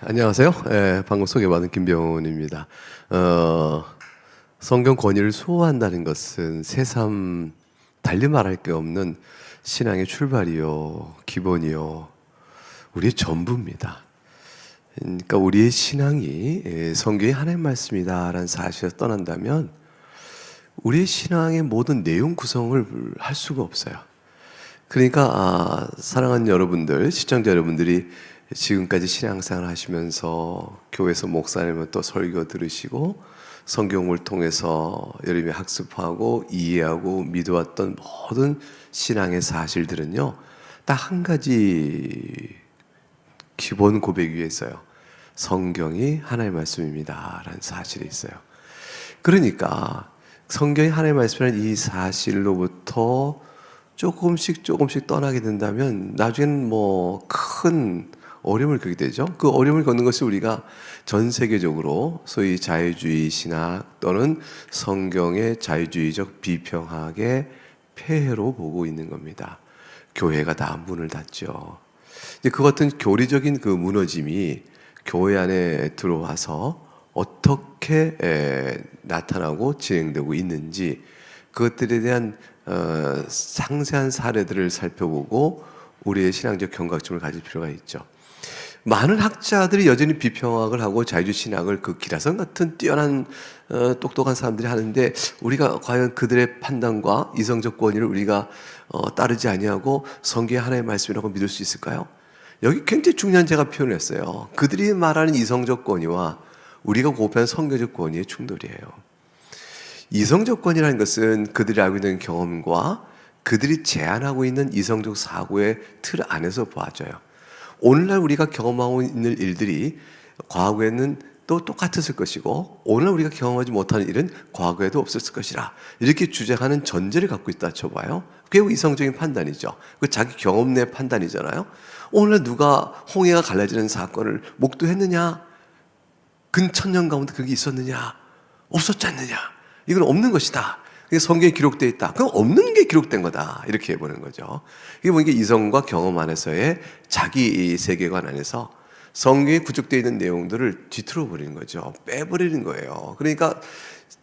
안녕하세요. 방금 소개받은 김병훈입니다. 성경 권위를 수호한다는 것은 새삼 달리 말할 게 없는 신앙의 출발이요, 기본이요, 우리의 전부입니다. 그러니까 우리의 신앙이 성경이 하나님 말씀이다라는 사실을 떠난다면 우리의 신앙의 모든 내용 구성을 할 수가 없어요. 그러니까 사랑하는 여러분들, 시청자 여러분들이 지금까지 신앙생활 하시면서 교회에서 목사님은 또 설교 들으시고 성경을 통해서 여러분이 학습하고 이해하고 믿어왔던 모든 신앙의 사실들은요, 딱 한 가지 기본 고백 위에 있어요. 성경이 하나님의 말씀입니다 라는 사실이 있어요. 그러니까 성경이 하나님의 말씀이라는 이 사실로부터 조금씩 떠나게 된다면 나중에는 큰 어려움을 겪게 되죠. 그 어려움을 겪는 것이 우리가 전 세계적으로 소위 자유주의 신학 또는 성경의 자유주의적 비평학의 폐해로 보고 있는 겁니다. 교회가 다 문을 닫죠. 그 같은 교리적인 그 무너짐이 교회 안에 들어와서 어떻게 나타나고 진행되고 있는지 그것들에 대한 상세한 사례들을 살펴보고 우리의 신앙적 경각심을 가질 필요가 있죠. 많은 학자들이 여전히 비평학을 하고 자유주의 신학을 그 기라성 같은 뛰어난 똑똑한 사람들이 하는데 우리가 과연 그들의 판단과 이성적 권위를 우리가 따르지 아니하고 성경의 하나님의 말씀이라고 믿을 수 있을까요? 여기 굉장히 중요한 제가 표현을 했어요. 그들이 말하는 이성적 권위와 우리가 고백하는 성경적 권위의 충돌이에요. 이성적 권위라는 것은 그들이 알고 있는 경험과 그들이 제안하고 있는 이성적 사고의 틀 안에서 보아져요. 오늘날 우리가 경험하고 있는 일들이 과거에는 또 똑같았을 것이고 오늘 우리가 경험하지 못하는 일은 과거에도 없었을 것이라 이렇게 주장하는 전제를 갖고 있다 쳐봐요. 그게 이성적인 판단이죠. 그 자기 경험 내 판단이잖아요. 오늘날 누가 홍해가 갈라지는 사건을 목도했느냐? 근 천년 가운데 그게 있었느냐? 없었지 않느냐? 이건 없는 것이다. 그게 성경에 기록되어 있다. 그럼 없는 게 기록된 거다. 이렇게 해보는 거죠. 이게 뭐이게 이성과 경험 안에서의 자기 세계관 안에서 성경에 구축되어 있는 내용들을 뒤틀어 버리는 거죠. 빼버리는 거예요. 그러니까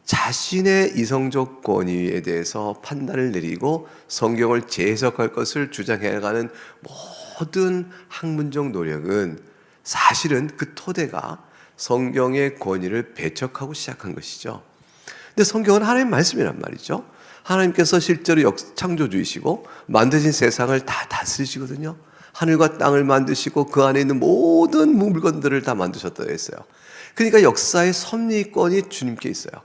자신의 이성적 권위에 대해서 판단을 내리고 성경을 재해석할 것을 주장해가는 모든 학문적 노력은 사실은 그 토대가 성경의 권위를 배척하고 시작한 것이죠. 근데 성경은 하나님의 말씀이란 말이죠. 하나님께서 실제로 창조주이시고 만드신 세상을 다 다스리시거든요. 하늘과 땅을 만드시고 그 안에 있는 모든 물건들을 다 만드셨다고 했어요. 그러니까 역사의 섭리권이 주님께 있어요.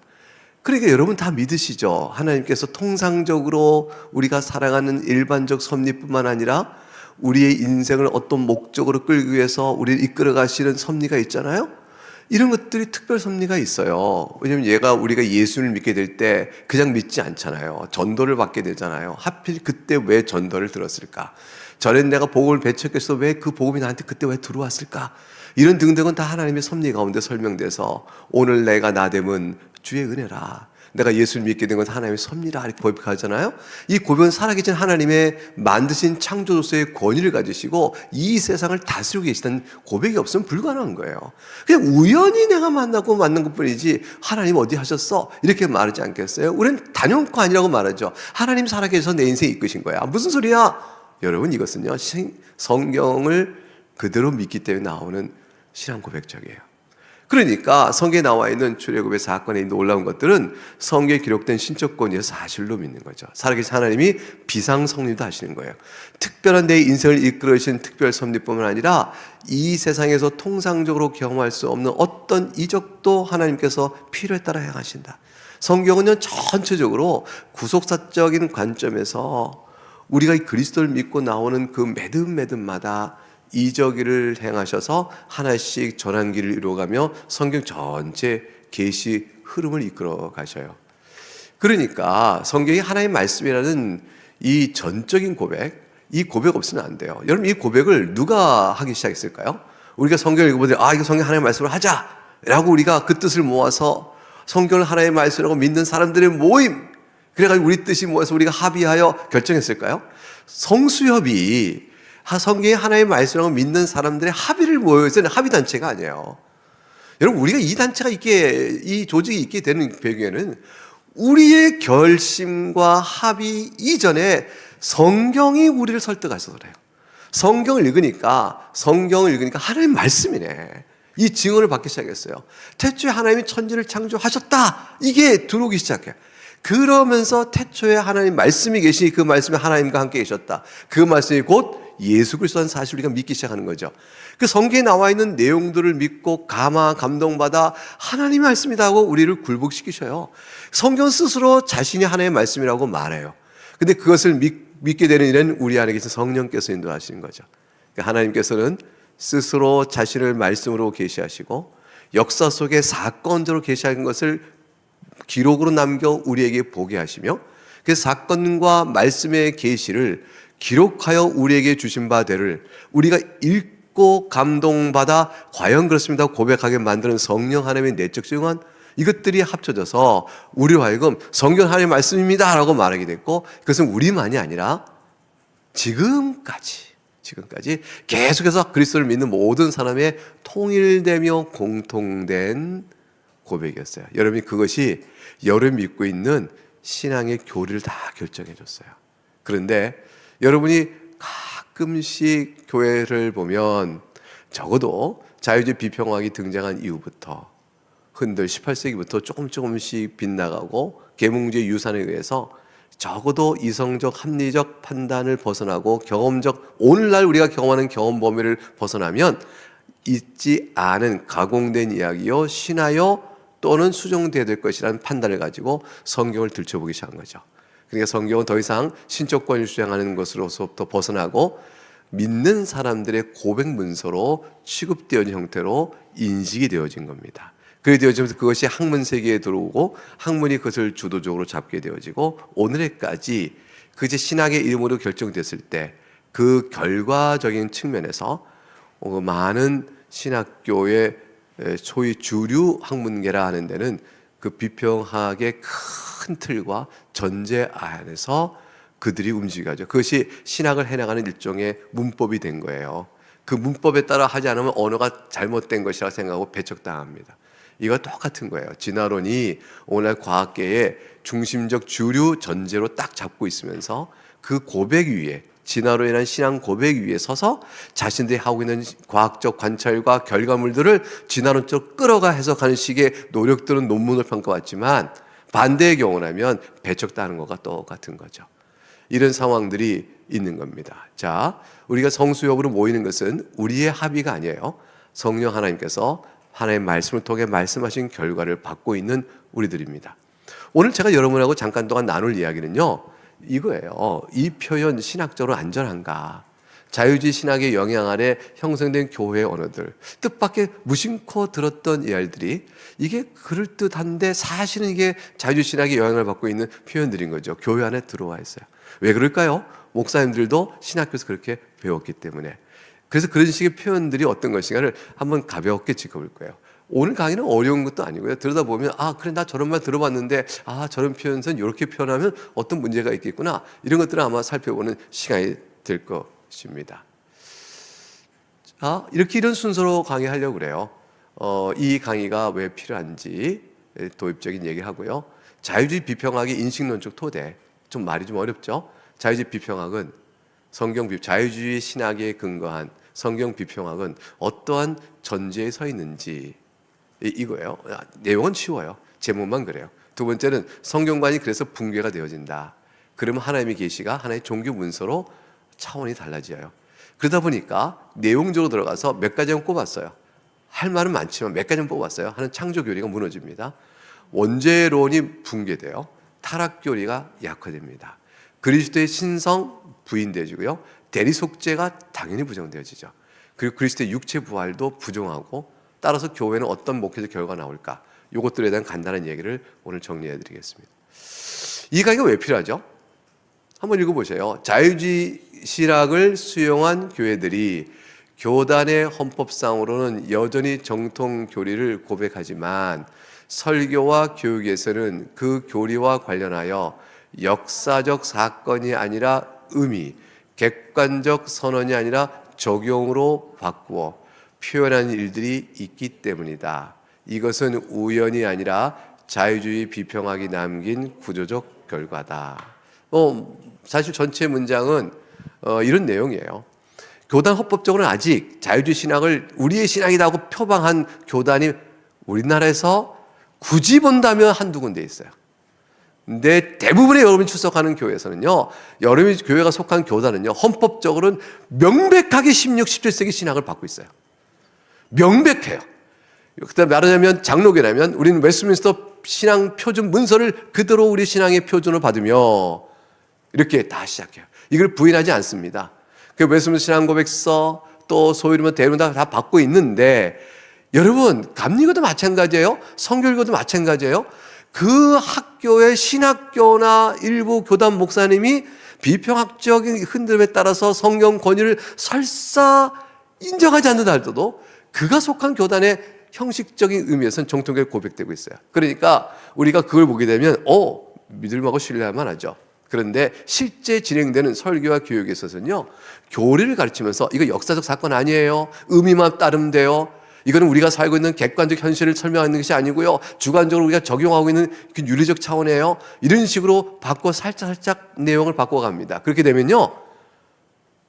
그러니까 여러분 다 믿으시죠? 하나님께서 통상적으로 우리가 살아가는 일반적 섭리뿐만 아니라 우리의 인생을 어떤 목적으로 끌기 위해서 우리를 이끌어 가시는 섭리가 있잖아요. 이런 것들이 특별 섭리가 있어요. 왜냐하면 우리가 예수를 믿게 될 때 그냥 믿지 않잖아요. 전도를 받게 되잖아요. 하필 그때 왜 전도를 들었을까? 전에 내가 복음을 배척했어. 왜 그 복음이 나한테 그때 왜 들어왔을까? 이런 등등은 다 하나님의 섭리 가운데 설명돼서 오늘 내가 나됨은 주의 은혜라. 내가 예수를 믿게 된 건 하나님의 섭리라 이렇게 고백하잖아요. 이 고백은 살아계신 하나님의 만드신 창조로서의 권위를 가지시고 이 세상을 다스리고 계시다는 고백이 없으면 불가능한 거예요. 그냥 우연히 내가 만나고 만난 것뿐이지 하나님 어디 하셨어? 이렇게 말하지 않겠어요? 우리는 단연코 아니라고 말하죠. 하나님 살아계셔서 내 인생 이끄신 거야. 무슨 소리야? 여러분 이것은요 성경을 그대로 믿기 때문에 나오는 신앙 고백적이에요. 그러니까 성경에 나와 있는 출애굽의 사건에 있는 놀라운 것들은 성경에 기록된 신적 권위의 사실로 믿는 거죠. 살아계신 하나님이 비상섭리도 하시는 거예요. 특별한 내 인생을 이끌으신 특별 섭리뿐만 아니라 이 세상에서 통상적으로 경험할 수 없는 어떤 이적도 하나님께서 필요에 따라 행하신다. 성경은요 전체적으로 구속사적인 관점에서 우리가 그리스도를 믿고 나오는 그 매듭마다 이적을 행하셔서 하나씩 전환기를 이루어가며 성경 전체 계시 흐름을 이끌어 가셔요. 그러니까 성경이 하나님의 말씀이라는 이 전적인 고백, 이 고백 없으면 안 돼요. 여러분 이 고백을 누가 하기 시작했을까요? 우리가 성경을 읽어보되 이거 성경 하나님의 말씀을 하자라고 우리가 그 뜻을 모아서 성경을 하나님의 말씀이라고 믿는 사람들의 모임, 그래가지고 우리 뜻이 모여서 우리가 합의하여 결정했을까요? 성수협이 성경이 하나님의 말씀이라고 믿는 사람들의 합의를 모여서 합의단체가 아니에요. 여러분, 우리가 이 조직이 있게 되는 배경에는 우리의 결심과 합의 이전에 성경이 우리를 설득해서 그래요. 성경을 읽으니까 하나님 말씀이네, 이 증언을 받기 시작했어요. 태초에 하나님이 천지를 창조하셨다, 이게 들어오기 시작해요. 그러면서 태초에 하나님 말씀이 계시니 그 말씀이 하나님과 함께 계셨다, 그 말씀이 곧 예수 그리스도라는 사실을 우리가 믿기 시작하는 거죠. 그 성경에 나와 있는 내용들을 믿고 감동받아 하나님의 말씀이다 하고 우리를 굴복시키셔요. 성경 스스로 자신이 하나님의 말씀이라고 말해요. 근데 그것을 믿게 되는 일은 우리 안에 계신 성령께서 인도하시는 거죠. 그러니까 하나님께서는 스스로 자신을 말씀으로 계시하시고 역사 속에 사건적으로 계시하는 것을 기록으로 남겨 우리에게 보게 하시며, 그 사건과 말씀의 계시를 기록하여 우리에게 주신 바대를 우리가 읽고 감동받아 과연 그렇습니다 고백하게 만드는 성령 하나님의 내적 증언, 이것들이 합쳐져서 우리로 하여금 성경 하나님의 말씀입니다 라고 말하게 됐고, 그것은 우리만이 아니라 지금까지 계속해서 그리스도를 믿는 모든 사람의 통일되며 공통된 고백이었어요. 여러분이 그것이 여러분이 믿고 있는 신앙의 교리를 다 결정해 줬어요. 그런데 여러분이 가끔씩 교회를 보면 적어도 자유주의 비평학이 등장한 이후부터 흔들 18세기부터 조금씩 빗나가고 계몽주의 유산에 의해서 적어도 이성적 합리적 판단을 벗어나고 경험적, 오늘날 우리가 경험하는 경험 범위를 벗어나면 있지 않은 가공된 이야기요, 신화요 또는 수정되어야 될 것이라는 판단을 가지고 성경을 들춰보기 시작한 거죠. 그러니까 성경은 더 이상 신적 권위를 주장하는 것으로부터 벗어나고 믿는 사람들의 고백 문서로 취급되어진 형태로 인식이 되어진 겁니다. 그렇게 되어지면서 그것이 학문 세계에 들어오고 학문이 그것을 주도적으로 잡게 되어지고 오늘에까지 그제 신학의 이름으로 결정됐을 때 그 결과적인 측면에서 많은 신학교의 소위 주류 학문계라 하는 데는 그 비평학의 큰 틀과 전제 안에서 그들이 움직여죠. 그것이 신학을 해나가는 일종의 문법이 된 거예요. 그 문법에 따라 하지 않으면 언어가 잘못된 것이라 생각하고 배척당합니다. 이거 똑같은 거예요. 진화론이 오늘날 과학계의 중심적 주류 전제로 딱 잡고 있으면서 그 고백 위에, 진화로 인한 신앙 고백 위에 서서 자신들이 하고 있는 과학적 관찰과 결과물들을 진화론적으로 끌어가 해석하는 식의 노력들은 논문을 평가받지만 반대의 경우라면 배척당하는 것과 똑같은 거죠. 이런 상황들이 있는 겁니다. 자, 우리가 성수역으로 모이는 것은 우리의 합의가 아니에요. 성령 하나님께서 하나님의 말씀을 통해 말씀하신 결과를 받고 있는 우리들입니다. 오늘 제가 여러분하고 잠깐 동안 나눌 이야기는요, 이거예요. 이 표현 신학적으로 안전한가? 자유주의 신학의 영향 아래 형성된 교회의 언어들, 뜻밖의 무심코 들었던 이야기들이 이게 그럴듯한데 사실은 이게 자유주의 신학의 영향을 받고 있는 표현들인 거죠. 교회 안에 들어와 있어요. 왜 그럴까요? 목사님들도 신학교에서 그렇게 배웠기 때문에. 그래서 그런 식의 표현들이 어떤 것인가를 한번 가볍게 짚어볼 거예요. 오늘 강의는 어려운 것도 아니고요. 들여다 보면 그래 나 저런 말 들어봤는데 저런 표현선 이렇게 표현하면 어떤 문제가 있겠구나, 이런 것들을 아마 살펴보는 시간이 될 것입니다. 이렇게 이런 순서로 강의하려고 그래요. 이 강의가 왜 필요한지 도입적인 얘기를 하고요. 자유주의 비평학의 인식론적 토대, 좀 말이 좀 어렵죠. 자유주의 비평학은 자유주의 신학에 근거한 성경 비평학은 어떠한 전제에 서 있는지, 이거예요. 내용은 쉬워요. 제목만 그래요. 두 번째는 성경관이 그래서 붕괴가 되어진다. 그러면 하나님의 계시가 하나의 종교 문서로 차원이 달라져요. 그러다 보니까 내용적으로 들어가서 몇 가지만 꼽았어요. 할 말은 많지만 몇 가지만 뽑았어요. 하는 창조 교리가 무너집니다. 원죄론이 붕괴돼요. 타락 교리가 약화됩니다. 그리스도의 신성 부인되어지고요. 대리 속죄가 당연히 부정되어지죠. 그리고 그리스도의 육체 부활도 부정하고, 따라서 교회는 어떤 목회적 결과가 나올까? 이것들에 대한 간단한 얘기를 오늘 정리해 드리겠습니다. 이 강의가 왜 필요하죠? 한번 읽어보세요. 자유주의 신학을 수용한 교회들이 교단의 헌법상으로는 여전히 정통 교리를 고백하지만 설교와 교육에서는 그 교리와 관련하여 역사적 사건이 아니라 의미, 객관적 선언이 아니라 적용으로 바꾸어 표현하는 일들이 있기 때문이다. 이것은 우연이 아니라 자유주의 비평학이 남긴 구조적 결과다. 사실 전체 문장은 이런 내용이에요. 교단 헌법적으로는 아직 자유주의 신학을 우리의 신학이라고 표방한 교단이 우리나라에서 굳이 본다면 한두 군데 있어요. 근데 대부분의 여러분이 출석하는 교회에서는요, 여러분이 교회가 속한 교단은요, 헌법적으로는 명백하게 16, 17세기 신학을 받고 있어요. 명백해요. 그다음에 말하자면 장로교라면 우리는 웨스트민스터 신앙 표준 문서를 그대로 우리 신앙의 표준으로 받으며 이렇게 다 시작해요. 이걸 부인하지 않습니다. 그 웨스트민스터 신앙 고백서 또 소위 이르면 대론 다 받고 있는데, 여러분 감리교도 마찬가지예요. 성결교도 마찬가지예요. 그 학교의 신학교나 일부 교단 목사님이 비평학적인 흔들림에 따라서 성경 권위를 설사 인정하지 않는다 할지라도 그가 속한 교단의 형식적인 의미에서는 정통교회 고백되고 있어요. 그러니까 우리가 그걸 보게 되면 믿을만하고 신뢰할 만하죠. 그런데 실제 진행되는 설교와 교육에 있어서는요, 교리를 가르치면서 이거 역사적 사건 아니에요, 의미만 따르면 돼요, 이거는 우리가 살고 있는 객관적 현실을 설명하는 것이 아니고요, 주관적으로 우리가 적용하고 있는 그 윤리적 차원이에요, 이런 식으로 바꿔 살짝 내용을 바꿔갑니다. 그렇게 되면요,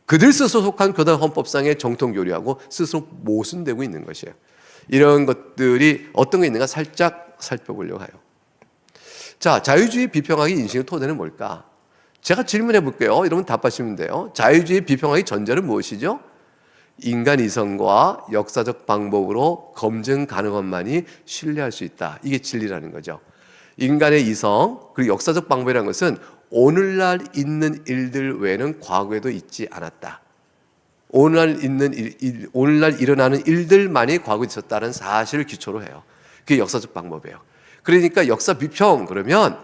그들 스스로 속한 교단 헌법상의 정통 교리하고 스스로 모순되고 있는 것이에요. 이런 것들이 어떤 게 있는가 살짝 살펴보려고 해요. 자, 자유주의 비평학의 인식의 토대는 뭘까? 제가 질문해 볼게요. 여러분 답하시면 돼요. 자유주의 비평학의 전제는 무엇이죠? 인간 이성과 역사적 방법으로 검증 가능한만이 신뢰할 수 있다. 이게 진리라는 거죠. 인간의 이성 그리고 역사적 방법이라는 것은 오늘날 있는 일들 외에는 과거에도 있지 않았다. 오늘날 일어나는 일들만이 과거에 있었다는 사실을 기초로 해요. 그게 역사적 방법이에요. 그러니까 역사 비평 그러면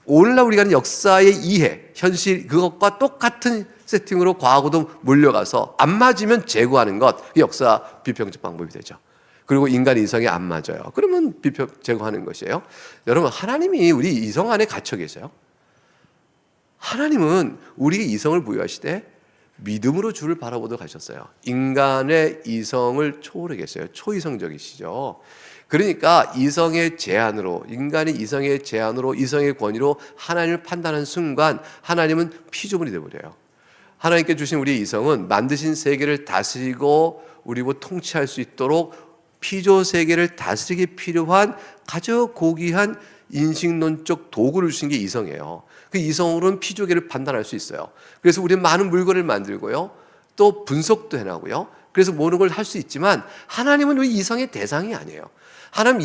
오늘날 우리가 하는 역사의 이해, 현실 그것과 똑같은 세팅으로 과거도 몰려가서 안 맞으면 제거하는 것, 그게 역사 비평적 방법이 되죠. 그리고 인간 이성이 안 맞아요. 그러면 비평 제거하는 것이에요. 여러분, 하나님이 우리 이성 안에 갇혀 계세요. 하나님은 우리에게 이성을 부여하시되 믿음으로 주를 바라보도록 하셨어요. 인간의 이성을 초월해 계세요. 초이성적이시죠. 그러니까 이성의 제한으로, 인간의 이성의 제한으로, 이성의 권위로 하나님을 판단하는 순간 하나님은 피조물이 되어버려요. 하나님께 주신 우리의 이성은 만드신 세계를 다스리고 우리고 통치할 수 있도록 피조 세계를 다스리기 필요한 가장 고귀한 인식론적 도구를 주신 게 이성이에요. 그 이성으로는 피조계를 판단할 수 있어요. 그래서 우리는 많은 물건을 만들고요, 또 분석도 해나고요. 그래서 모든 걸 할 수 있지만 하나님은 우리 이성의 대상이 아니에요. 하나님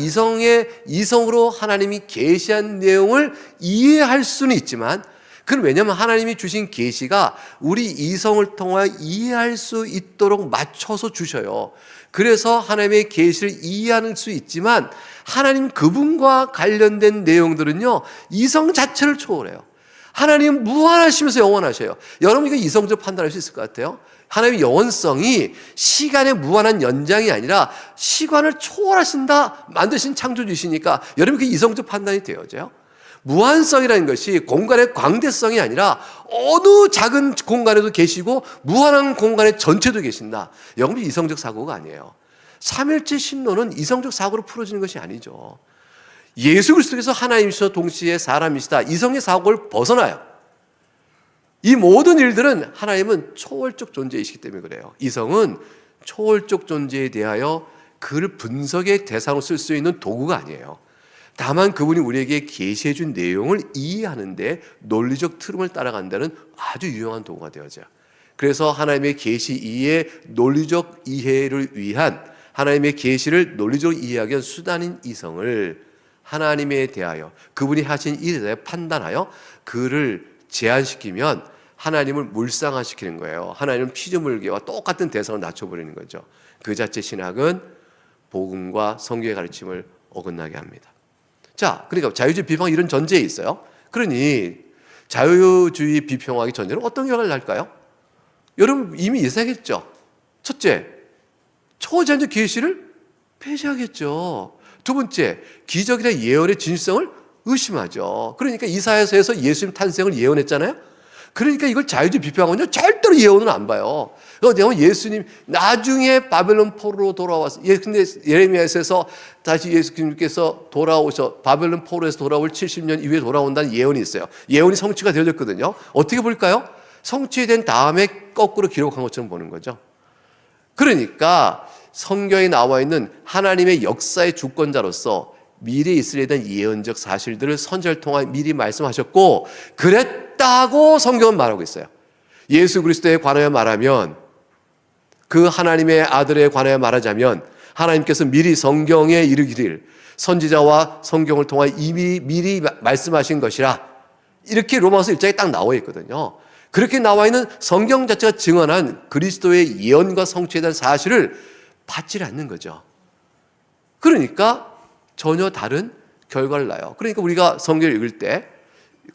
이성으로 하나님이 계시한 내용을 이해할 수는 있지만, 그건 왜냐하면 하나님이 주신 계시가 우리 이성을 통하여 이해할 수 있도록 맞춰서 주셔요. 그래서 하나님의 계시를 이해할 수 있지만 하나님 그분과 관련된 내용들은요, 이성 자체를 초월해요. 하나님은 무한하시면서 영원하셔요. 여러분, 이거 이성적 판단할 수 있을 것 같아요? 하나님의 영원성이 시간의 무한한 연장이 아니라 시간을 초월하신다, 만드신 창조주시니까 여러분 그 이성적 판단이 되어져요. 무한성이라는 것이 공간의 광대성이 아니라 어느 작은 공간에도 계시고 무한한 공간의 전체도 계신다. 여러분, 이성적 사고가 아니에요. 삼일체 신론은 이성적 사고로 풀어지는 것이 아니죠. 예수 그리스도께서 하나님이시여 동시에 사람이시다, 이성의 사고를 벗어나요. 이 모든 일들은 하나님은 초월적 존재이시기 때문에 그래요. 이성은 초월적 존재에 대하여 그를 분석의 대상으로 쓸 수 있는 도구가 아니에요. 다만 그분이 우리에게 계시해 준 내용을 이해하는데 논리적 흐름을 따라간다는 아주 유용한 도구가 되어져요. 그래서 하나님의 계시 이해, 논리적 이해를 위한, 하나님의 계시를 논리적으로 이해하기 위한 수단인 이성을 하나님에 대하여, 그분이 하신 일에 대해 판단하여 그를 제한시키면 하나님을 물상화시키는 거예요. 하나님은 피조물계와 똑같은 대상을 낮춰버리는 거죠. 그 자체 신학은 복음과 성경의 가르침을 어긋나게 합니다. 자, 그러니까 자유주의 비평 이런 전제에 있어요. 그러니 자유주의 비평하기 전제는 어떤 결과를 날까요? 여러분 이미 예상했죠. 첫째, 초자연적 계시를 폐지하겠죠. 두 번째, 기적이나 예언의 진실성을 의심하죠. 그러니까 이사야서에서 예수님 탄생을 예언했잖아요. 그러니까 이걸 자유주의 비평하면요 절대로 예언은 안 봐요. 그래서 예수님 나중에 바벨론 포로로 돌아와서 근데 예레미야에서 다시 예수님께서 돌아오셔 바벨론 포로에서 돌아올 70년 이후에 돌아온다는 예언이 있어요. 예언이 성취가 되어졌거든요. 어떻게 볼까요? 성취된 다음에 거꾸로 기록한 것처럼 보는 거죠. 그러니까 성경에 나와 있는 하나님의 역사의 주권자로서 미래에 있으려 던 예언적 사실들을 선지자를 통해 미리 말씀하셨고 그랬다고 성경은 말하고 있어요. 예수 그리스도에 관하여 말하면 그 하나님의 아들에 관하여 말하자면 하나님께서 미리 성경에 이르기를 선지자와 성경을 통해 이미 미리 말씀하신 것이라 이렇게 로마서 1장에 딱 나와 있거든요. 그렇게 나와 있는 성경 자체가 증언한 그리스도의 예언과 성취에 대한 사실을 받지 않는 거죠. 그러니까 전혀 다른 결과를 낳아요. 그러니까 우리가 성경을 읽을 때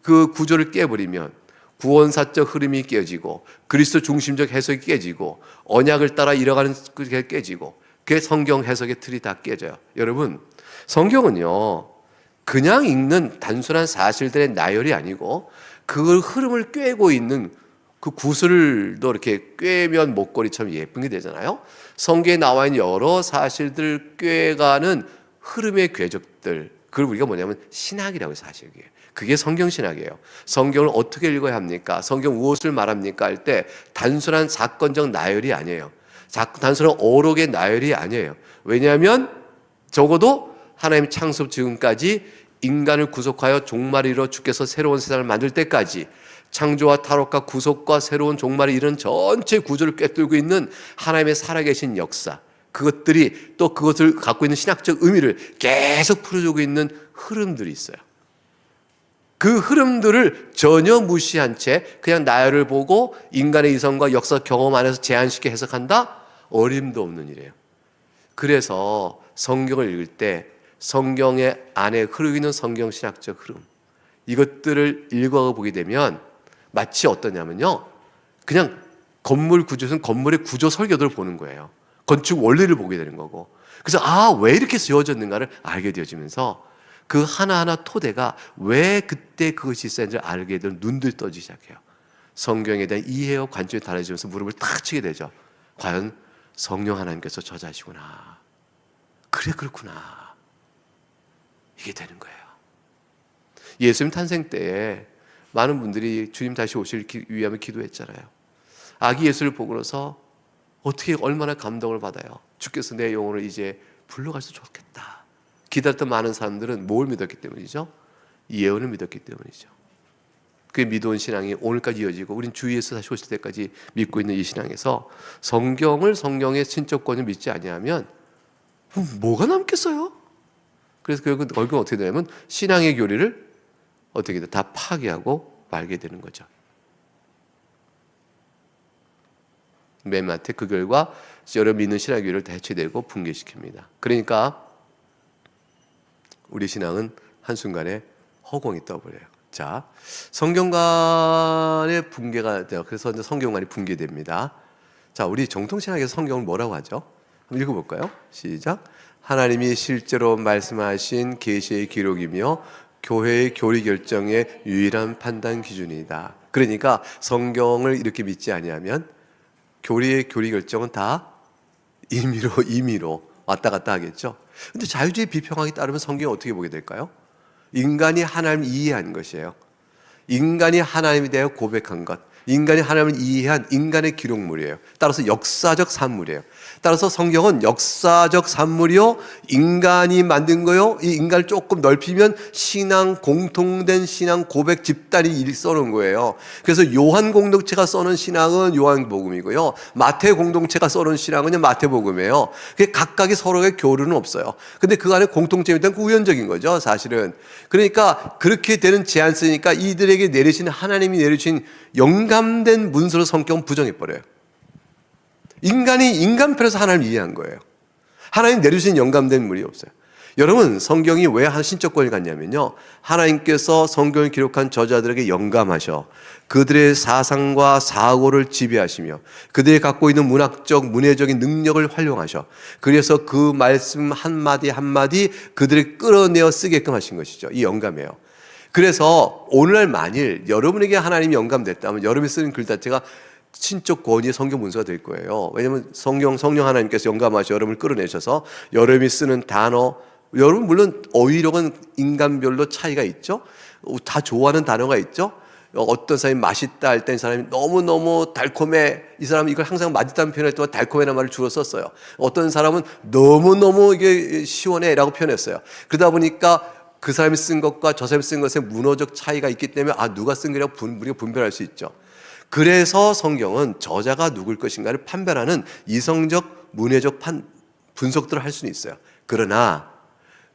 그 구조를 깨버리면 구원사적 흐름이 깨지고 그리스도 중심적 해석이 깨지고 언약을 따라 이뤄가는 게 깨지고 그게 성경 해석의 틀이 다 깨져요. 여러분 성경은요 그냥 읽는 단순한 사실들의 나열이 아니고 그 흐름을 꿰고 있는 그 구슬도 이렇게 꿰면 목걸이처럼 예쁜 게 되잖아요. 성경에 나와 있는 여러 사실들을 꿰가는 흐름의 궤적들, 그걸 우리가 뭐냐면 신학이라고 해서 사실 그게 성경 신학이에요. 성경을 어떻게 읽어야 합니까? 성경 무엇을 말합니까? 할 때 단순한 사건적 나열이 아니에요. 단순한 어록의 나열이 아니에요. 왜냐하면 적어도 하나님 창세 지금까지 인간을 구속하여 종말을 이루어 주께서 새로운 세상을 만들 때까지 창조와 탈옥과 구속과 새로운 종말을 이루는 전체 구조를 꿰뚫고 있는 하나님의 살아계신 역사, 그것들이 또 그것을 갖고 있는 신학적 의미를 계속 풀어주고 있는 흐름들이 있어요. 그 흐름들을 전혀 무시한 채 그냥 나열을 보고 인간의 이성과 역사 경험 안에서 제한시켜 해석한다? 어림도 없는 일이에요. 그래서 성경을 읽을 때 성경의 안에 흐르고 있는 성경 신학적 흐름, 이것들을 읽어 보게 되면 마치 어떠냐면요, 그냥 건물 구조는 건물의 구조 설계도를 보는 거예요. 건축 원리를 보게 되는 거고, 그래서 왜 이렇게 지어졌는가를 알게 되어지면서 그 하나하나 토대가 왜 그때 그것이 있었는지 알게 되는 눈들이 떠지기 시작해요. 성경에 대한 이해와 관점이 달라지면서 무릎을 탁 치게 되죠. 과연 성령 하나님께서 저자시구나, 그래 그렇구나, 이게 되는 거예요. 예수님 탄생 때에 많은 분들이 주님 다시 오실 위함에 기도했잖아요. 아기 예수를 보고서 어떻게 얼마나 감동을 받아요. 주께서 내 영혼을 이제 불러가서 좋겠다. 기다렸던 많은 사람들은 뭘 믿었기 때문이죠? 예언을 믿었기 때문이죠. 그 믿어온 신앙이 오늘까지 이어지고 우린 주 예수 다시 오실 때까지 믿고 있는 이 신앙에서 성경의 신적권을 믿지 아니하면 뭐가 남겠어요? 그래서 결국은 어떻게 되냐면 신앙의 교리를 어떻게 다 파괴하고 말게 되는 거죠. 맨 마태 그 결과 여러 믿는 신앙의 교리를 대체되고 붕괴시킵니다. 그러니까 우리 신앙은 한순간에 허공이 떠버려요. 자, 성경관의 붕괴가 돼요. 그래서 이제 성경관이 붕괴됩니다. 자, 우리 정통신학에서 성경을 뭐라고 하죠? 한번 읽어볼까요? 시작. 하나님이 실제로 말씀하신 계시의 기록이며 교회의 교리 결정의 유일한 판단 기준이다. 그러니까 성경을 이렇게 믿지 아니하면 교리의 교리 결정은 다 임의로 왔다 갔다 하겠죠. 근데 자유주의 비평학에 따르면 성경이 어떻게 보게 될까요? 인간이 하나님을 이해한 것이에요. 인간이 하나님에 대해 고백한 것, 인간이 하나님을 이해한 인간의 기록물이에요. 따라서 역사적 산물이에요. 따라서 성경은 역사적 산물이요, 인간이 만든 거요, 이 인간을 조금 넓히면 신앙, 공통된 신앙 고백 집단이 써놓은 거예요. 그래서 요한 공동체가 써놓은 신앙은 요한복음이고요, 마태 공동체가 써놓은 신앙은 마태복음이에요. 각각의 서로의 교류는 없어요. 근데 그 안에 공통점이 있다는 우연적인 거죠, 사실은. 그러니까 그렇게 되는 제안쓰니까 이들에게 내리신 하나님이 내리신 영감된 문서로 성경은 부정해버려요. 인간이 인간편에서 하나님을 이해한 거예요. 하나님 내려주신 영감된 물이 없어요. 여러분, 성경이 왜 신적 권위를 갖냐면요, 하나님께서 성경을 기록한 저자들에게 영감하셔 그들의 사상과 사고를 지배하시며 그들이 갖고 있는 문학적, 문해적인 능력을 활용하셔 그래서 그 말씀 한마디 한마디 그들을 끌어내어 쓰게끔 하신 것이죠. 이 영감이에요. 그래서 오늘날 만일 여러분에게 하나님이 영감됐다면 여러분이 쓰는 글 자체가 신적 권위의 성경 문서가 될 거예요. 왜냐하면 성령 하나님께서 영감하셔 여러분을 끌어내셔서 여러분이 쓰는 단어, 여러분 물론 어휘력은 인간별로 차이가 있죠. 다 좋아하는 단어가 있죠. 어떤 사람이 맛있다 할 때 이 사람이 너무너무 달콤해, 이 사람은 이걸 항상 맛있다는 표현할 때마다 달콤해라는 말을 주로 썼어요. 어떤 사람은 너무너무 이게 시원해 라고 표현했어요. 그러다 보니까 그 사람이 쓴 것과 저 사람이 쓴 것에 문어적 차이가 있기 때문에 누가 쓴 거라고 우리가 분별할 수 있죠. 그래서 성경은 저자가 누굴 것인가를 판별하는 이성적, 문해적 분석들을 할 수는 있어요. 그러나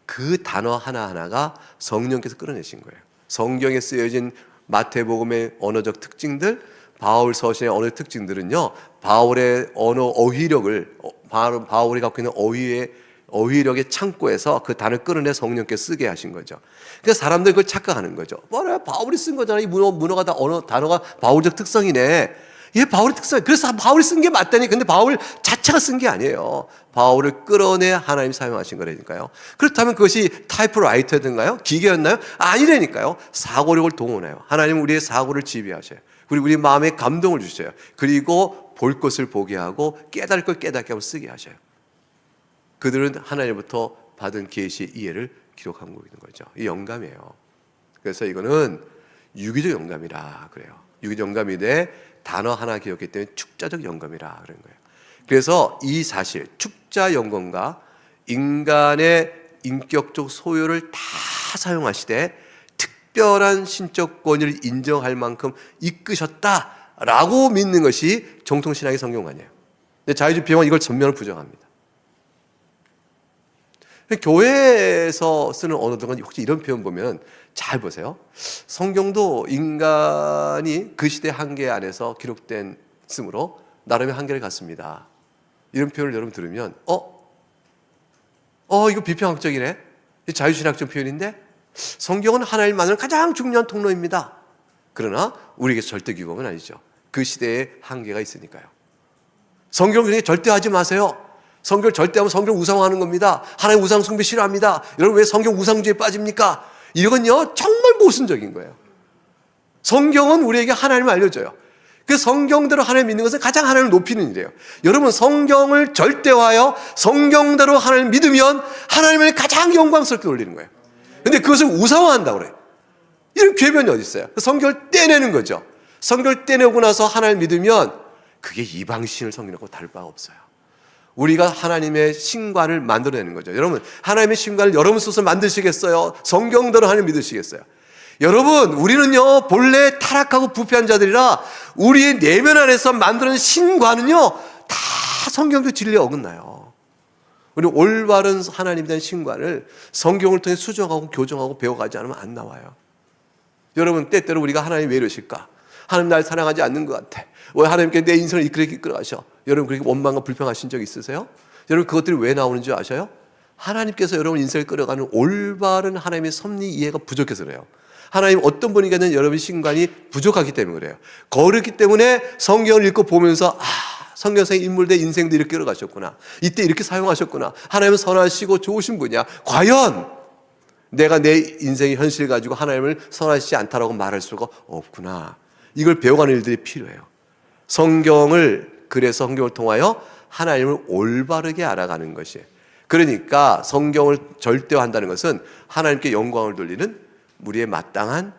그 단어 하나하나가 성령께서 끌어내신 거예요. 성경에 쓰여진 마태복음의 언어적 특징들, 바울 서신의 언어 특징들은요, 바울의 언어 어휘력을, 바울이 갖고 있는 어휘력의 창고에서 그 단어를 끌어내 성령께서 쓰게 하신 거죠. 그래서 사람들이 그걸 착각하는 거죠. 뭐래, 바울이 쓴 거잖아. 이 문어가 다 단어가 바울적 특성이네. 얘 바울의 특성이에요. 그래서 바울이 쓴 게 맞다니. 근데 바울 자체가 쓴 게 아니에요. 바울을 끌어내 하나님이 사용하신 거라니까요. 그렇다면 그것이 타이프라이터든가요? 기계였나요? 아니라니까요. 사고력을 동원해요. 하나님은 우리의 사고를 지배하셔요. 그리고 우리 마음에 감동을 주셔요. 그리고 볼 것을 보게 하고 깨달을 걸 깨닫게 하고 쓰게 하셔요. 그들은 하나님부터 받은 계시의 이해를 기록하고 있는 거죠. 이 영감이에요. 그래서 이거는 유기적 영감이라 그래요. 유기적 영감인데 단어 하나 기억했기 때문에 축자적 영감이라 그런 거예요. 그래서 이 사실, 축자 영감과 인간의 인격적 소유를 다 사용하시되 특별한 신적 권위를 인정할 만큼 이끄셨다라고 믿는 것이 정통신학의 성경관이에요. 근데 자유주의 비용은 이걸 전면으로 부정합니다. 교회에서 쓰는 언어들은 혹시 이런 표현 보면 잘 보세요. 성경도 인간이 그 시대 한계 안에서 기록된 쓰므로 나름의 한계를 갖습니다. 이런 표현을 여러분 들으면 이거 비평학적이네. 자유신학적 표현인데 성경은 하나님만을 가장 중요한 통로입니다. 그러나 우리에게서 절대 규범은 아니죠. 그 시대에 한계가 있으니까요. 성경 중에 절대 하지 마세요. 성경을 절대하면 성경을 우상화하는 겁니다. 하나님 우상 숭배 싫어합니다. 여러분 왜 성경 우상주의에 빠집니까? 이건요 정말 모순적인 거예요. 성경은 우리에게 하나님을 알려줘요. 그 성경대로 하나님 믿는 것은 가장 하나님을 높이는 일이에요. 여러분 성경을 절대화하여 성경대로 하나님을 믿으면 하나님을 가장 영광스럽게 올리는 거예요. 근데 그것을 우상화한다고 그래요. 이런 궤변이 어디 있어요? 성경을 떼내는 거죠. 성경을 떼내고 나서 하나님을 믿으면 그게 이방신을 섬기는 거 다를 바가 없어요. 우리가 하나님의 신관을 만들어내는 거죠. 여러분 하나님의 신관을 여러분 스스로 만드시겠어요? 성경대로 하나님 믿으시겠어요? 여러분 우리는요 본래 타락하고 부패한 자들이라 우리의 내면 안에서 만드는 신관은요 다 성경적 진리에 어긋나요. 우리 올바른 하나님에 대한 신관을 성경을 통해 수정하고 교정하고 배워가지 않으면 안 나와요. 여러분 때때로 우리가 하나님 왜 이러실까? 하나님 날 사랑하지 않는 것 같아. 왜 하나님께 내 인생을 그렇게 이끌어가셔? 여러분 그렇게 원망과 불평하신 적 있으세요? 여러분 그것들이 왜 나오는지 아셔요? 하나님께서 여러분 인생을 끌어가는 올바른 하나님의 섭리 이해가 부족해서 그래요. 하나님 어떤 분이겠는 여러분의 신관이 부족하기 때문에 그래요. 그렇기 때문에 성경을 읽고 보면서 성경상의 인물들의 인생도 이렇게 끌어가셨구나. 이때 이렇게 사용하셨구나. 하나님은 선하시고 좋으신 분이야. 과연 내가 내 인생의 현실 가지고 하나님을 선하시지 않다라고 말할 수가 없구나. 이걸 배워가는 일들이 필요해요. 그래서 성경을 통하여 하나님을 올바르게 알아가는 것이에요. 그러니까 성경을 절대화한다는 것은 하나님께 영광을 돌리는 우리의 마땅한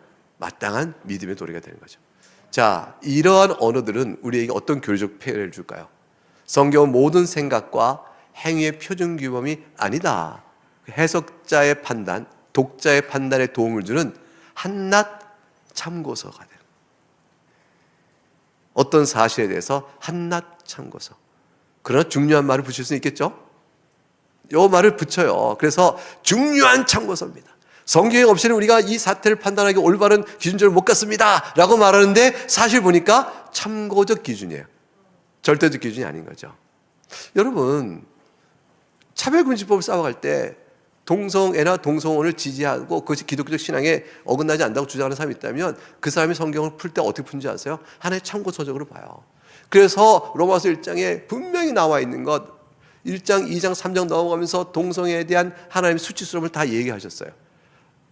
믿음의 도리가 되는 거죠. 자, 이러한 언어들은 우리에게 어떤 교리적 폐해를 줄까요? 성경은 모든 생각과 행위의 표준 규범이 아니다. 해석자의 판단, 독자의 판단에 도움을 주는 한낱 참고서가 돼요. 어떤 사실에 대해서 한낱 참고서. 그러나 중요한 말을 붙일 수 있겠죠? 이 말을 붙여요. 그래서 중요한 참고서입니다. 성경 없이는 우리가 이 사태를 판단하기 올바른 기준점을 못 갔습니다 라고 말하는데 사실 보니까 참고적 기준이에요. 절대적 기준이 아닌 거죠. 여러분 차별금지법을 싸워갈 때 동성애나 동성혼을 지지하고 그것이 기독교적 신앙에 어긋나지 않는다고 주장하는 사람이 있다면 그 사람이 성경을 풀 때 어떻게 푸는지 아세요? 하나의 참고서적으로 봐요. 그래서 로마서 1장에 분명히 나와 있는 것 1장, 2장, 3장 넘어가면서 동성애에 대한 하나님의 수치스러움을 다 얘기하셨어요.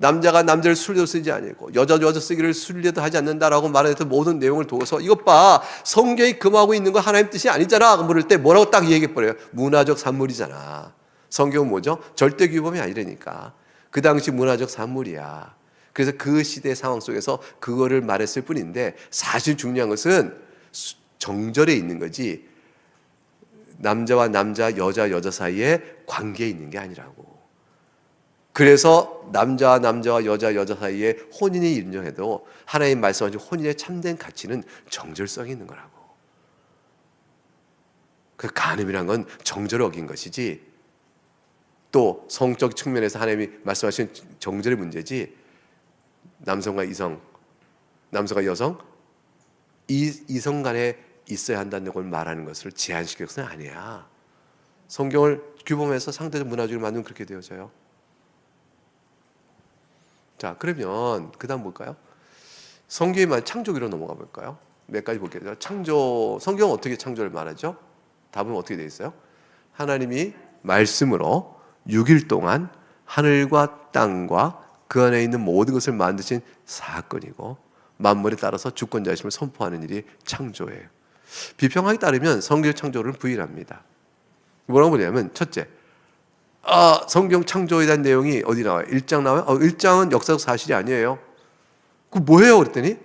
남자가 남자를 술로 쓰지 아니고 여자도 여자 쓰기를 술례도 하지 않는다라고 말했던 모든 내용을 두고서 이것 봐, 성경이 금하고 있는 거 하나님 뜻이 아니잖아 물을 때 뭐라고 딱 얘기해버려요. 문화적 산물이잖아. 성경은 뭐죠? 절대 규범이 아니라니까. 그 당시 문화적 산물이야. 그래서 그 시대 상황 속에서 그거를 말했을 뿐인데, 사실 중요한 것은 정절에 있는 거지 남자와 남자, 여자 사이에 관계에 있는 게 아니라고. 그래서 남자와 여자 사이에 혼인이 인정해도 하나님 말씀하신 혼인의 참된 가치는 정절성이 있는 거라고. 그 간음이란 건 정절을 어긴 것이지, 또 성적 측면에서 하나님이 말씀하신 정절의 문제지, 남성과 이성, 남성과 여성, 이성 간에 있어야 한다는 걸 말하는 것을 제한시킬 것은 아니야. 성경을 규범해서 상대적 문화주의를 만들면 그렇게 되어져요. 자, 그러면 그 다음 볼까요? 성경의 창조기로 넘어가 볼까요? 몇 가지 볼게요. 창조, 성경은 어떻게 창조를 말하죠? 답은 어떻게 되어 있어요? 하나님이 말씀으로 6일 동안 하늘과 땅과 그 안에 있는 모든 것을 만드신 사건이고, 만물에 따라서 주권자이심을 선포하는 일이 창조예요. 비평하기 따르면 성경 창조를 부인합니다. 뭐라고 보냐면, 첫째, 성경 창조에 대한 내용이 어디 나와요? 1장 나와요? 1장은 역사적 사실이 아니에요. 그 뭐예요? 그랬더니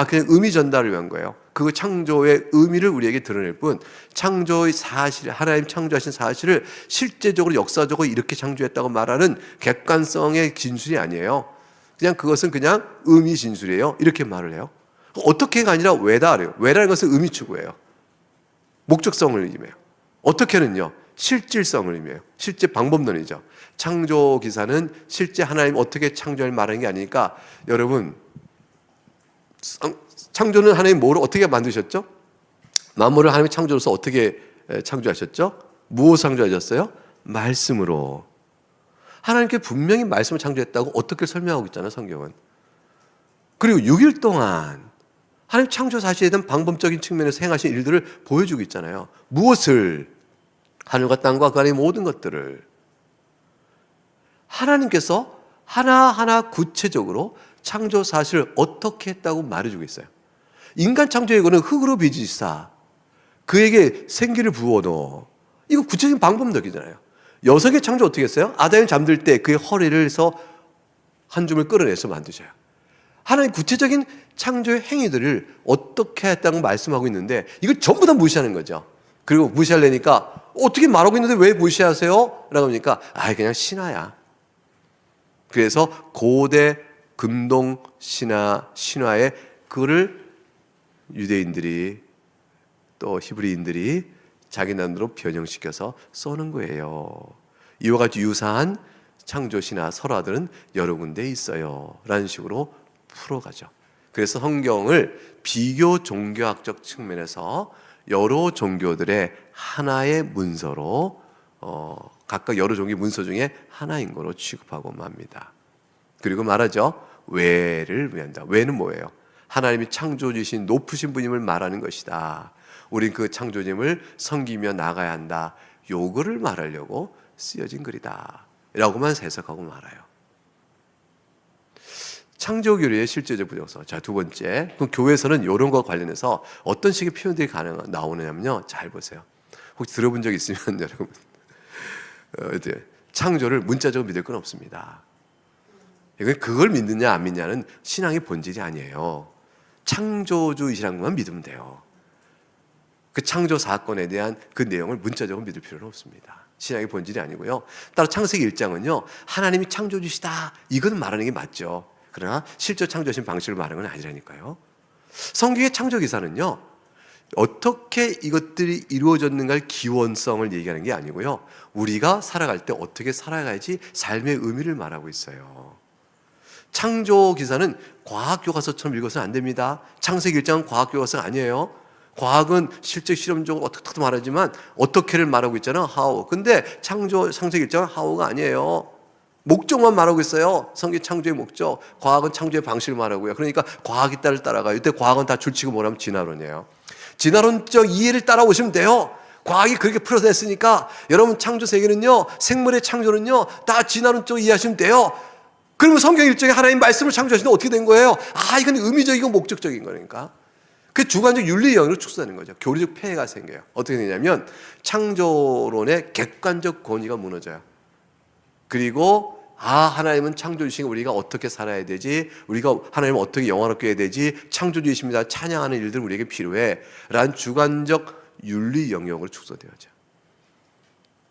그냥 의미 전달을 위한 거예요. 그 창조의 의미를 우리에게 드러낼 뿐, 창조의 사실, 하나님 창조하신 사실을 실제적으로 역사적으로 이렇게 창조했다고 말하는 객관성의 진술이 아니에요. 그냥 그것은 그냥 의미 진술이에요. 이렇게 말을 해요. 어떻게가 아니라 왜다래요. 왜라는 것은 의미 추구예요. 목적성을 의미해요. 어떻게는요, 실질성을 의미해요. 실제 방법론이죠. 창조 기사는 실제 하나님 어떻게 창조를 말하는 게 아니니까, 여러분, 창조는 하나님 뭐를 어떻게 만드셨죠? 만물을 하나님의 창조로서 어떻게 창조하셨죠? 무엇을 창조하셨어요? 말씀으로. 하나님께 분명히 말씀을 창조했다고 어떻게 설명하고 있잖아요, 성경은. 그리고 6일 동안 하나님 창조 사실에 대한 방법적인 측면에서 행하신 일들을 보여주고 있잖아요. 무엇을? 하늘과 땅과 그 안의 모든 것들을. 하나님께서 하나하나 구체적으로 창조 사실을 어떻게 했다고 말해주고 있어요. 인간 창조의 거는 흙으로 빚으시사 그에게 생기를 부어넣어. 이거 구체적인 방법론이잖아요. 여성의 창조 어떻게 했어요? 아담이 잠들 때 그의 허리를 해서 한 줌을 끌어내서 만드셔요. 하나님 구체적인 창조의 행위들을 어떻게 했다고 말씀하고 있는데, 이걸 전부 다 무시하는 거죠. 그리고 무시하려니까 어떻게 말하고 있는데 왜 무시하세요? 라고 하니까 그냥 신화야. 그래서 고대 금동 신화에 그거를 유대인들이 또 히브리인들이 자기 나름대로 변형시켜서 써는 거예요. 이와 같이 유사한 창조신화 설화들은 여러 군데 있어요 라는 식으로 풀어가죠. 그래서 성경을 비교 종교학적 측면에서 여러 종교들의 하나의 문서로 각각 여러 종교의 문서 중에 하나인 거로 취급하고 맙니다. 그리고 말하죠. 왜를 의미한다. 왜는 뭐예요? 하나님이 창조주신 높으신 분임을 말하는 것이다. 우린 그 창조주님을 섬기며 나가야 한다. 요거를 말하려고 쓰여진 글이다 라고만 해석하고 말아요. 창조교리의 실제적 부정성. 자, 두 번째, 그럼 교회에서는 이런 것과 관련해서 어떤 식의 표현들이 나오느냐면요, 잘 보세요. 혹시 들어본 적 있으면 여러분, 창조를 문자적으로 믿을 건 없습니다. 그걸 믿느냐 안 믿느냐는 신앙의 본질이 아니에요. 창조주이시라는 것만 믿으면 돼요. 그 창조 사건에 대한 그 내용을 문자적으로 믿을 필요는 없습니다. 신앙의 본질이 아니고요. 따로 창세기 1장은요, 하나님이 창조주시다 이건 말하는 게 맞죠. 그러나 실제 창조하신 방식을 말하는 건 아니라니까요. 성경의 창조 기사는요, 어떻게 이것들이 이루어졌는가의 기원성을 얘기하는 게 아니고요, 우리가 살아갈 때 어떻게 살아가야지 삶의 의미를 말하고 있어요. 창조 기사는 과학 교과서처럼 읽어서는 안 됩니다. 창세기 1장은 과학 교과서가 아니에요. 과학은 실제 실험적으로 어떻게 말하지만 어떻게를 말하고 있잖아요. how. 근데 창세기 1장은 how가 아니에요. 목적만 말하고 있어요. 성경 창조의 목적. 과학은 창조의 방식을 말하고요. 그러니까 과학이 따라가요. 이때 과학은 다 줄치고 뭐라면 진화론이에요. 진화론적 이해를 따라오시면 돼요. 과학이 그렇게 풀어냈으니까 여러분 창조 세계는요, 생물의 창조는요, 다 진화론적 이해하시면 돼요. 그러면 성경 일정에 하나님 말씀을 창조하시는데 어떻게 된 거예요? 이건 의미적이고 목적적인 거니까. 그 주관적 윤리 영역으로 축소되는 거죠. 교리적 폐해가 생겨요. 어떻게 되냐면 창조론의 객관적 권위가 무너져요. 그리고 하나님은 창조주신 우리가 어떻게 살아야 되지? 우리가 하나님을 어떻게 영화롭게 해야 되지? 창조주이십니다. 찬양하는 일들 우리에게 필요해. 라는 주관적 윤리 영역으로 축소되어져.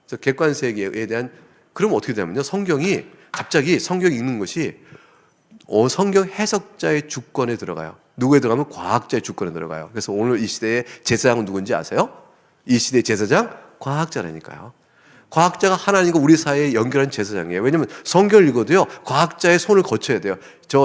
그래서 객관세계에 대한, 그럼 어떻게 되냐면요. 성경이 갑자기 성경 읽는 것이 성경 해석자의 주권에 들어가요. 누구에 들어가면 과학자의 주권에 들어가요. 그래서 오늘 이 시대의 제사장은 누군지 아세요? 이 시대의 제사장? 과학자라니까요. 과학자가 하나님과 우리 사이에 연결한 제사장이에요. 왜냐하면 성경을 읽어도요, 과학자의 손을 거쳐야 돼요.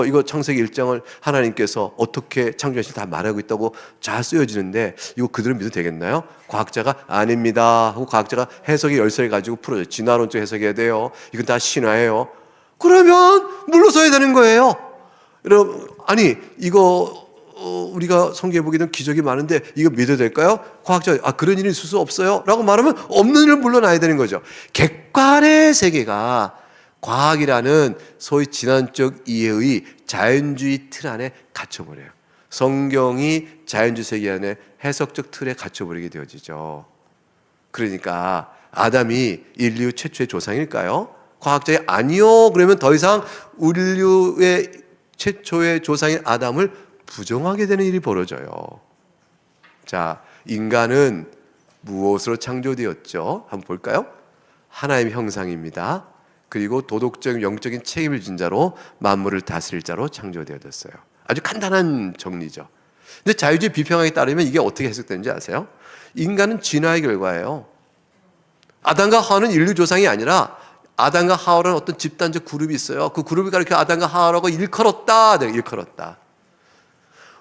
이거 창세기 1장을 하나님께서 어떻게 창조하신지 다 말하고 있다고 잘 쓰여지는데 이거 그대로 믿어도 되겠나요? 과학자가 아닙니다 하고 과학자가 해석의 열쇠를 가지고 풀어줘요. 진화론적 해석해야 돼요. 이건 다 신화예요. 그러면 물러서야 되는 거예요. 여러분, 이거 우리가 성경에 보게 되면 기적이 많은데 이거 믿어도 될까요? 과학자, 그런 일이 있을 수 없어요 라고 말하면 없는 일을 물러나야 되는 거죠. 객관의 세계가 과학이라는 소위 진화적 이해의 자연주의 틀 안에 갇혀버려요. 성경이 자연주의 세계 안에 해석적 틀에 갇혀버리게 되어지죠. 그러니까 아담이 인류 최초의 조상일까요? 과학자이 아니요 그러면 더 이상 인류의 최초의 조상인 아담을 부정하게 되는 일이 벌어져요. 자, 인간은 무엇으로 창조되었죠? 한번 볼까요? 하나님의 형상입니다. 그리고 도덕적 영적인 책임을 진 자로 만물을 다스릴 자로 창조되어졌어요. 아주 간단한 정리죠. 근데 자유주의 비평학에 따르면 이게 어떻게 해석되는지 아세요? 인간은 진화의 결과예요. 아담과 하와는 인류 조상이 아니라 아담과 하와라는 어떤 집단적 그룹이 있어요. 그 그룹이 가리켜 아담과 하와라고 일컬었다. 일컬었다.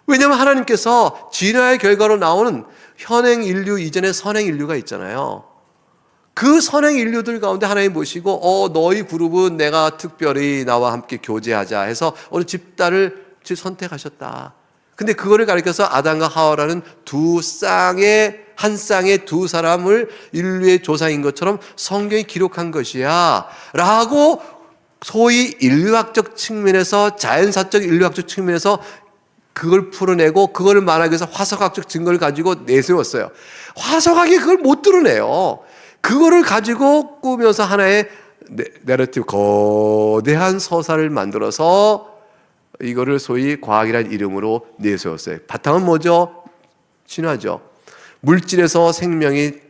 왜냐하면 하나님께서 진화의 결과로 나오는 현행 인류 이전의 선행 인류가 있잖아요. 그 선행 인류들 가운데 하나님 보시고 너희 그룹은 내가 특별히 나와 함께 교제하자 해서 어느 집단을 선택하셨다. 근데 그거를 가리켜서 아담과 하와라는 한 쌍의 두 사람을 인류의 조상인 것처럼 성경이 기록한 것이야 라고 소위 인류학적 측면에서 자연사적 인류학적 측면에서 그걸 풀어내고 그걸 말하기 위해서 화석학적 증거를 가지고 내세웠어요. 화석학이 그걸 못 드러내요. 그거를 가지고 꾸며서 하나의 내러티브, 거대한 서사를 만들어서 이거를 소위 과학이라는 이름으로 내세웠어요. 바탕은 뭐죠? 신화죠. 물질에서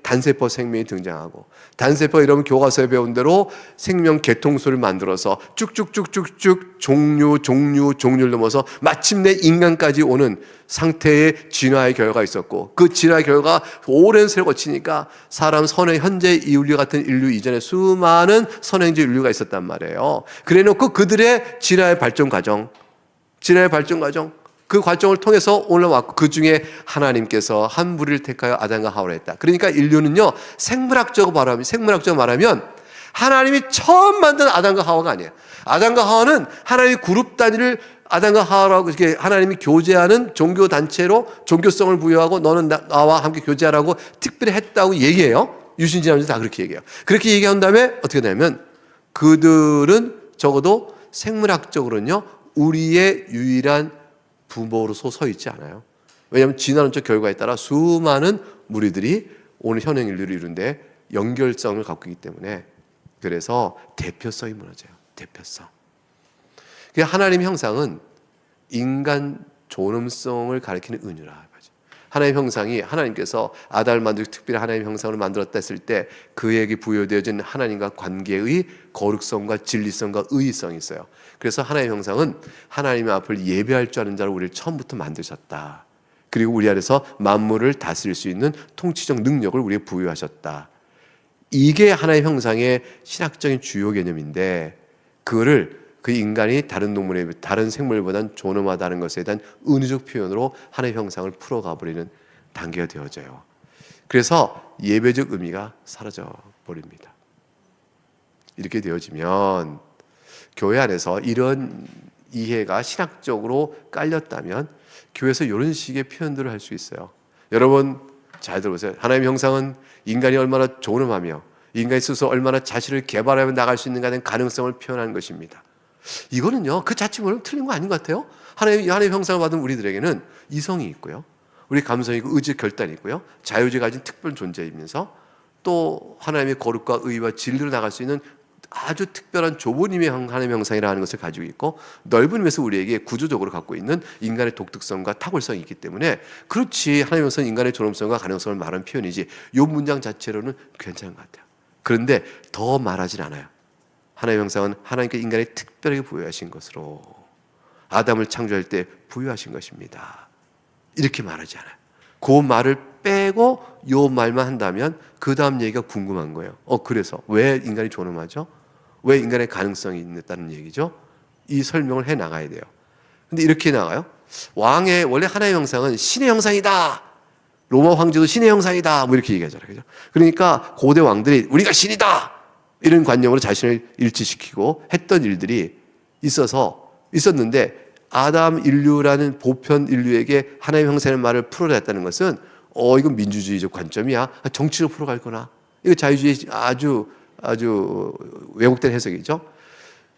단세포 생명이 등장하고, 단세포 이러면 교과서에 배운 대로 생명 개통수를 만들어서 쭉쭉쭉쭉쭉 종류를 넘어서 마침내 인간까지 오는 상태의 진화의 결과가 있었고, 그 진화의 결과가 오랜 세월을 거치니까 사람 현재 인류 같은 인류 이전에 수많은 선행적 인류가 있었단 말이에요. 그래놓고 그들의 진화의 발전 과정, 그 과정을 통해서 올라왔고, 그 중에 하나님께서 한 무리를 택하여 아담과 하와를 했다. 그러니까 인류는요, 생물학적으로 말하면 하나님이 처음 만든 아담과 하와가 아니에요. 아담과 하와는 하나님의 그룹 단위를 아담과 하와라고 이렇게 하나님이 교제하는 종교 단체로 종교성을 부여하고 너는 나와 함께 교제하라고 특별히 했다고 얘기해요. 유신지나면서 다 그렇게 얘기해요. 그렇게 얘기한 다음에 어떻게 되냐면 그들은 적어도 생물학적으로는요, 우리의 유일한 부모로서 서 있지 않아요. 왜냐하면 진화론적 결과에 따라 수많은 무리들이 오늘 현행 인류를 이룬데 연결성을 갖고 있기 때문에, 그래서 대표성이 무너져요. 대표성. 하나님의 형상은 인간 존엄성을 가리키는 은유라. 하나님의 형상이, 하나님께서 아담을 만들고 특별히 하나님의 형상으로 만들었다 했을 때 그에게 부여되어진 하나님과 관계의 거룩성과 진리성과 의의성이 있어요. 그래서 하나님의 형상은 하나님의 앞을 예배할 줄 아는 자로 우리를 처음부터 만드셨다. 그리고 우리 안에서 만물을 다스릴 수 있는 통치적 능력을 우리에게 부여하셨다. 이게 하나님의 형상의 신학적인 주요 개념인데, 그거를 그 인간이 다른 생물보다는 존엄하다는 것에 대한 은유적 표현으로 하나님의 형상을 풀어가 버리는 단계가 되어져요. 그래서 예배적 의미가 사라져 버립니다. 이렇게 되어지면 교회 안에서 이런 이해가 신학적으로 깔렸다면 교회에서 이런 식의 표현들을 할 수 있어요. 여러분 잘 들어보세요. 하나님의 형상은 인간이 얼마나 존엄하며 인간이 스스로 얼마나 자신을 개발하며 나갈 수 있는가에 대한 가능성을 표현하는 것입니다. 이거는요, 그 자체로는 틀린 거 아닌 것 같아요. 하나님의 형상을 받은 우리들에게는 이성이 있고요, 우리 감성이 있고 의지 결단이 있고요, 자유주의 가진 특별한 존재이면서 또 하나님의 거룩과 의와 진리로 나갈 수 있는 아주 특별한 좁은 힘의 하나님의 형상이라는 것을 가지고 있고, 넓은 힘에서 우리에게 구조적으로 갖고 있는 인간의 독특성과 탁월성이 있기 때문에, 그렇지, 하나님의 형상은 인간의 존엄성과 가능성을 말하는 표현이지 이 문장 자체로는 괜찮은 것 같아요. 그런데 더 말하진 않아요. 하나님의 형상은 하나님께 인간에 특별하게 부여하신 것으로 아담을 창조할 때 부여하신 것입니다, 이렇게 말하지 않아요. 그 말을 빼고 요 말만 한다면 그 다음 얘기가 궁금한 거예요. 그래서 왜 인간이 존엄하죠? 왜 인간의 가능성이 있다는 얘기죠? 이 설명을 해 나가야 돼요. 근데 이렇게 나가요. 왕의 원래 하나의 형상은 신의 형상이다, 로마 황제도 신의 형상이다, 뭐 이렇게 얘기하잖아요, 그죠? 그러니까 고대 왕들이 우리가 신이다 이런 관념으로 자신을 일치시키고 했던 일들이 있었는데, 아담 인류라는 보편 인류에게 하나님의 형상의 말을 풀어냈다는 것은 이건 민주주의적 관점이야, 정치로 풀어갈 거나, 이거 자유주의 아주 왜곡된 해석이죠.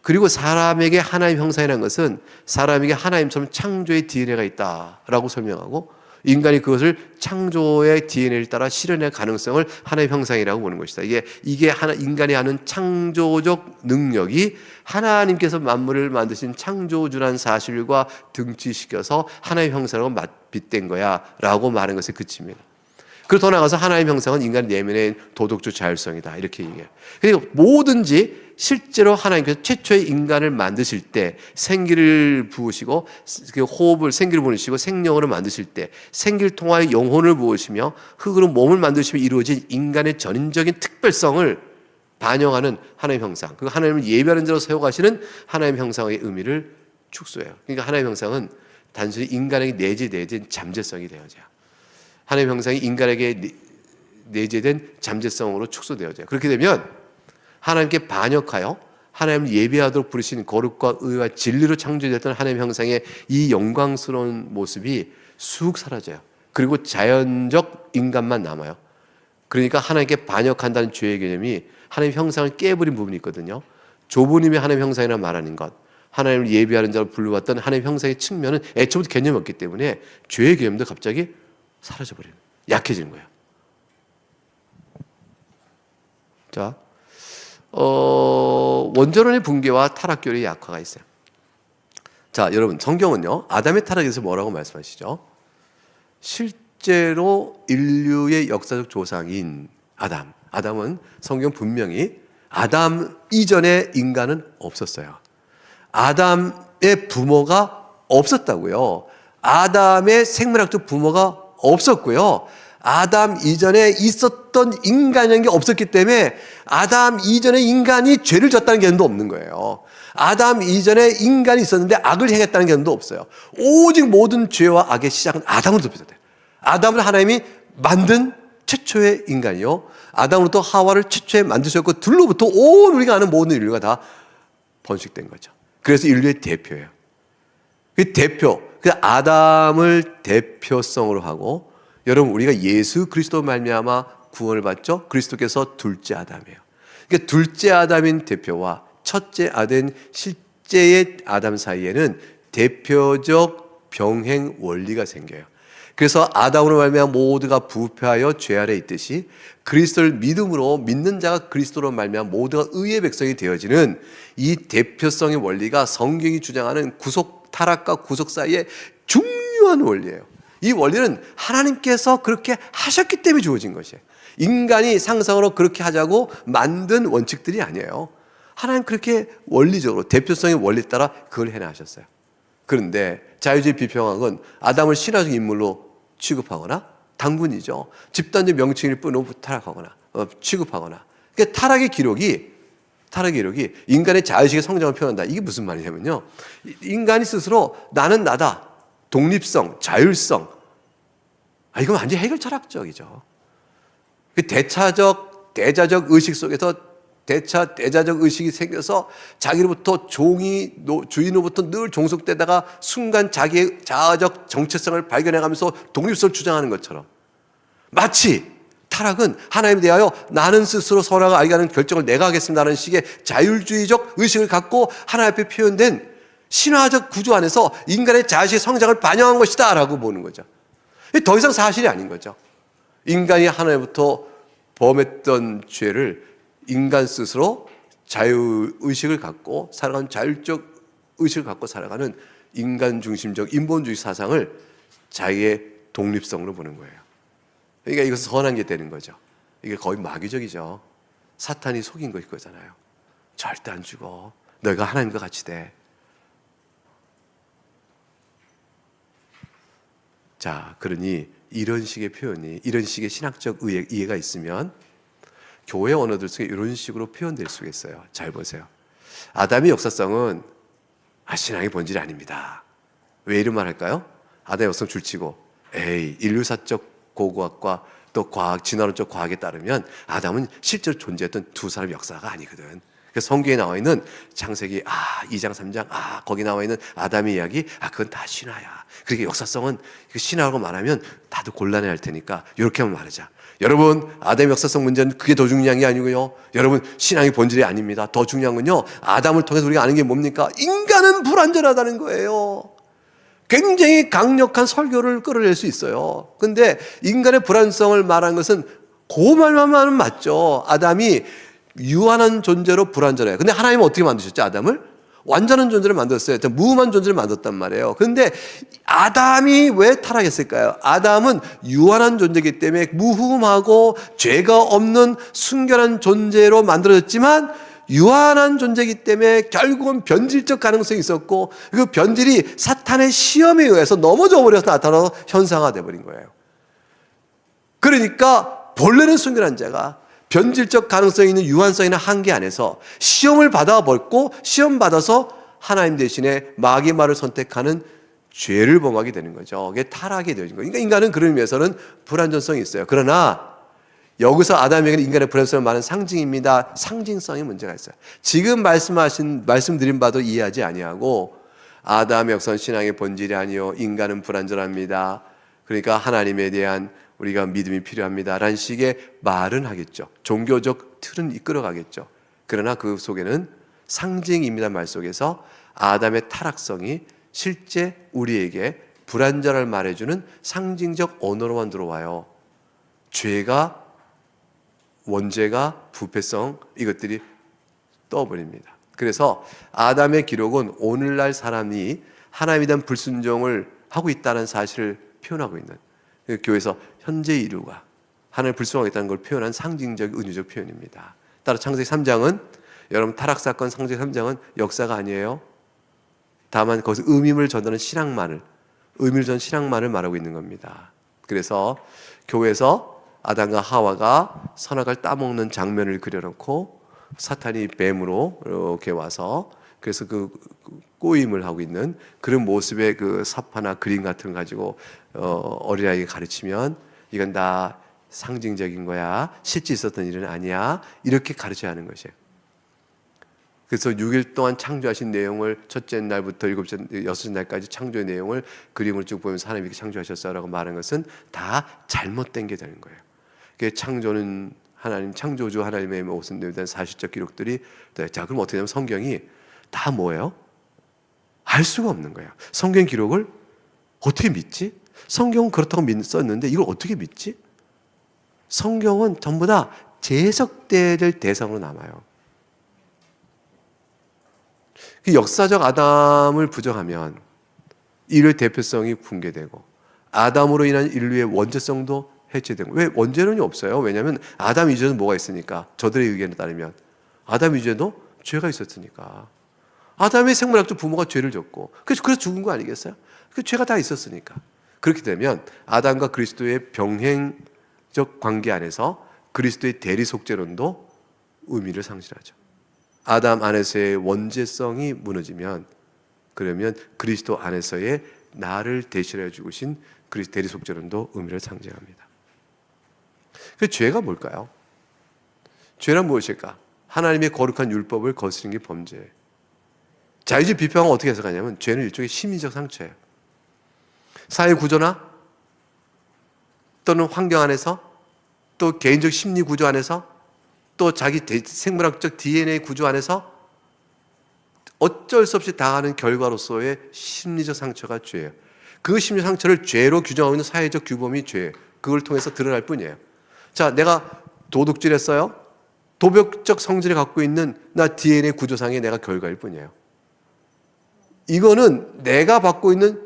그리고 사람에게 하나님 형상이라는 것은 사람에게 하나님처럼 창조의 DNA가 있다라고 설명하고, 인간이 그것을 창조의 DNA를 따라 실현할 가능성을 하나님 형상이라고 보는 것이다. 이게 인간이 하는 창조적 능력이 하나님께서 만물을 만드신 창조주라는 사실과 등치시켜서 하나님 형상으로 빗댄 거야 라고 말하는 것에 그칩니다. 그리고 더 나아가서 하나님 형상은 인간 내면의 도덕적 자율성이다, 이렇게 얘기해요. 그리고 뭐든지 실제로 하나님께서 최초의 인간을 만드실 때 생기를 부으시고, 생기를 부으시고 생명으로 만드실 때 생기를 통하여 영혼을 부으시며 흙으로 몸을 만드시며 이루어진 인간의 전인적인 특별성을 반영하는 하나님 형상, 그 하나님을 예배하는 자로 세워가시는 하나님 형상의 의미를 축소해요. 그러니까 하나님 형상은 단순히 인간에게 내재된 잠재성이 되어져요. 하나님 형상이 인간에게 내재된 잠재성으로 축소되어져요. 그렇게 되면 하나님께 반역하여 하나님을 예배하도록 부르신 거룩과 의와 진리로 창조되었던 하나님 형상의 이 영광스러운 모습이 쑥 사라져요. 그리고 자연적 인간만 남아요. 그러니까 하나님께 반역한다는 죄의 개념이 하나님 형상을 깨버린 부분이 있거든요. 좁은 힘의 하나님 형상이라 말하는 것, 하나님을 예배하는 자로 불러왔던 하나님 형상의 측면은 애초부터 개념이 없기 때문에 죄의 개념도 갑자기 사라져버리는, 약해지는 거예요. 자, 원전원의 붕괴와 타락교의 약화가 있어요. 자, 여러분, 성경은요, 아담의 타락에 대해서 뭐라고 말씀하시죠? 실제로 인류의 역사적 조상인 아담은 성경 분명히 아담 이전에 인간은 없었어요. 아담의 부모가 없었다고요. 아담의 생물학적 부모가 없었고요. 아담 이전에 있었던 인간이라는 게 없었기 때문에 아담 이전에 인간이 죄를 졌다는 개념도 없는 거예요. 아담 이전에 인간이 있었는데 악을 행했다는 개념도 없어요. 오직 모든 죄와 악의 시작은 아담으로부터 비롯돼요. 아담을 하나님이 만든 최초의 인간이요, 아담으로부터 하와를 최초에 만드셨고, 둘로부터 온 우리가 아는 모든 인류가 다 번식된 거죠. 그래서 인류의 대표예요. 그 아담을 대표성으로 하고, 여러분, 우리가 예수 그리스도 말미암아 구원을 받죠. 그리스도께서 둘째 아담이에요. 그러니까 둘째 아담인 대표와 첫째 아담, 실제의 아담 사이에는 대표적 병행 원리가 생겨요. 그래서 아담으로 말미암아 모두가 부패하여 죄 아래 있듯이 그리스도를 믿는 자가 그리스도로 말미암아 모두가 의의 백성이 되어지는 이 대표성의 원리가 성경이 주장하는 타락과 구속 사이의 중요한 원리예요. 이 원리는 하나님께서 그렇게 하셨기 때문에 주어진 것이에요. 인간이 상상으로 그렇게 하자고 만든 원칙들이 아니에요. 하나님 그렇게 원리적으로 대표성의 원리 따라 그걸 해나가셨어요. 그런데 자유주의 비평학은 아담을 신화적 인물로 취급하거나, 당군이죠, 집단적 명칭일 뿐으로 타락하거나 취급하거나, 그러니까 타락의 기록이 인간의 자의식의 성장을 표현한다. 이게 무슨 말이냐면요, 인간이 스스로 나는 나다, 독립성, 자율성, 이건 완전히 해결 철학적이죠. 그 대자적 의식 속에서 대자적 의식이 생겨서 자기로부터 주인으로부터 늘 종속되다가 순간 자기의 자아적 정체성을 발견해가면서 독립성을 주장하는 것처럼, 마치 타락은 하나님에 대하여 나는 스스로 선악을 알게 하는 결정을 내가 하겠습니다라는 식의 자율주의적 의식을 갖고 하나님 앞에 표현된 신화적 구조 안에서 인간의 자식의 성장을 반영한 것이다 라고 보는 거죠. 더 이상 사실이 아닌 거죠. 인간이 하나님부터 범했던 죄를 인간 스스로 자유의식을 갖고 살아가는 자율적 의식을 갖고 살아가는 인간 중심적 인본주의 사상을 자기의 독립성으로 보는 거예요. 그러니까 이것은 선한 게 되는 거죠. 이게 거의 마귀적이죠. 사탄이 속인 거잖아요. 절대 안 죽어. 너희가 하나님과 같이 돼. 자, 그러니 이런 식의 표현이, 이런 식의 신학적 이해가 있으면 교회 언어들 속에 이런 식으로 표현될 수가 있어요. 잘 보세요. 아담의 역사성은 신앙의 본질이 아닙니다. 왜 이런 말 할까요? 아담의 역사성 줄치고 인류사적 고고학과 또 과학, 진화론적 과학에 따르면 아담은 실제로 존재했던 두 사람의 역사가 아니거든. 그래서 성경에 나와 있는 창세기 2장 3장 거기 나와 있는 아담의 이야기 그건 다 신화야. 그러니까 역사성은 신화라고 말하면 다들 곤란해할 테니까 이렇게 한번 말하자. 여러분, 아담의 역사성 문제는 그게 더 중요한 게 아니고요. 여러분, 신앙의 본질이 아닙니다. 더 중요한 건요, 아담을 통해서 우리가 아는 게 뭡니까? 인간은 불완전하다는 거예요. 굉장히 강력한 설교를 끌어낼 수 있어요. 근데 인간의 불완성을 말하는 것은 그 말만 맞죠. 아담이 유한한 존재로 불완전해요. 근데 하나님은 어떻게 만드셨죠? 아담을? 완전한 존재를 만들었어요. 무음한 존재를 만들었단 말이에요. 그런데 아담이 왜 타락했을까요? 아담은 유한한 존재이기 때문에 무흠하고 죄가 없는 순결한 존재로 만들어졌지만 유한한 존재이기 때문에 결국은 변질적 가능성이 있었고 그 변질이 사탄의 시험에 의해서 넘어져 버려서 나타나서 현상화돼 버린 거예요. 그러니까 본래는 순결한 자가 변질적 가능성이 있는 유한성이 있는 한계 안에서 시험을 받아버렸고 시험 받아서 하나님 대신에 마귀의 말을 선택하는 죄를 범하게 되는 거죠. 그게 타락이 되는 거예요. 그러니까 인간은 그런 의미에서는 불완전성이 있어요. 그러나 여기서 아담에게는 인간의 불완전성을 말하는 상징입니다. 상징성에 문제가 있어요. 지금 말씀드린 바도 이해하지 아니하고 아담의 역사는 신앙의 본질이 아니요 인간은 불완전합니다. 그러니까 하나님에 대한 우리가 믿음이 필요합니다 라는 식의 말은 하겠죠. 종교적 틀은 이끌어가겠죠. 그러나 그 속에는 상징입니다 말 속에서 아담의 타락성이 실제 우리에게 불완전을 말해주는 상징적 언어로만 들어와요. 죄가, 원죄가, 부패성 이것들이 떠버립니다. 그래서 아담의 기록은 오늘날 사람이 하나님에 대한 불순종을 하고 있다는 사실을 표현하고 있는 교회에서 현재 인류가 하나님을 불순종하겠다는 걸 표현한 상징적 은유적 표현입니다. 따라 창세기 3장은 여러분 타락사건 창세기 3장은 역사가 아니에요. 다만 거기서 의미를 전하는 신앙만을 말하고 있는 겁니다. 그래서 교회에서 아담과 하와가 선악을 따먹는 장면을 그려놓고 사탄이 뱀으로 이렇게 와서 그래서 그 꼬임을 하고 있는 그런 모습의 그 삽화나 그림 같은 거 가지고 어린아이에게 가르치면 이건 다 상징적인 거야. 실제 있었던 일은 아니야. 이렇게 가르쳐야 하는 것이에요. 그래서 6일 동안 창조하신 내용을 첫째 날부터 여섯째 날까지 창조의 내용을 그림을 쭉 보면서 하나님이 이렇게 창조하셨어라고 말하는 것은 다 잘못된 게 되는 거예요. 창조는 하나님, 창조주 하나님의 모습에 대한 사실적 기록들이 자 그럼 어떻게 되냐면 성경이 다 뭐예요? 알 수가 없는 거예요. 성경 기록을 어떻게 믿지? 성경은 그렇다고 썼는데 이걸 어떻게 믿지? 성경은 전부 다 재해석돼야 될 대상으로 남아요. 그 역사적 아담을 부정하면 인류의 대표성이 붕괴되고 아담으로 인한 인류의 원죄성도 해체되고 왜 원죄론이 없어요? 왜냐하면 아담 이전에 뭐가 있으니까 저들의 의견에 따르면 아담 이전에도 죄가 있었으니까 아담의 생물학적 부모가 죄를 졌고 그래서 죽은 거 아니겠어요? 그 죄가 다 있었으니까 그렇게 되면 아담과 그리스도의 병행적 관계 안에서 그리스도의 대리 속죄론도 의미를 상실하죠. 아담 안에서의 원죄성이 무너지면 그러면 그리스도 안에서의 나를 대신해 주신 그리스도 대리 속죄론도 의미를 상징합니다. 그 죄가 뭘까요? 죄란 무엇일까? 하나님의 거룩한 율법을 거스르는 게 범죄예요. 자유주의 비평은 어떻게 해석하냐면 죄는 일종의 심리적 상처예요. 사회 구조나 또는 환경 안에서 또 개인적 심리 구조 안에서, 또 자기 생물학적 DNA 구조 안에서 어쩔 수 없이 당하는 결과로서의 심리적 상처가 죄예요. 그 심리적 상처를 죄로 규정하고 있는 사회적 규범이 죄예요. 그걸 통해서 드러날 뿐이에요. 자, 내가 도둑질했어요. 도덕적 성질을 갖고 있는 나 DNA 구조상의 내가 결과일 뿐이에요. 이거는 내가 받고 있는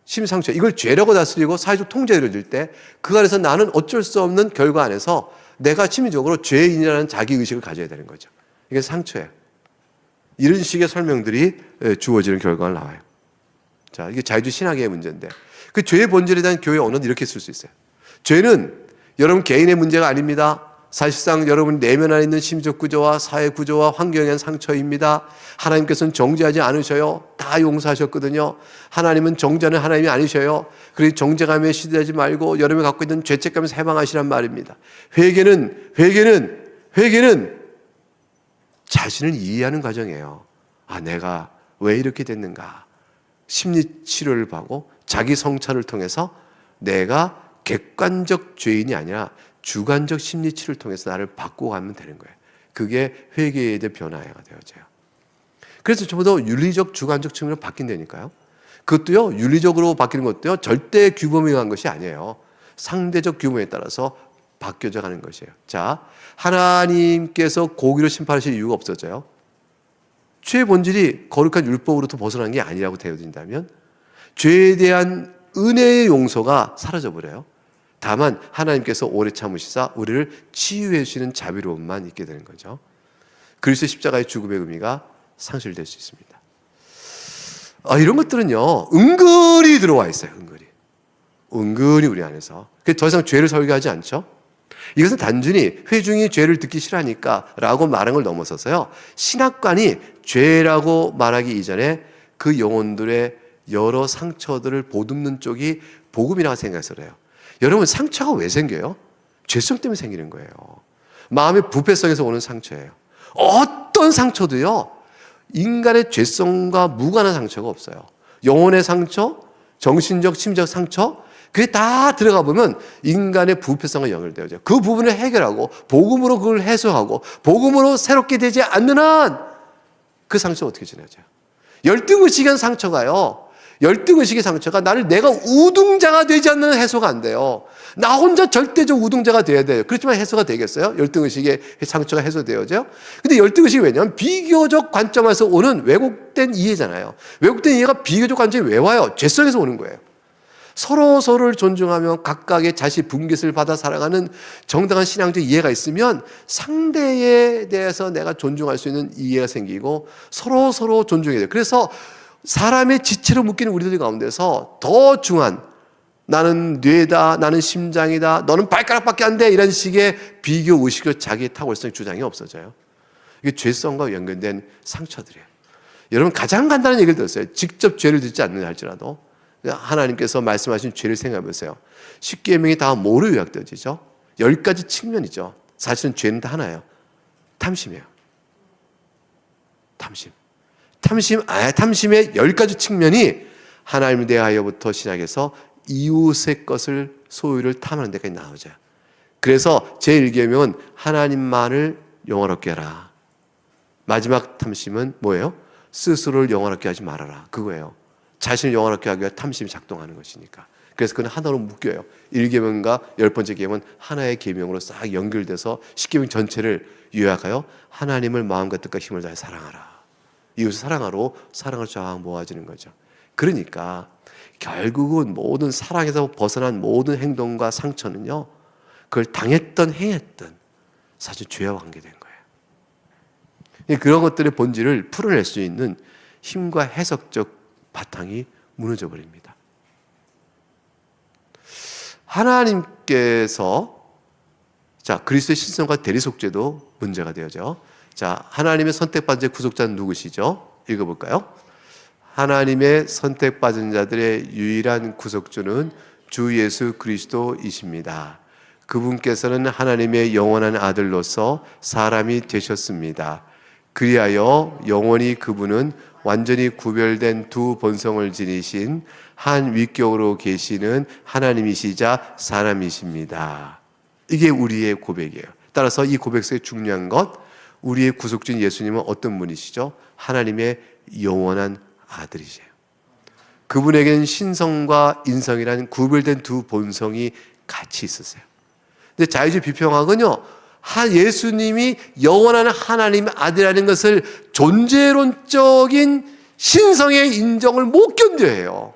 심상처, 이걸 죄라고 다스리고 사회적 통제를 이루어질 때 그 안에서 나는 어쩔 수 없는 결과 안에서 내가 심리적으로 죄인이라는 자기의식을 가져야 되는 거죠. 이게 상처예요. 이런 식의 설명들이 주어지는 결과가 나와요. 자, 이게 자유주의 신학의 문제인데, 그 죄의 본질에 대한 교회 언어는 이렇게 쓸 수 있어요. 죄는 여러분 개인의 문제가 아닙니다. 사실상 여러분 내면 안에 있는 심리적 구조와 사회 구조와 환경에 대한 상처입니다. 하나님께서는 정죄하지 않으셔요. 다 용서하셨거든요. 하나님은 정죄하는 하나님이 아니셔요. 그래서 정죄감에 시달리지 말고 여러분이 갖고 있는 죄책감에서 해방하시란 말입니다. 회개는 자신을 이해하는 과정이에요. 아, 내가 왜 이렇게 됐는가? 심리 치료를 받고 자기 성찰을 통해서 내가 객관적 죄인이 아니라 주관적 심리 치료를 통해서 나를 바꿔가면 되는 거예요. 그게 회개에 대한 변화가 되어져요. 그래서 전부 다 윤리적, 주관적 측면으로 바뀐다니까요. 그것도요, 윤리적으로 바뀌는 것도요, 절대 규범에 의한 것이 아니에요. 상대적 규모에 따라서 바뀌어져 가는 것이에요. 자, 하나님께서 공의로 심판하실 이유가 없어져요. 죄의 본질이 거룩한 율법으로부터 벗어난 게 아니라고 되어진다면 죄에 대한 은혜의 용서가 사라져버려요. 다만 하나님께서 오래 참으시사 우리를 치유해 주시는 자비로움만 있게 되는 거죠. 그리스도의 십자가의 죽음의 의미가 상실될 수 있습니다. 이런 것들은요, 은근히 들어와 있어요. 은근히 우리 안에서. 그래서 더 이상 죄를 설교하지 않죠. 이것은 단순히 회중이 죄를 듣기 싫어하니까 라고 말한 걸 넘어서서요, 신학관이 죄라고 말하기 이전에 그 영혼들의 여러 상처들을 보듬는 쪽이 복음이라고 생각해서 그래요. 여러분, 상처가 왜 생겨요? 죄성 때문에 생기는 거예요. 마음의 부패성에서 오는 상처예요. 어떤 상처도요, 인간의 죄성과 무관한 상처가 없어요. 영혼의 상처, 정신적, 심리적 상처, 그게 다 들어가 보면 인간의 부패성과 연결되어져요. 그 부분을 해결하고 복음으로 그걸 해소하고 복음으로 새롭게 되지 않는 한 그 상처가 어떻게 지나져요? 열등의식의 상처가요, 열등의식의 상처가 나를 내가 우등자가 되지 않는 해소가 안 돼요. 나 혼자 절대적 우등자가 돼야 돼요. 그렇지만 해소가 되겠어요? 열등의식의 상처가 해소되어져요? 근데 열등의식이 왜냐면 비교적 관점에서 오는 왜곡된 이해잖아요. 왜곡된 이해가 비교적 관점이 왜 와요? 죄성에서 오는 거예요. 서로를 존중하며 각각의 자식 분깃을 받아 살아가는 정당한 신앙적 이해가 있으면 상대에 대해서 내가 존중할 수 있는 이해가 생기고 서로 존중해야 돼요. 그래서 사람의 지체로 묶이는 우리들 가운데서 더 중한, 나는 뇌다, 나는 심장이다, 너는 발가락밖에 안 돼, 이런 식의 비교 의식으로 자기의 탁월성 주장이 없어져요. 이게 죄성과 연결된 상처들이에요. 여러분, 가장 간단한 얘기를 들었어요. 직접 죄를 짓지 않는다 할지라도 하나님께서 말씀하신 죄를 생각해 보세요. 십계명이 다 뭐로 요약되어지죠? 10가지 측면이죠. 사실은 죄는 다 하나예요. 탐심이에요. 탐심의 10가지 측면이 하나님에 대하여부터 시작해서 이웃의 것을, 소유를 탐하는 데까지 나오죠. 그래서 제1계명은 하나님만을 영원롭게 하라. 마지막 탐심은 뭐예요? 스스로를 영원롭게 하지 말아라. 그거예요. 자신을 영원롭게 하기 위해 탐심이 작동하는 것이니까. 그래서 그건 하나로 묶여요. 1계명과 10번째 계명은 하나의 계명으로 싹 연결돼서 10계명 전체를 요약하여 하나님을 마음과 뜻과 힘을 다해 사랑하라. 이웃을 사랑하러 사랑을 쫙 모아지는 거죠. 그러니까 결국은 모든 사랑에서 벗어난 모든 행동과 상처는요, 그걸 당했던 행했던 사실 죄와 관계된 거예요. 그런 것들의 본질을 풀어낼 수 있는 힘과 해석적 바탕이 무너져 버립니다. 하나님께서, 자, 그리스도의 신성과 대리속죄도 문제가 되어져. 자, 하나님의 선택받은 자의 구속자는 누구시죠? 읽어볼까요? 하나님의 선택받은 자들의 유일한 구속주는 주 예수 그리스도이십니다. 그분께서는 하나님의 영원한 아들로서 사람이 되셨습니다. 그리하여 영원히 그분은 완전히 구별된 두 본성을 지니신 한 위격으로 계시는 하나님이시자 사람이십니다. 이게 우리의 고백이에요. 따라서 이 고백 속에 중요한 것, 우리의 구속주인 예수님은 어떤 분이시죠? 하나님의 영원한 아들이세요. 그분에게는 신성과 인성이라는 구별된 두 본성이 같이 있으세요. 근데 자유주의 비평학은요, 예수님이 영원한 하나님의 아들이라는 것을 존재론적인 신성의 인정을 못 견뎌해요.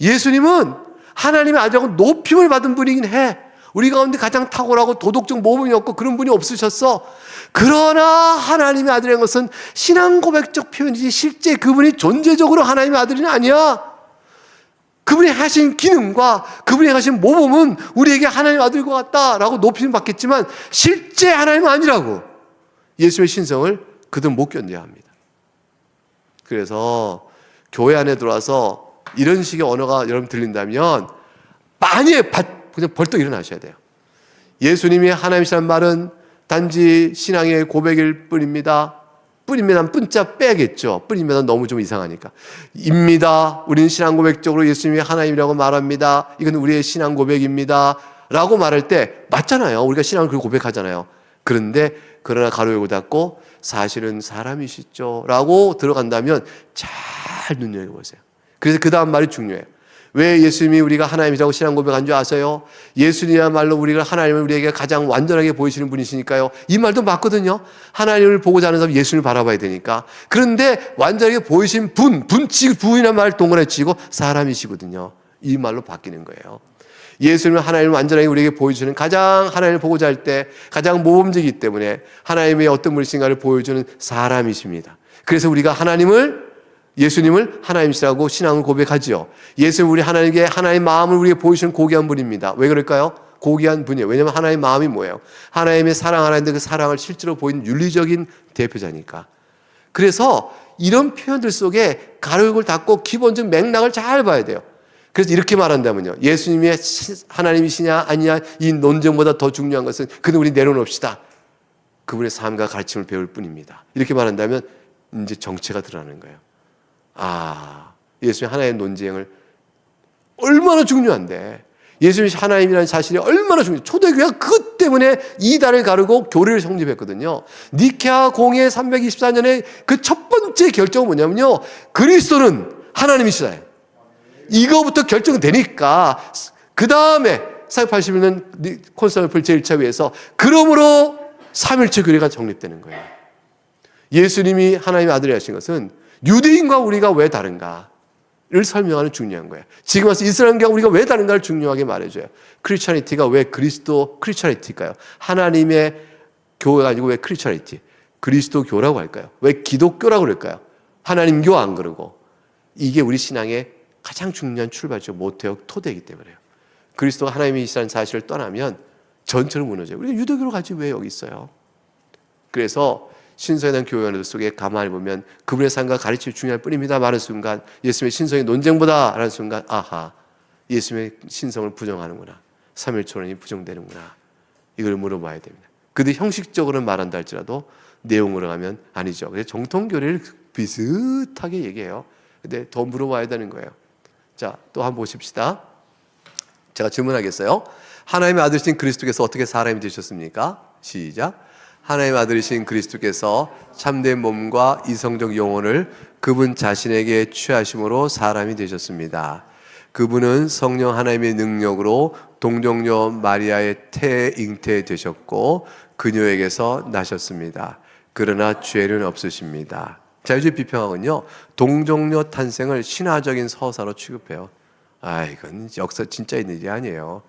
예수님은 하나님의 아들하고 높임을 받은 분이긴 해. 우리 가운데 가장 탁월하고 도덕적 모범이 없고 그런 분이 없으셨어. 그러나 하나님의 아들이라는 것은 신앙 고백적 표현이지 실제 그분이 존재적으로 하나님의 아들은 아니야. 그분이 하신 기능과 그분이 하신 모범은 우리에게 하나님의 아들인 것 같다라고 높임을 받겠지만 실제 하나님은 아니라고. 예수의 신성을 그들은 못 견뎌야 합니다. 그래서 교회 안에 들어와서 이런 식의 언어가 여러분 들린다면 많이 그냥 벌떡 일어나셔야 돼요. 예수님이 하나님이시라는 말은 단지 신앙의 고백일 뿐입니다. 뿐입니다. 뿐자 빼겠죠. 뿐입니다. 너무 좀 이상하니까. 입니다. 우리는 신앙 고백적으로 예수님이 하나님이라고 말합니다. 이건 우리의 신앙 고백입니다. 라고 말할 때 맞잖아요. 우리가 신앙을 그렇게 고백하잖아요. 그러나 가로 열고 닫고 사실은 사람이시죠. 라고 들어간다면 잘 눈여겨보세요. 그래서 그 다음 말이 중요해요. 왜 예수님이 우리가 하나님이라고 신앙 고백한 줄 아세요? 예수님이야말로 우리가 하나님을 우리에게 가장 완전하게 보이시는 분이시니까요. 이 말도 맞거든요. 하나님을 보고자 하는 사람은 예수님을 바라봐야 되니까. 그런데 완전하게 보이신 부인한 말 동그랗게 치고 사람이시거든요. 이 말로 바뀌는 거예요. 예수님은 하나님을 완전하게 우리에게 보여주는 가장 하나님을 보고자 할 때 가장 모범적이기 때문에 하나님의 어떤 분이신가를 보여주는 사람이십니다. 그래서 우리가 예수님을 하나님이시라고 신앙을 고백하지요. 예수님 우리 하나님께 하나님의 마음을 우리에게 보여주시는 고귀한 분입니다. 왜 그럴까요? 고귀한 분이에요. 왜냐하면 하나님의 마음이 뭐예요? 하나님의 사랑하는데 그 사랑을 실제로 보이는 윤리적인 대표자니까. 그래서 이런 표현들 속에 가로역을 닫고 기본적 맥락을 잘 봐야 돼요. 그래서 이렇게 말한다면요. 예수님이 하나님이시냐 아니냐 이 논쟁보다 더 중요한 것은 그는 우리 내려놓읍시다. 그분의 삶과 가르침을 배울 뿐입니다. 이렇게 말한다면 이제 정체가 드러나는 거예요. 예수님이 하나님의 논쟁을 얼마나 중요한데 예수님이 하나님이라는 사실이 얼마나 중요해요. 초대교회가 그것 때문에 이단을 가르고 교리를 성립했거든요. 니케아 공회 324년에 그 첫 번째 결정은 뭐냐면요. 그리스도는 하나님이시다. 이거부터 결정되니까 그 다음에 481년 콘스탄티노플 제1차회에서 그러므로 삼일체 교회가 정립되는 거예요. 예수님이 하나님의 아들이 하신 것은 유대인과 우리가 왜 다른가를 설명하는 중요한 거예요. 지금 와서 이스라엘과 우리가 왜 다른가를 중요하게 말해줘요. 크리스천리티가 왜 그리스도 크리스천리티일까요? 하나님의 교회가 아니고 왜 크리스천리티? 그리스도교라고 할까요? 왜 기독교라고 그럴까요? 하나님교 안 그러고. 이게 우리 신앙의 가장 중요한 출발적 모태역 토대이기 때문에요. 그리스도가 하나님이시라는 사실을 떠나면 전체로 무너져요. 우리가 유대교로 가지 왜 여기 있어요? 그래서 신성에 대한 교회원들 속에 가만히 보면 그분의 삶과 가르침이 중요할 뿐입니다 말하는 순간 예수님의 신성의 논쟁보다 라는 순간 예수님의 신성을 부정하는구나. 삼일초론이 부정되는구나. 이걸 물어봐야 됩니다. 근데 형식적으로는 말한다 할지라도 내용으로 가면 아니죠. 그래서 정통교리를 비슷하게 얘기해요. 근데 더 물어봐야 되는 거예요. 자, 또 한번 보십시다. 제가 질문하겠어요. 하나님의 아들이신 그리스도께서 어떻게 사람이 되셨습니까? 시작. 하나님의 아들이신 그리스도께서 참된 몸과 이성적 영혼을 그분 자신에게 취하심으로 사람이 되셨습니다. 그분은 성령 하나님의 능력으로 동정녀 마리아의 태에 잉태되셨고 그녀에게서 나셨습니다. 그러나 죄는 없으십니다. 자유주의 비평학은요, 동정녀 탄생을 신화적인 서사로 취급해요. 이건 역사 진짜 있는 일이 아니에요.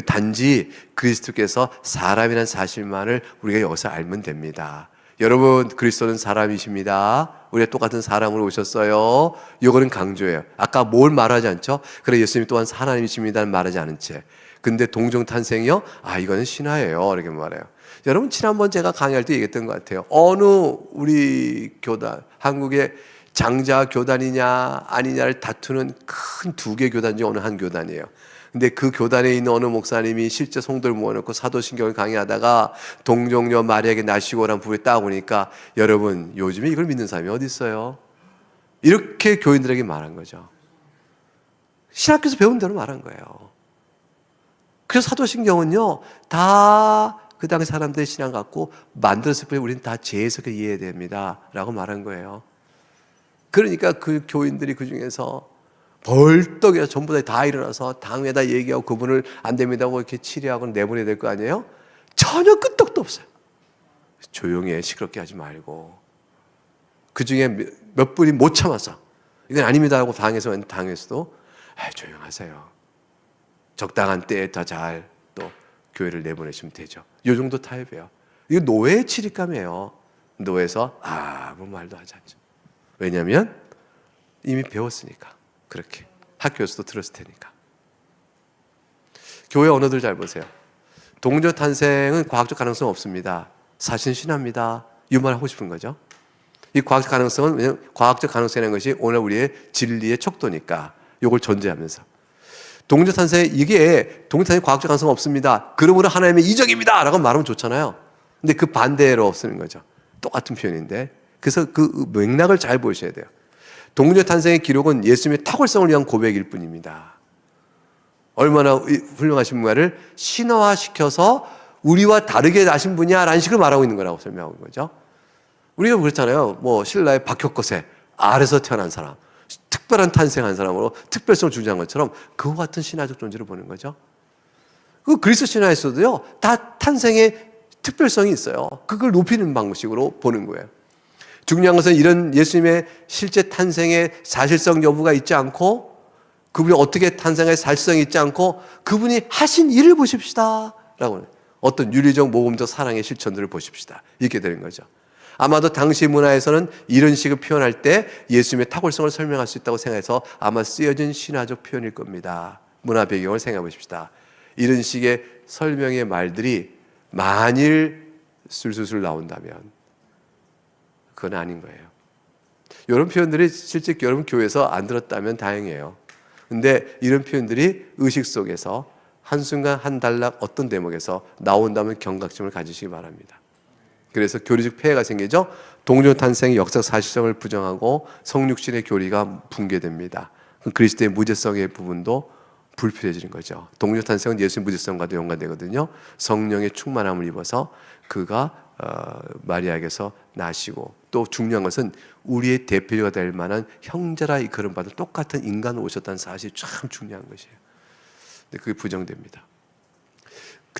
단지 그리스도께서 사람이라는 사실만을 우리가 여기서 알면 됩니다. 여러분, 그리스도는 사람이십니다. 우리가 똑같은 사람으로 오셨어요. 이거는 강조해요. 아까 뭘 말하지 않죠? 그래, 예수님 또한 하나님이십니다는 말하지 않은 채. 근데 동정탄생이요? 이거는 신화예요. 이렇게 말해요. 여러분, 지난번 제가 강의할 때 얘기했던 것 같아요. 어느 우리 교단, 한국의 장자 교단이냐 아니냐를 다투는 큰 두 개 교단 중 어느 한 교단이에요. 근데 그 교단에 있는 어느 목사님이 실제 성도를 모아놓고 사도신경을 강의하다가 동정녀 마리아에게 나시고라는 부분에 딱 오니까 여러분, 요즘에 이걸 믿는 사람이 어디 있어요? 이렇게 교인들에게 말한 거죠. 신학교에서 배운 대로 말한 거예요. 그래서 사도신경은요, 다 그 당시 사람들의 신앙 갖고 만들었을 뿐에 우리는 다 재해석해 이해해야 됩니다 라고 말한 거예요. 그러니까 그 교인들이 그 중에서 벌떡 전부 다 일어나서 당회에다 얘기하고 그분을 안 됩니다 하고 이렇게 치리하고 내보내야 될 거 아니에요? 전혀 끄떡도 없어요. 조용히 해, 시끄럽게 하지 말고. 그 중에 몇 분이 못 참아서 이건 아닙니다 하고 당에서도 조용하세요. 적당한 때에 더 잘 또 교회를 내보내시면 되죠. 이 정도 타협이에요. 이거 노예의 치리감이에요. 노예에서 아무 말도 하지 않죠. 왜냐하면 이미 배웠으니까. 그렇게 학교에서도 들었을 테니까. 교회 언어들 잘 보세요. 동료 탄생은 과학적 가능성 없습니다. 사실 신합니다. 이 말 하고 싶은 거죠. 이 과학적 가능성은 왜냐하면 과학적 가능성이라는 것이 오늘 우리의 진리의 척도니까 이걸 전제하면서 동료 탄생 이게 동료 탄생 과학적 가능성 없습니다. 그러므로 하나님의 이적입니다. 라고 말하면 좋잖아요. 근데 그 반대로 쓰는 거죠. 똑같은 표현인데 그래서 그 맥락을 잘 보셔야 돼요. 동료 탄생의 기록은 예수님의 탁월성을 위한 고백일 뿐입니다. 얼마나 훌륭하신 분가를 신화화시켜서 우리와 다르게 나신 분이야라는 식으로 말하고 있는 거라고 설명하고 있는 거죠. 우리가 그렇잖아요. 뭐 신라의 박혁거세 아래서 태어난 사람, 특별한 탄생한 사람으로 특별성을 주장한 것처럼 그와 같은 신화적 존재를 보는 거죠. 그 그리스 신화에서도요, 다 탄생의 특별성이 있어요. 그걸 높이는 방식으로 보는 거예요. 중요한 것은 이런 예수님의 실제 탄생의 사실성 여부가 있지 않고 그분이 어떻게 탄생할 사실성이 있지 않고 그분이 하신 일을 보십시다 라고 어떤 윤리적 모범적 사랑의 실천들을 보십시다 이렇게 되는 거죠. 아마도 당시 문화에서는 이런 식으로 표현할 때 예수님의 탁월성을 설명할 수 있다고 생각해서 아마 쓰여진 신화적 표현일 겁니다. 문화 배경을 생각해 보십시다. 이런 식의 설명의 말들이 만일 술술술 나온다면 그건 아닌 거예요. 이런 표현들이 실제 여러분 교회에서 안 들었다면 다행이에요. 근데 이런 표현들이 의식 속에서 한순간 한 단락 어떤 대목에서 나온다면 경각심을 가지시기 바랍니다. 그래서 교리적 폐해가 생기죠. 동료 탄생의 역사 사실성을 부정하고 성육신의 교리가 붕괴됩니다. 그리스도의 무죄성의 부분도 불필요해지는 거죠. 동료 탄생은 예수의 무죄성과도 연관되거든요. 성령의 충만함을 입어서 그가 마리아에게서 나시고 또 중요한 것은 우리의 대표가 될 만한 형제라 이끌음받은 똑같은 인간으로 오셨다는 사실이 참 중요한 것이에요. 근데 그게 부정됩니다.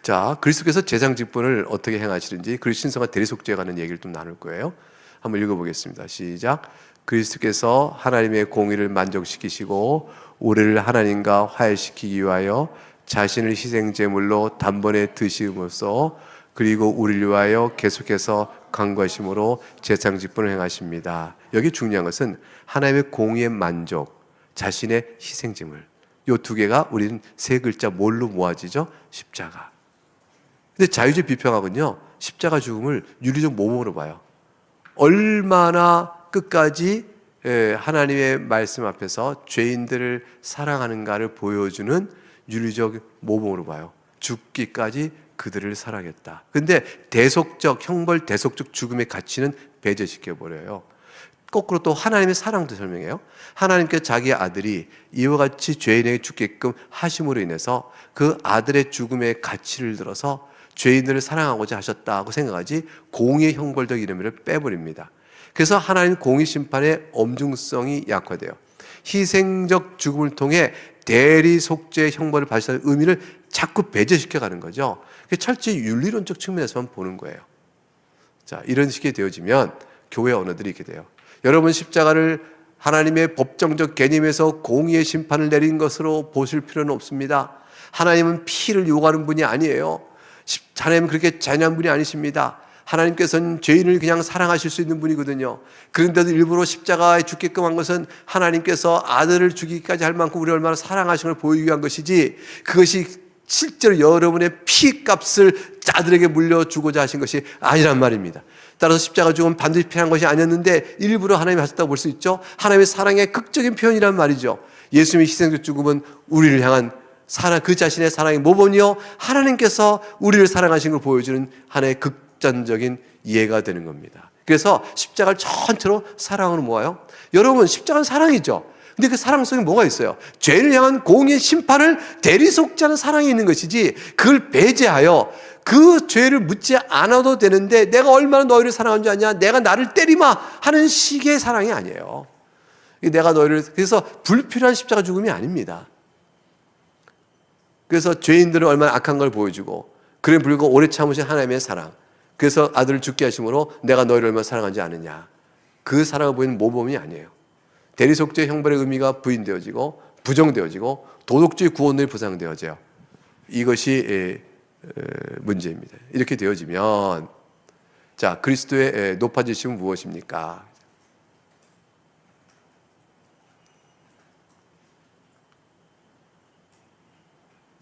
자, 그리스도께서 제상 직분을 어떻게 행하시는지 그리스도 신성한 대리속죄에 관한 얘기를 좀 나눌 거예요. 한번 읽어보겠습니다. 시작. 그리스도께서 하나님의 공의를 만족시키시고 우리를 하나님과 화해시키기 위하여 자신을 희생제물로 단번에 드심으로써 그리고 우리를 위하여 계속해서 간구하심으로 제상 직분을 행하십니다. 여기 중요한 것은 하나님의 공의의 만족, 자신의 희생제물. 이 두 개가 우리는 세 글자 뭘로 모아지죠? 십자가. 근데 자유주의 비평학은요, 십자가 죽음을 윤리적 모범으로 봐요. 얼마나 끝까지 하나님의 말씀 앞에서 죄인들을 사랑하는가를 보여주는 윤리적 모범으로 봐요. 죽기까지 그들을 사랑했다. 근데 대속적, 형벌 대속적 죽음의 가치는 배제시켜버려요. 거꾸로 또 하나님의 사랑도 설명해요. 하나님께서 자기의 아들이 이와 같이 죄인에게 죽게끔 하심으로 인해서 그 아들의 죽음의 가치를 들어서 죄인들을 사랑하고자 하셨다고 생각하지 공의의 형벌적 이름을 빼버립니다. 그래서 하나님 공의 심판의 엄중성이 약화돼요. 희생적 죽음을 통해 대리 속죄의 형벌을 발생하는 의미를 자꾸 배제시켜가는 거죠. 철저히 윤리론적 측면에서만 보는 거예요. 자, 이런 식이 되어지면 교회 언어들이 이렇게 돼요. 여러분 십자가를 하나님의 법정적 개념에서 공의의 심판을 내린 것으로 보실 필요는 없습니다. 하나님은 피를 요구하는 분이 아니에요. 하나님은 그렇게 잔인한 분이 아니십니다. 하나님께서는 죄인을 그냥 사랑하실 수 있는 분이거든요. 그런데도 일부러 십자가에 죽게끔 한 것은 하나님께서 아들을 죽이기까지 할 만큼 우리를 얼마나 사랑하신 걸 보이기 위한 것이지 그것이 실제로 여러분의 피값을 자들에게 물려주고자 하신 것이 아니란 말입니다. 따라서 십자가 죽음은 반드시 피한 것이 아니었는데 일부러 하나님이 하셨다고 볼 수 있죠. 하나님의 사랑의 극적인 표현이란 말이죠. 예수님의 희생적 죽음은 우리를 향한 사랑, 그 자신의 사랑의 모범이요 하나님께서 우리를 사랑하신 걸 보여주는 하나의 극단적인 이해가 되는 겁니다. 그래서 십자가를 전체로 사랑으로 모아요. 여러분 십자가는 사랑이죠. 근데 그 사랑 속에 뭐가 있어요? 죄를 향한 공의 심판을 대리속자는 사랑이 있는 것이지, 그걸 배제하여 그 죄를 묻지 않아도 되는데 내가 얼마나 너희를 사랑한 줄 아냐, 내가 나를 때리마 하는 식의 사랑이 아니에요. 내가 너희를, 그래서 불필요한 십자가 죽음이 아닙니다. 그래서 죄인들은 얼마나 악한 걸 보여주고, 그래 불구하고 오래 참으신 하나님의 사랑, 그래서 아들을 죽게 하심으로 내가 너희를 얼마나 사랑하지 않느냐, 그 사랑을 보이는 모범이 아니에요. 대리속죄 형벌의 의미가 부인되어지고 부정되어지고 도덕주의 구원을 보상되어져요. 이것이 문제입니다. 이렇게 되어지면, 자, 그리스도의 높아지심은 무엇입니까?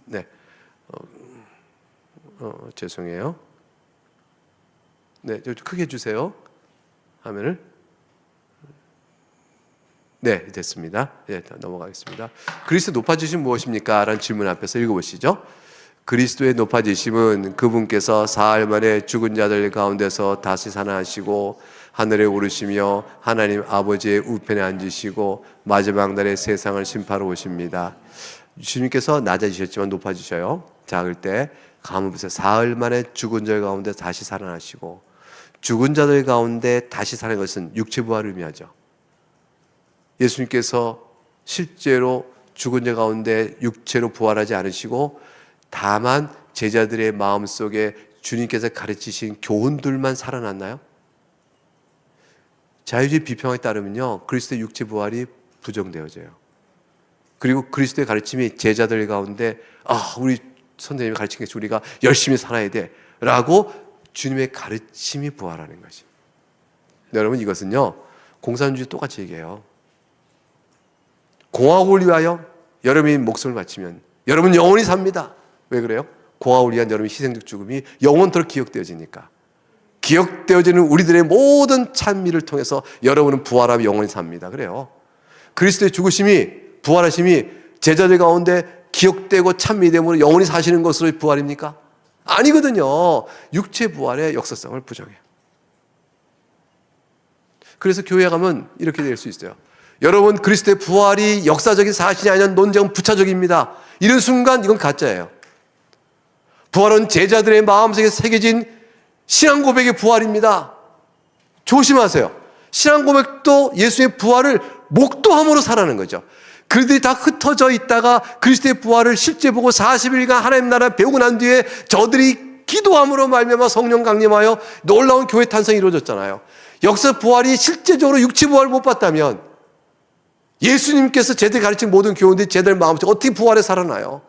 네, 죄송해요. 네, 좀 크게 해주세요. 화면을. 네, 됐습니다. 네, 넘어가겠습니다. 그리스도 높아지심 무엇입니까? 라는 질문 앞에서 읽어보시죠. 그리스도의 높아지심은 그분께서 사흘 만에 죽은 자들 가운데서 다시 살아나시고 하늘에 오르시며 하나님 아버지의 우편에 앉으시고 마지막 날에 세상을 심판하러 오십니다. 주님께서 낮아지셨지만 높아지셔요. 작을 때 가만 보세요. 사흘 만에 죽은 자들 가운데 다시 살아나시고, 죽은 자들 가운데 다시 사는 것은 육체 부활을 의미하죠. 예수님께서 실제로 죽은 자 가운데 육체로 부활하지 않으시고 다만 제자들의 마음속에 주님께서 가르치신 교훈들만 살아났나요? 자유주의 비평에 따르면요, 그리스도의 육체 부활이 부정되어져요. 그리고 그리스도의 가르침이 제자들 가운데, 우리 선생님이 가르친 것이 우리가 열심히 살아야 돼 라고 주님의 가르침이 부활하는 것이. 여러분, 이것은요 공산주의 똑같이 얘기해요. 공화국을 위하여 여러분이 목숨을 바치면 여러분 영원히 삽니다. 왜 그래요? 공화국을 위한 여러분의 희생적 죽음이 영원토록 기억되어지니까. 기억되어지는 우리들의 모든 찬미를 통해서 여러분은 부활하며 영원히 삽니다. 그래요. 그리스도의 죽으심이, 부활하심이 제자들 가운데 기억되고 찬미됨으로 영원히 사시는 것으로 부활입니까? 아니거든요. 육체 부활의 역사성을 부정해요. 그래서 교회 가면 이렇게 될 수 있어요. 여러분, 그리스도의 부활이 역사적인 사실이 아니라 논쟁은 부차적입니다. 이런 순간 이건 가짜예요. 부활은 제자들의 마음속에 새겨진 신앙 고백의 부활입니다. 조심하세요. 신앙 고백도 예수의 부활을 목도함으로 살아가는 거죠. 그들이 다 흩어져 있다가 그리스도의 부활을 실제 보고 40일간 하나님 나라 배우고 난 뒤에 저들이 기도함으로 말미암아 성령 강림하여 놀라운 교회 탄생이 이루어졌잖아요. 역사 부활이 실제적으로 육체 부활을 못 봤다면 예수님께서 제대로 가르친 모든 교훈들이 제대로 마음속에 어떻게 부활에 살아나요?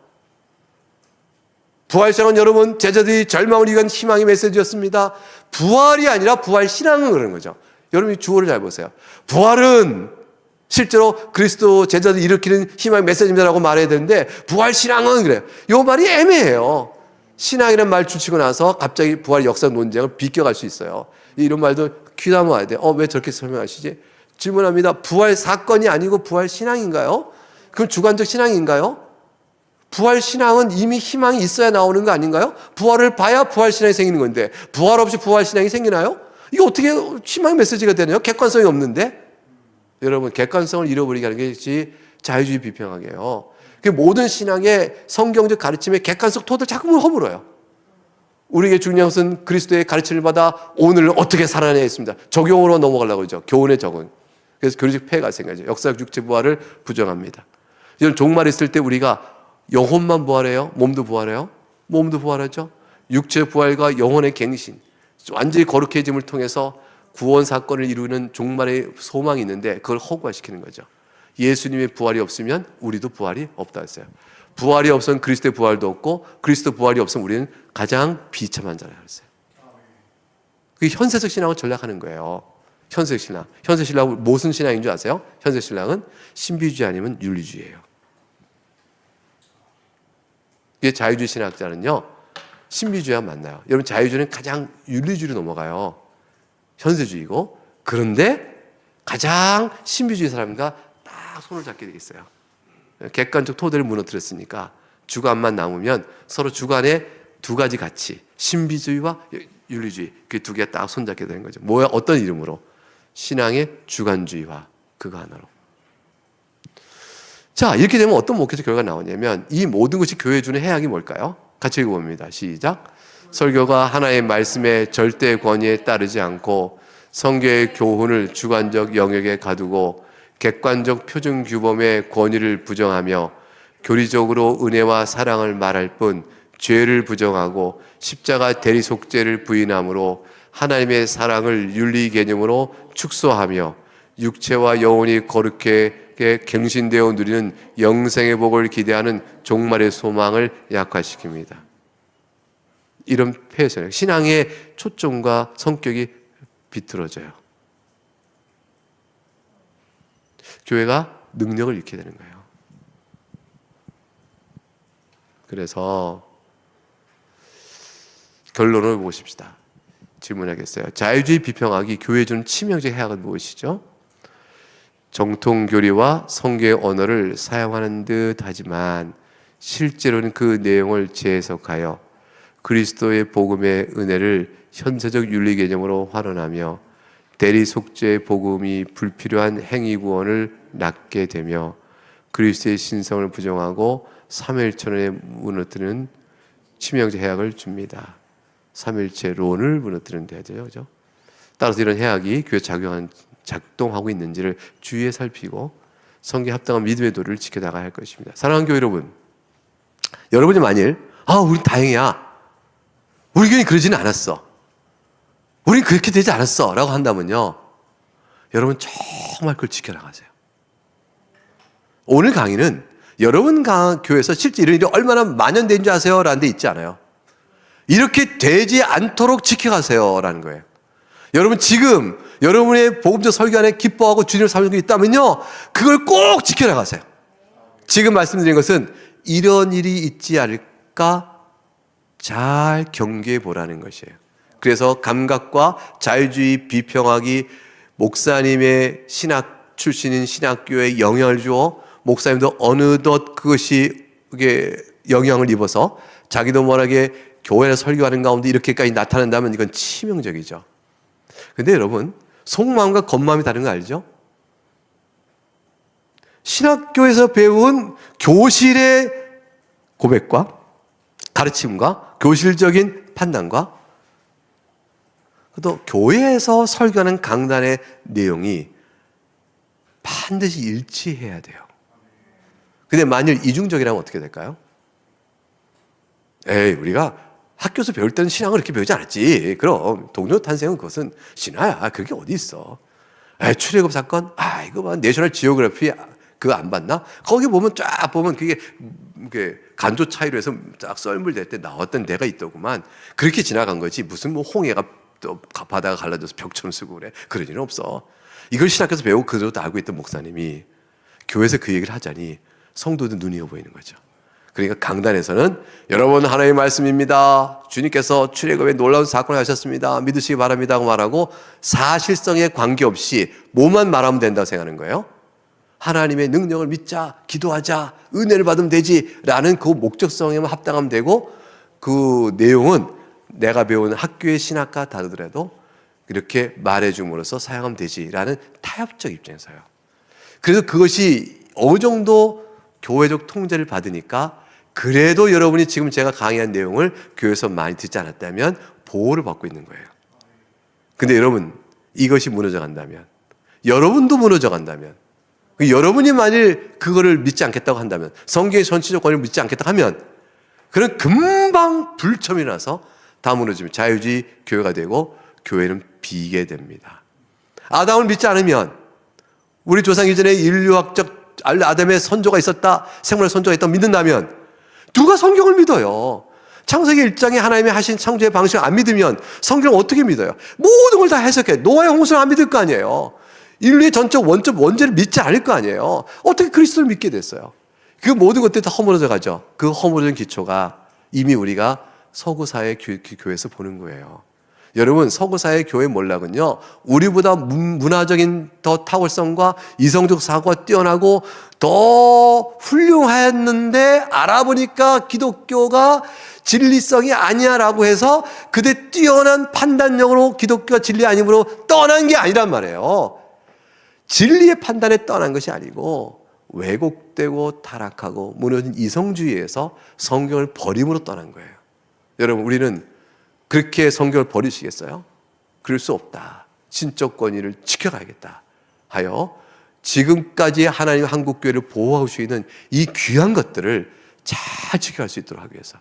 부활신앙은 여러분, 제자들이 절망을 위한 희망의 메시지였습니다. 부활이 아니라 부활신앙은 그런 거죠. 여러분이 주어를 잘 보세요. 부활은 실제로 그리스도 제자들이 일으키는 희망의 메시지입니다라고 말해야 되는데, 부활신앙은 그래요. 이 말이 애매해요. 신앙이라는 말 줄치고 나서 갑자기 부활 역사 논쟁을 비껴갈 수 있어요. 이런 말도 귀담아 와야 돼요. 왜 저렇게 설명하시지? 질문합니다. 부활 사건이 아니고 부활 신앙인가요? 그럼 주관적 신앙인가요? 부활 신앙은 이미 희망이 있어야 나오는 거 아닌가요? 부활을 봐야 부활 신앙이 생기는 건데 부활 없이 부활 신앙이 생기나요? 이게 어떻게 희망의 메시지가 되나요? 객관성이 없는데. 여러분, 객관성을 잃어버리게 하는 것이 자유주의 비평학이에요. 모든 신앙의 성경적 가르침의 객관성 토대를 자꾸 허물어요. 우리에게 중요한 것은 그리스도의 가르침을 받아 오늘 어떻게 살아내야 했습니다. 적용으로 넘어가려고 그러죠. 교훈의 적용. 그래서 교리적 폐해가 생겨죠. 역사적 육체 부활을 부정합니다. 이런 종말 있을 때 우리가 영혼만 부활해요? 몸도 부활해요? 몸도 부활하죠. 육체 부활과 영혼의 갱신, 완전히 거룩해짐을 통해서 구원 사건을 이루는 종말의 소망이 있는데 그걸 허구화시키는 거죠. 예수님의 부활이 없으면 우리도 부활이 없다 했어요. 부활이 없으면 그리스도의 부활도 없고 그리스도 부활이 없으면 우리는 가장 비참한 자라 했어요. 그게 현세적 신앙을 전략하는 거예요. 현세적 신앙. 현세적 신앙은 무슨 신앙인 줄 아세요? 현세적 신앙은 신비주의 아니면 윤리주의예요. 이게 자유주의 신학자는요, 신비주의와 만나요. 여러분, 자유주의는 가장 윤리주의로 넘어가요. 현세주의고. 그런데 가장 신비주의 사람과 딱 손을 잡게 돼 있어요. 객관적 토대를 무너뜨렸으니까 주관만 남으면 서로 주관의 두 가지 가치, 신비주의와 윤리주의, 그 두 개가 딱 손잡게 되는 거죠. 뭐야? 어떤 이름으로? 신앙의 주관주의와 그거 하나로. 자, 이렇게 되면 어떤 목회적 결과가 나오냐면 이 모든 것이 교회에 주는 해악이 뭘까요? 같이 읽어봅니다. 시작. 설교가 하나의 말씀의 절대 권위에 따르지 않고 성경의 교훈을 주관적 영역에 가두고 객관적 표준 규범의 권위를 부정하며 교리적으로 은혜와 사랑을 말할 뿐 죄를 부정하고 십자가 대리 속죄를 부인함으로 하나님의 사랑을 윤리 개념으로 축소하며 육체와 영혼이 거룩하게 갱신되어 누리는 영생의 복을 기대하는 종말의 소망을 약화시킵니다. 이런 폐해서 신앙의 초점과 성격이 비틀어져요. 교회가 능력을 잃게 되는 거예요. 그래서 결론을 보십시다. 질문하겠어요. 자유주의 비평학이 교회에 주는 치명적 해악은 무엇이죠? 정통 교리와 성경의 언어를 사용하는 듯 하지만 실제로는 그 내용을 재해석하여 그리스도의 복음의 은혜를 현세적 윤리 개념으로 활용하며 대리 속죄의 복음이 불필요한 행위 구원을 낳게 되며 그리스도의 신성을 부정하고 삼위일체론에 무너뜨리는 치명적 해악을 줍니다. 삼위일체론을 무너뜨리는 데죠, 그렇죠? 따라서 이런 해악이 교회 작동하고 있는지를 주의에 살피고 성경에 합당한 믿음의 도를 지켜나가야 할 것입니다. 사랑하는 교회 여러분, 여러분이 만일 우린 다행이야, 우리 교회는 그러지는 않았어, 우린 그렇게 되지 않았어 라고 한다면요, 여러분 정말 그걸 지켜나가세요. 오늘 강의는 여러분 교회에서 실제 이런 일이 얼마나 만연된 줄 아세요? 라는 데 있지 않아요. 이렇게 되지 않도록 지켜가세요 라는 거예요. 여러분 지금 여러분의 복음적 설교 안에 기뻐하고 주님을 섬기는 게 있다면요, 그걸 꼭 지켜나가세요. 지금 말씀드린 것은 이런 일이 있지 않을까 잘 경계해 보라는 것이에요. 그래서 감각과 자유주의 비평학이 목사님의 신학 출신인 신학교에 영향을 주어 목사님도 어느덧 그것이 영향을 입어서 자기도 워낙에 교회에 설교하는 가운데 이렇게까지 나타난다면 이건 치명적이죠. 근데 여러분, 속마음과 겉마음이 다른 거 알죠? 신학교에서 배운 교실의 고백과 가르침과 교실적인 판단과 또 교회에서 설교하는 강단의 내용이 반드시 일치해야 돼요. 근데 만일 이중적이라면 어떻게 될까요? 우리가 학교에서 배울 때는 신앙을 이렇게 배우지 않았지. 그럼 동료 탄생은 그것은 신화야. 그게 어디 있어. 출애굽 사건? 이거 봐. 내셔널 지오그래피 그거 안 봤나? 거기 보면 쫙 보면 그게 간조 차이로 해서 쫙 썰물될 때 나왔던 데가 있더구만. 그렇게 지나간 거지. 무슨 홍해가 또 바다가 갈라져서 벽처럼 쓰고 그래. 그런 일은 없어. 이걸 신학교에서 배우고 그대로 다 알고 있던 목사님이 교회에서 그 얘기를 하자니 성도들 눈이 어 보이는 거죠. 그러니까 강단에서는 여러분 하나님의 말씀입니다. 주님께서 출애굽에 놀라운 사건을 하셨습니다. 믿으시기 바랍니다 하고 말하고 사실성에 관계없이 뭐만 말하면 된다고 생각하는 거예요. 하나님의 능력을 믿자, 기도하자, 은혜를 받으면 되지 라는 그 목적성에만 합당하면 되고 그 내용은 내가 배운 학교의 신학과 다르더라도 이렇게 말해줌으로써 사용하면 되지라는 타협적 입장에서요. 그래서 그것이 어느 정도 교회적 통제를 받으니까 그래도 여러분이 지금 제가 강의한 내용을 교회에서 많이 듣지 않았다면 보호를 받고 있는 거예요. 근데 여러분, 이것이 무너져 간다면, 여러분도 무너져 간다면, 여러분이 만일 그거를 믿지 않겠다고 한다면, 성경의 전체적 권위를 믿지 않겠다고 하면, 그런 금방 불첨이 나서 다 무너지면 자유주의 교회가 되고 교회는 비게 됩니다. 아담을 믿지 않으면 우리 조상 이전에 인류학적 아담의 선조가 있었다, 생물의 선조가 있다고 믿는다면 누가 성경을 믿어요? 창세기 1장에 하나님이 하신 창조의 방식을 안 믿으면 성경을 어떻게 믿어요? 모든 걸 다 해석해. 노아의 홍수를 안 믿을 거 아니에요. 인류의 전적 원죄를 믿지 않을 거 아니에요. 어떻게 그리스도를 믿게 됐어요? 그 모든 것들이 다 허물어져 가죠. 그 허물어진 기초가 이미 우리가 서구사회 교회에서 보는 거예요. 여러분, 서구사회 교회 몰락은요, 우리보다 문화적인 더 탁월성과 이성적 사고가 뛰어나고 더 훌륭했는데 알아보니까 기독교가 진리성이 아니야라고 해서 그대 뛰어난 판단력으로 기독교가 진리 아님으로 떠난 게 아니란 말이에요. 진리의 판단에 떠난 것이 아니고 왜곡되고 타락하고 무너진 이성주의에서 성경을 버림으로 떠난 거예요. 여러분, 우리는 그렇게 성경을 버리시겠어요? 그럴 수 없다. 신적 권위를 지켜가야겠다 하여 지금까지 하나님 한국교회를 보호하고 있는 이 귀한 것들을 잘 지켜갈 수 있도록 하기 위해서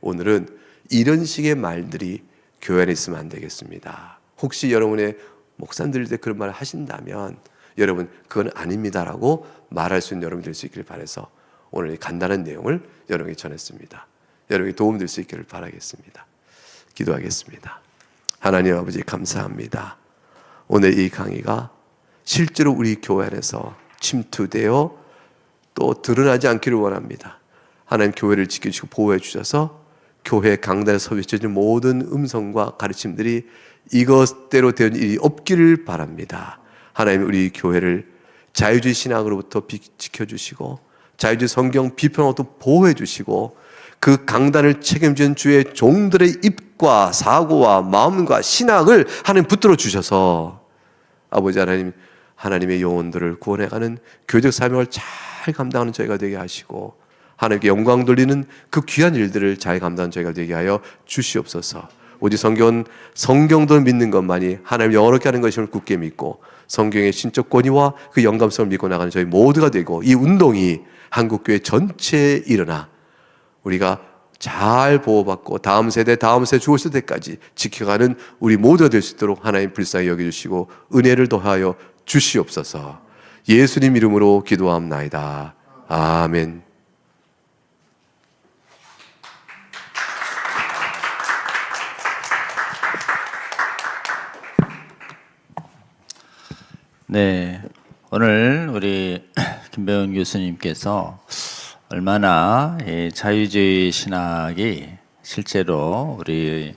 오늘은 이런 식의 말들이 교회 안에 있으면 안 되겠습니다. 혹시 여러분의 목사님들 때 그런 말을 하신다면 여러분 그건 아닙니다라고 말할 수 있는 여러분 될 수 있기를 바라서 오늘 이 간단한 내용을 여러분에게 전했습니다. 여러분에게 도움될 수 있기를 바라겠습니다. 기도하겠습니다. 하나님 아버지 감사합니다. 오늘 이 강의가 실제로 우리 교회 안에서 침투되어 또 드러나지 않기를 원합니다. 하나님 교회를 지켜주시고 보호해 주셔서 교회 강단에서 외쳐진 모든 음성과 가르침들이 이것대로 된 일이 없기를 바랍니다. 하나님 우리 교회를 자유주의 신앙으로부터 지켜주시고 자유주의 성경 비판으로부터 보호해 주시고 그 강단을 책임진 주의 종들의 입과 사고와 마음과 신앙을 하나님 붙들어 주셔서 아버지 하나님 하나님의 영혼들을 구원해가는 교회적 사명을 잘 감당하는 저희가 되게 하시고 하나님께 영광 돌리는 그 귀한 일들을 잘 감당하는 저희가 되게 하여 주시옵소서. 오직 성경도 믿는 것만이 하나님 영원하게 하는 것임을 굳게 믿고 성경의 신적 권위와 그 영감성을 믿고 나가는 저희 모두가 되고 이 운동이 한국교회 전체에 일어나 우리가 잘 보호받고 다음 세대 죽을 때까지 지켜가는 우리 모두가 될 수 있도록 하나님 불쌍히 여겨주시고 은혜를 더하여 주시옵소서. 예수님 이름으로 기도합나이다. 아멘. 네, 오늘 우리 김배원 교수님께서 얼마나 자유주의 신학이 실제로 우리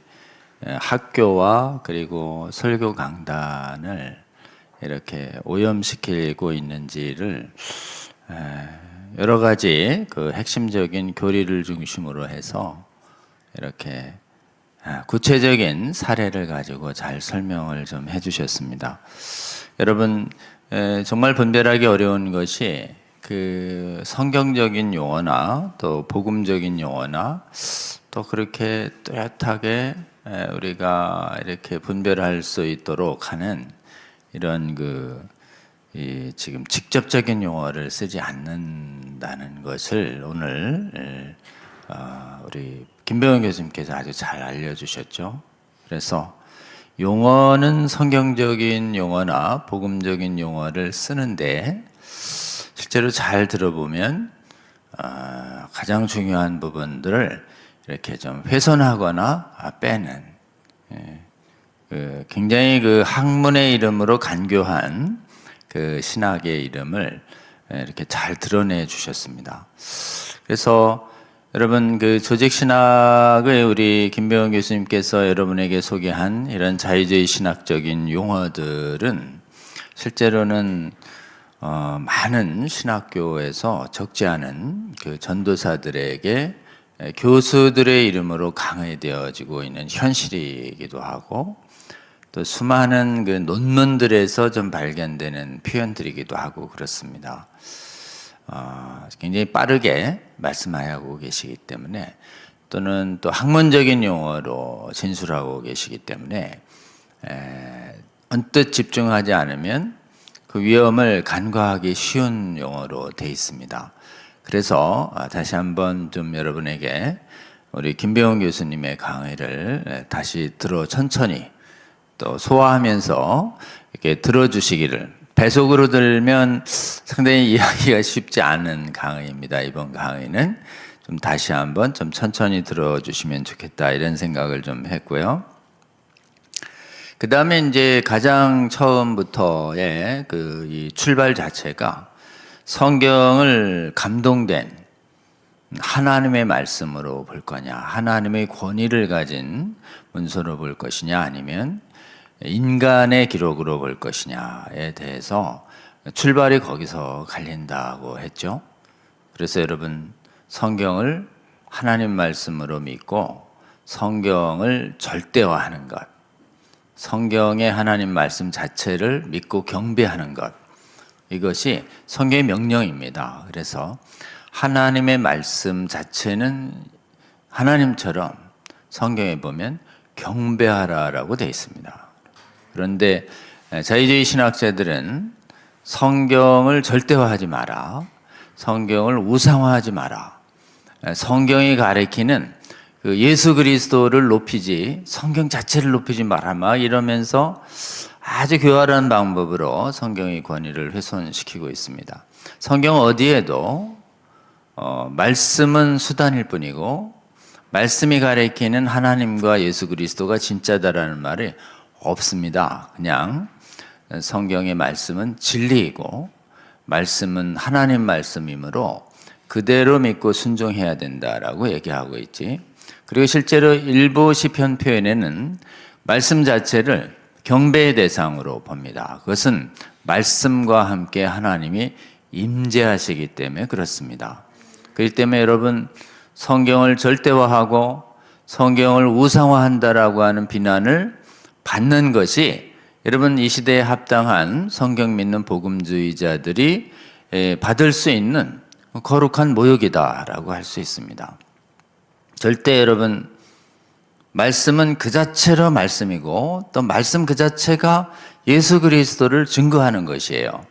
학교와 그리고 설교 강단을 이렇게 오염시키고 있는지를 여러 가지 그 핵심적인 교리를 중심으로 해서 이렇게 구체적인 사례를 가지고 잘 설명을 좀 해주셨습니다. 여러분 정말 분별하기 어려운 것이 그 성경적인 용어나 또 복음적인 용어나 또 그렇게 뚜렷하게 우리가 이렇게 분별할 수 있도록 하는 이런 지금 직접적인 용어를 쓰지 않는다는 것을 오늘 우리 김배원 교수님께서 아주 잘 알려주셨죠. 그래서 용어는 성경적인 용어나 복음적인 용어를 쓰는데 실제로 잘 들어보면 가장 중요한 부분들을 이렇게 좀 훼손하거나 빼는 굉장히 그 학문의 이름으로 간교한 그 신학의 이름을 이렇게 잘 드러내 주셨습니다. 그래서 여러분 그 조직신학의 우리 김배원 교수님께서 여러분에게 소개한 이런 자유주의 신학적인 용어들은 실제로는 많은 신학교에서 적지 않은 그 전도사들에게 교수들의 이름으로 강의되어지고 있는 현실이기도 하고 또 수많은 그 논문들에서 좀 발견되는 표현들이기도 하고 그렇습니다. 굉장히 빠르게 말씀하고 계시기 때문에 또는 또 학문적인 용어로 진술하고 계시기 때문에 언뜻 집중하지 않으면 그 위험을 간과하기 쉬운 용어로 되어 있습니다. 그래서 다시 한번 좀 여러분에게 우리 김배원 교수님의 강의를 다시 천천히 또 소화하면서 이렇게 들어주시기를, 배속으로 들면 상당히 이해하기가 쉽지 않은 강의입니다. 이번 강의는 좀 다시 한번 좀 천천히 들어주시면 좋겠다 이런 생각을 좀 했고요. 그 다음에 이제 가장 처음부터의 이 출발 자체가 성경을 감동된 하나님의 말씀으로 볼 거냐, 하나님의 권위를 가진 문서로 볼 것이냐, 아니면 인간의 기록으로 볼 것이냐에 대해서 출발이 거기서 갈린다고 했죠. 그래서 여러분 성경을 하나님 말씀으로 믿고 성경을 절대화하는 것, 성경의 하나님 말씀 자체를 믿고 경배하는 것, 이것이 성경의 명령입니다. 그래서 하나님의 말씀 자체는 하나님처럼 성경에 보면 경배하라라고 되어 있습니다. 그런데 자유주의 신학자들은 성경을 절대화하지 마라, 성경을 우상화하지 마라, 성경이 가리키는 그 예수 그리스도를 높이지 성경 자체를 높이지 마라, 막 이러면서 아주 교활한 방법으로 성경의 권위를 훼손시키고 있습니다. 성경 어디에도 말씀은 수단일 뿐이고 말씀이 가리키는 하나님과 예수 그리스도가 진짜다라는 말이 없습니다. 그냥 성경의 말씀은 진리이고 말씀은 하나님 말씀이므로 그대로 믿고 순종해야 된다라고 얘기하고 있지. 그리고 실제로 일부 시편 표현에는 말씀 자체를 경배의 대상으로 봅니다. 그것은 말씀과 함께 하나님이 임재하시기 때문에 그렇습니다. 그렇기 때문에 여러분, 성경을 절대화하고 성경을 우상화한다라고 하는 비난을 받는 것이 여러분 이 시대에 합당한 성경 믿는 복음주의자들이 받을 수 있는 거룩한 모욕이다라고 할 수 있습니다. 절대 여러분, 말씀은 그 자체로 말씀이고 또 말씀 그 자체가 예수 그리스도를 증거하는 것이에요.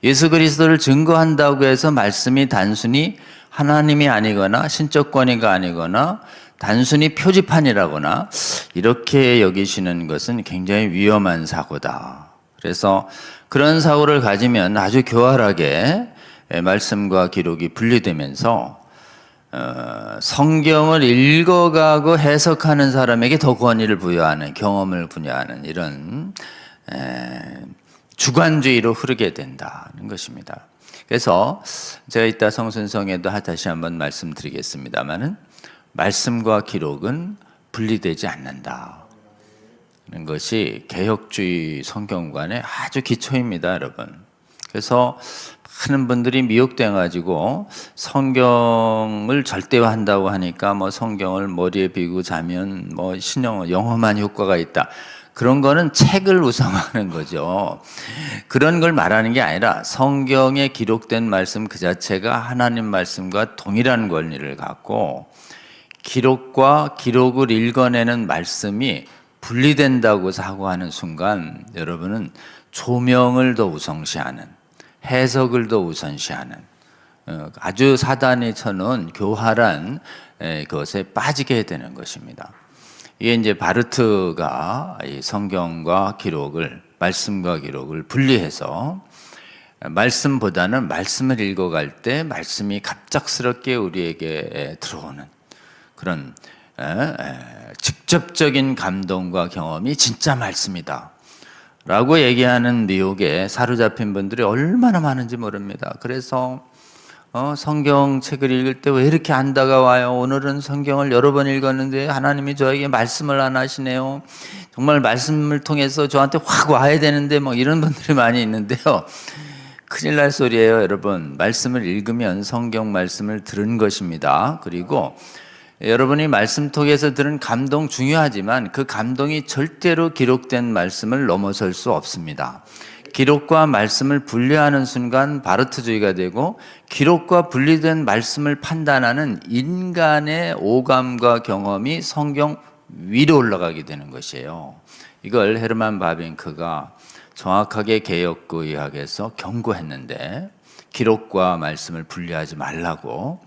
예수 그리스도를 증거한다고 해서 말씀이 단순히 하나님이 아니거나 신적 권위가 아니거나 단순히 표지판이라거나 이렇게 여기시는 것은 굉장히 위험한 사고다. 그래서 그런 사고를 가지면 아주 교활하게 말씀과 기록이 분리되면서 성경을 읽어가고 해석하는 사람에게 더 권위를 부여하는, 경험을 부여하는 이런 주관주의로 흐르게 된다는 것입니다. 그래서 제가 이따 성순성에도 다시 한번 말씀드리겠습니다마는 말씀과 기록은 분리되지 않는다. 는 것이 개혁주의 성경관의 아주 기초입니다, 여러분. 그래서 많은 분들이 미혹돼 가지고 성경을 절대화한다고 하니까 뭐 성경을 머리에 비고 자면 뭐 영험한 효과가 있다. 그런 거는 책을 우상화하는 거죠. 그런 걸 말하는 게 아니라 성경에 기록된 말씀 그 자체가 하나님 말씀과 동일한 권리를 갖고 기록과 기록을 읽어내는 말씀이 분리된다고 사고하는 순간 여러분은 조명을 더 우선시하는, 해석을 더 우선시하는 아주 사단이 쳐놓은 교활한 것에 빠지게 되는 것입니다. 이게 이제 바르트가 이 성경과 기록을, 말씀과 기록을 분리해서 말씀보다는 말씀을 읽어갈 때 말씀이 갑작스럽게 우리에게 들어오는 그런 직접적인 감동과 경험이 진짜 말씀이다 라고 얘기하는 미혹에 사로잡힌 분들이 얼마나 많은지 모릅니다. 그래서 성경책을 읽을 때 왜 이렇게 안 다가와요? 오늘은 성경을 여러 번 읽었는데 하나님이 저에게 말씀을 안 하시네요. 정말 말씀을 통해서 저한테 확 와야 되는데 뭐 이런 분들이 많이 있는데요. 큰일 날 소리예요, 여러분. 말씀을 읽으면 성경 말씀을 들은 것입니다. 그리고 여러분이 말씀 통해서 들은 감동 중요하지만 그 감동이 절대로 기록된 말씀을 넘어설 수 없습니다. 기록과 말씀을 분리하는 순간 바르트주의가 되고 기록과 분리된 말씀을 판단하는 인간의 오감과 경험이 성경 위로 올라가게 되는 것이에요. 이걸 헤르만 바빙크가 정확하게 개혁의학에서 경고했는데 기록과 말씀을 분리하지 말라고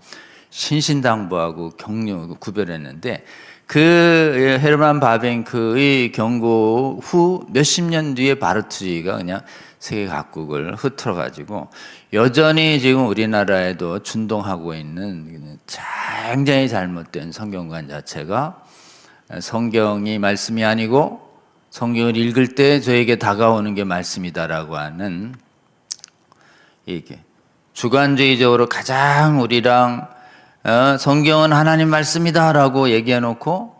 신신당부하고 구별했는데 그 헤르만 바빙크의 경고 후 몇십 년 뒤에 바르트주의가 그냥 세계 각국을 흐트러가지고 여전히 지금 우리나라에도 준동하고 있는 굉장히 잘못된 성경관 자체가 성경이 말씀이 아니고 성경을 읽을 때 저에게 다가오는 게 말씀이다라고 하는 이게 주관주의적으로 가장 우리랑 성경은 하나님 말씀이다라고 얘기해놓고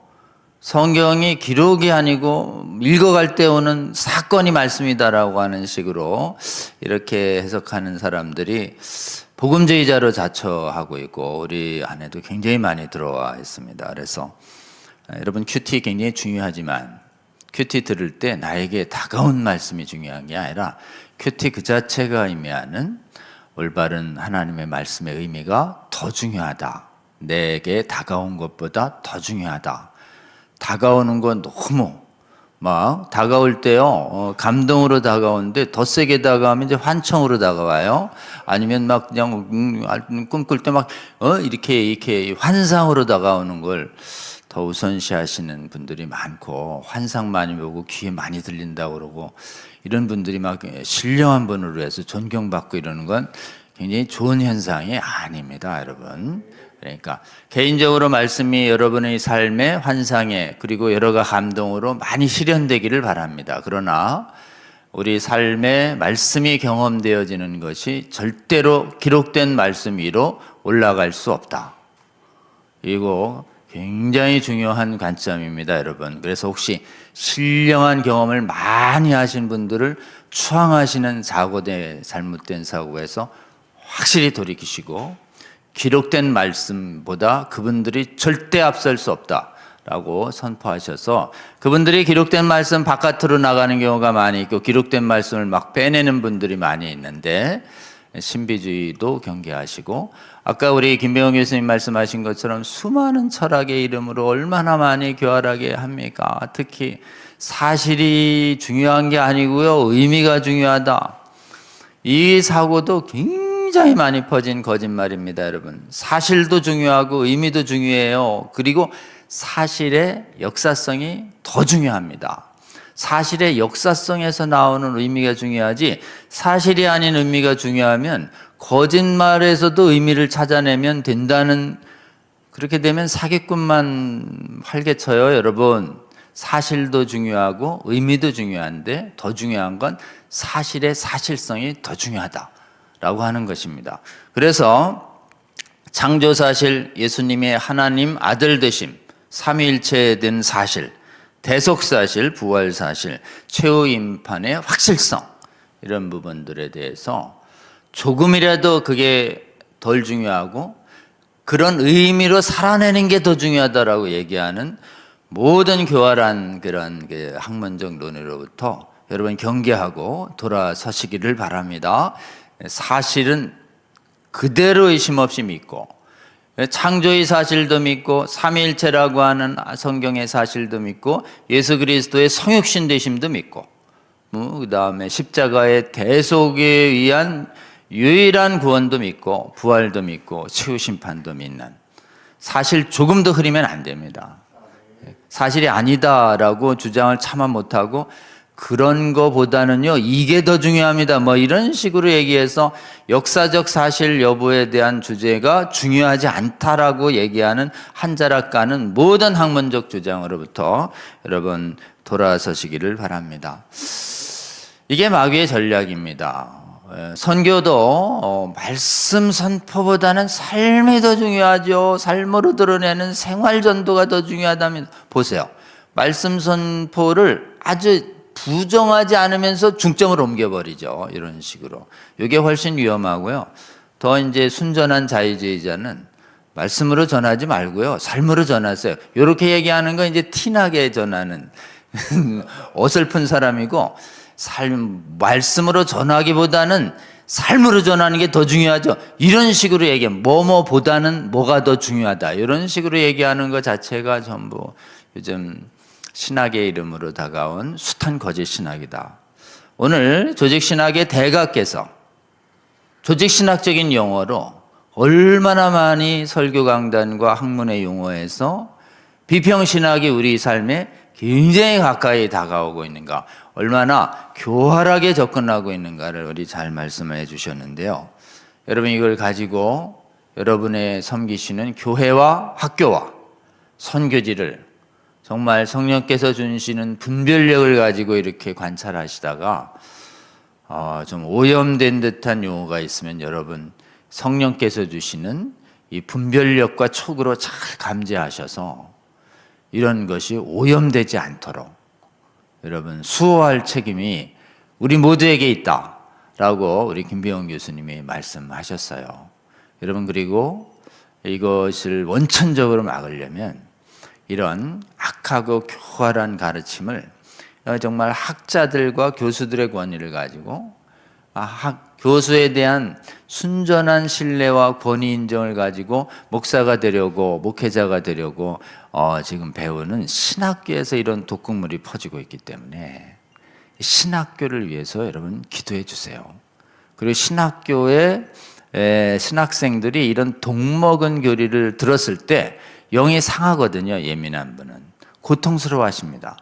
성경이 기록이 아니고 읽어갈 때 오는 사건이 말씀이다라고 하는 식으로 이렇게 해석하는 사람들이 복음주의자로 자처하고 있고 우리 안에도 굉장히 많이 들어와 있습니다. 그래서 여러분 큐티 굉장히 중요하지만 큐티 들을 때 나에게 다가온 말씀이 중요한 게 아니라 큐티 그 자체가 의미하는 올바른 하나님의 말씀의 의미가 더 중요하다. 내게 다가온 것보다 더 중요하다. 다가오는 건 너무 막 다가올 때요, 감동으로 다가오는데 더 세게 다가오면 이제 환청으로 다가와요. 아니면 막 그냥 꿈꿀 때 막 이렇게 환상으로 다가오는 걸 더 우선시하시는 분들이 많고, 환상 많이 보고 귀에 많이 들린다고 그러고, 이런 분들이 막 신령한 분으로 해서 존경받고 이러는 건 굉장히 좋은 현상이 아닙니다, 여러분. 그러니까 개인적으로 말씀이 여러분의 삶의 환상에 그리고 여러 가지 감동으로 많이 실현되기를 바랍니다. 그러나 우리 삶에 말씀이 경험되어지는 것이 절대로 기록된 말씀 위로 올라갈 수 없다. 이거 굉장히 중요한 관점입니다, 여러분. 그래서 혹시 신령한 경험을 많이 하신 분들을 추앙하시는 사고대 잘못된 사고에서 확실히 돌이키시고, 기록된 말씀보다 그분들이 절대 앞설 수 없다라고 선포하셔서, 그분들이 기록된 말씀 바깥으로 나가는 경우가 많이 있고 기록된 말씀을 막 빼내는 분들이 많이 있는데, 신비주의도 경계하시고, 아까 우리 김병호 교수님 말씀하신 것처럼 수많은 철학의 이름으로 얼마나 많이 교활하게 합니까? 특히 사실이 중요한 게 아니고요, 의미가 중요하다. 이 사고도 굉장히 많이 퍼진 거짓말입니다, 여러분. 사실도 중요하고 의미도 중요해요. 그리고 사실의 역사성이 더 중요합니다. 사실의 역사성에서 나오는 의미가 중요하지, 사실이 아닌 의미가 중요하면 거짓말에서도 의미를 찾아내면 된다는, 그렇게 되면 사기꾼만 활개쳐요, 여러분. 사실도 중요하고 의미도 중요한데 더 중요한 건 사실의 사실성이 더 중요하다라고 하는 것입니다. 그래서 창조사실, 예수님의 하나님 아들 되심, 삼위일체에 된 사실, 대속사실, 부활사실, 최후임판의 확실성, 이런 부분들에 대해서 조금이라도 그게 덜 중요하고 그런 의미로 살아내는 게 더 중요하다라고 얘기하는 모든 교활한 그런 학문적 논의로부터 여러분 경계하고 돌아서시기를 바랍니다. 사실은 그대로 의심 없이 믿고, 창조의 사실도 믿고, 삼위일체라고 하는 성경의 사실도 믿고, 예수 그리스도의 성육신 되심도 믿고, 그 다음에 십자가의 대속에 의한 유일한 구원도 믿고, 부활도 믿고, 최후심판도 믿는, 사실 조금도 흐리면 안 됩니다. 사실이 아니다라고 주장을 차마 못하고, 그런 거보다는요, 이게 더 중요합니다, 뭐 이런 식으로 얘기해서 역사적 사실 여부에 대한 주제가 중요하지 않다라고 얘기하는 한 자락 가는 모든 학문적 주장으로부터 여러분 돌아서시기를 바랍니다. 이게 마귀의 전략입니다. 선교도 말씀 선포보다는 삶이 더 중요하죠. 삶으로 드러내는 생활 전도가 더 중요하다면, 보세요. 말씀 선포를 아주 부정하지 않으면서 중점을 옮겨버리죠. 이런 식으로. 이게 훨씬 위험하고요. 더 이제 순전한 자유주의자는 말씀으로 전하지 말고요, 삶으로 전하세요. 이렇게 얘기하는 건 이제 티나게 전하는 어설픈 사람이고, 말씀으로 전하기보다는 삶으로 전하는 게 더 중요하죠. 이런 식으로 얘기해. 뭐뭐보다는 뭐가 더 중요하다. 이런 식으로 얘기하는 것 자체가 전부 요즘 신학의 이름으로 다가온 숱한 거짓 신학이다. 오늘 조직신학의 대가께서 조직신학적인 용어로 얼마나 많이 설교 강단과 학문의 용어에서 비평신학이 우리 삶에 굉장히 가까이 다가오고 있는가, 얼마나 교활하게 접근하고 있는가를 우리 잘 말씀해 주셨는데요. 여러분, 이걸 가지고 여러분의 섬기시는 교회와 학교와 선교지를 정말 성령께서 주시는 분별력을 가지고 이렇게 관찰하시다가 좀 오염된 듯한 용어가 있으면 여러분 성령께서 주시는 이 분별력과 촉으로 잘 감지하셔서 이런 것이 오염되지 않도록 여러분 수호할 책임이 우리 모두에게 있다라고 우리 김병호 교수님이 말씀하셨어요. 여러분, 그리고 이것을 원천적으로 막으려면 이런 악하고 교활한 가르침을 정말 학자들과 교수들의 권위를 가지고 교수에 대한 순전한 신뢰와 권위 인정을 가지고 목사가 되려고 목회자가 되려고 지금 배우는 신학교에서 이런 독극물이 퍼지고 있기 때문에 신학교를 위해서 여러분 기도해 주세요. 그리고 신학교에 신학생들이 이런 독먹은 교리를 들었을 때 영이 상하거든요. 예민한 분은 고통스러워 하십니다.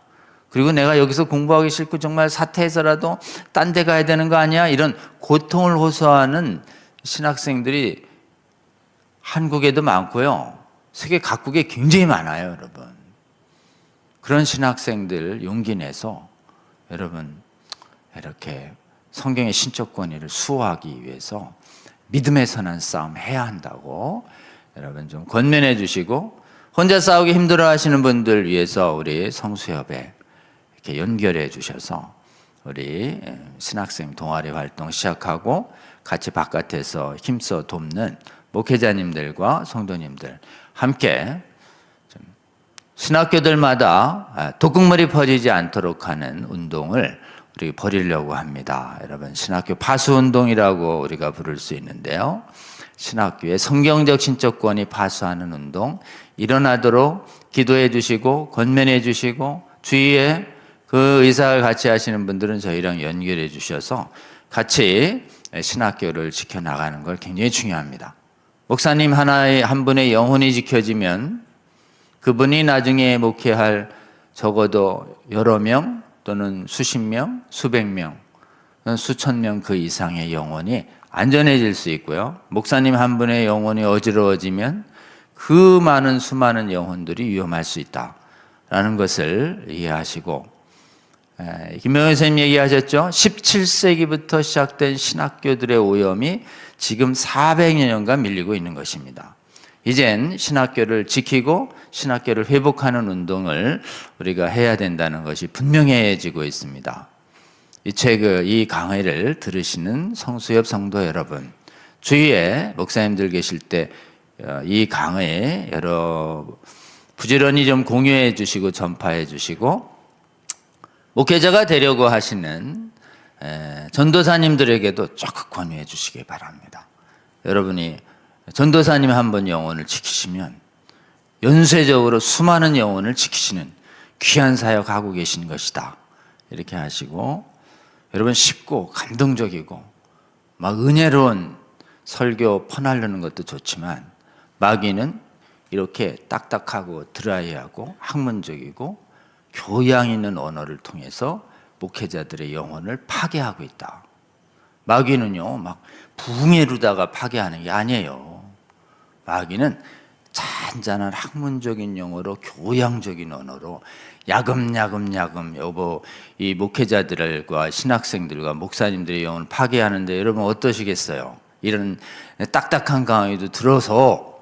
그리고 내가 여기서 공부하기 싫고 정말 사퇴해서라도 딴 데 가야 되는 거 아니야? 이런 고통을 호소하는 신학생들이 한국에도 많고요. 세계 각국에 굉장히 많아요, 여러분. 그런 신학생들 용기 내서 여러분 이렇게 성경의 신적 권위를 수호하기 위해서 믿음의 선한 싸움 해야 한다고 여러분 좀 권면해 주시고, 혼자 싸우기 힘들어 하시는 분들 위해서 우리 성수협에 이렇게 연결해 주셔서 우리 신학생 동아리 활동 시작하고 같이 바깥에서 힘써 돕는 목회자님들과 성도님들 함께 좀 신학교들마다 독극물이 퍼지지 않도록 하는 운동을 우리 벌이려고 합니다. 여러분, 신학교 파수운동이라고 우리가 부를 수 있는데요. 신학교의 성경적 신적권이 파수하는 운동 일어나도록 기도해 주시고 권면해 주시고, 주위에 그 의사를 같이 하시는 분들은 저희랑 연결해 주셔서 같이 신학교를 지켜나가는 걸 굉장히 중요합니다. 목사님 한 분의 영혼이 지켜지면 그분이 나중에 목회할 적어도 여러 명 또는 수십 명, 수백 명, 수천 명 그 이상의 영혼이 안전해질 수 있고요. 목사님 한 분의 영혼이 어지러워지면 그 많은 수많은 영혼들이 위험할 수 있다라는 것을 이해하시고, 김명현 선생님 얘기하셨죠. 17세기부터 시작된 신학교들의 오염이 지금 400여 년간 밀리고 있는 것입니다. 이젠 신학교를 지키고 신학교를 회복하는 운동을 우리가 해야 된다는 것이 분명해지고 있습니다. 이 강의를 들으시는 성수협 성도 여러분, 주위에 목사님들 계실 때 이 강의 부지런히 좀 공유해 주시고 전파해 주시고, 목회자가 되려고 하시는 전도사님들에게도 적극 권유해 주시기 바랍니다. 여러분이 전도사님 한 번 영혼을 지키시면 연쇄적으로 수많은 영혼을 지키시는 귀한 사역 하고 계신 것이다. 이렇게 하시고, 여러분 쉽고 감동적이고 막 은혜로운 설교 퍼나르는 것도 좋지만, 마귀는 이렇게 딱딱하고 드라이하고 학문적이고 교양 있는 언어를 통해서 목회자들의 영혼을 파괴하고 있다. 마귀는요, 막 붕해루다가 파괴하는 게 아니에요. 마귀는 잔잔한 학문적인 용어로, 교양적인 언어로 야금야금 이 목회자들과 신학생들과 목사님들의 영혼을 파괴하는데, 여러분 어떠시겠어요? 이런 딱딱한 강의도 들어서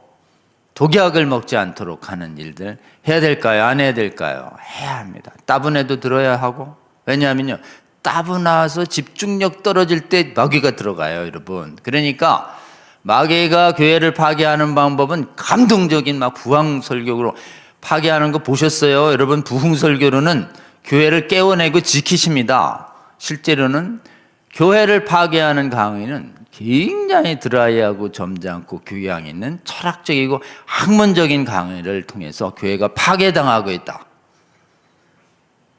독약을 먹지 않도록 하는 일들 해야 될까요? 안 해야 될까요? 해야 합니다. 따분해도 들어야 하고, 왜냐하면요, 따분해서 집중력 떨어질 때 마귀가 들어가요, 여러분. 그러니까 마귀가 교회를 파괴하는 방법은 감동적인 막 부흥 설교로 파괴하는 거 보셨어요? 여러분, 부흥 설교로는 교회를 깨워내고 지키십니다. 실제로는 교회를 파괴하는 강의는 굉장히 드라이하고 점잖고 교양 있는 철학적이고 학문적인 강의를 통해서 교회가 파괴당하고 있다.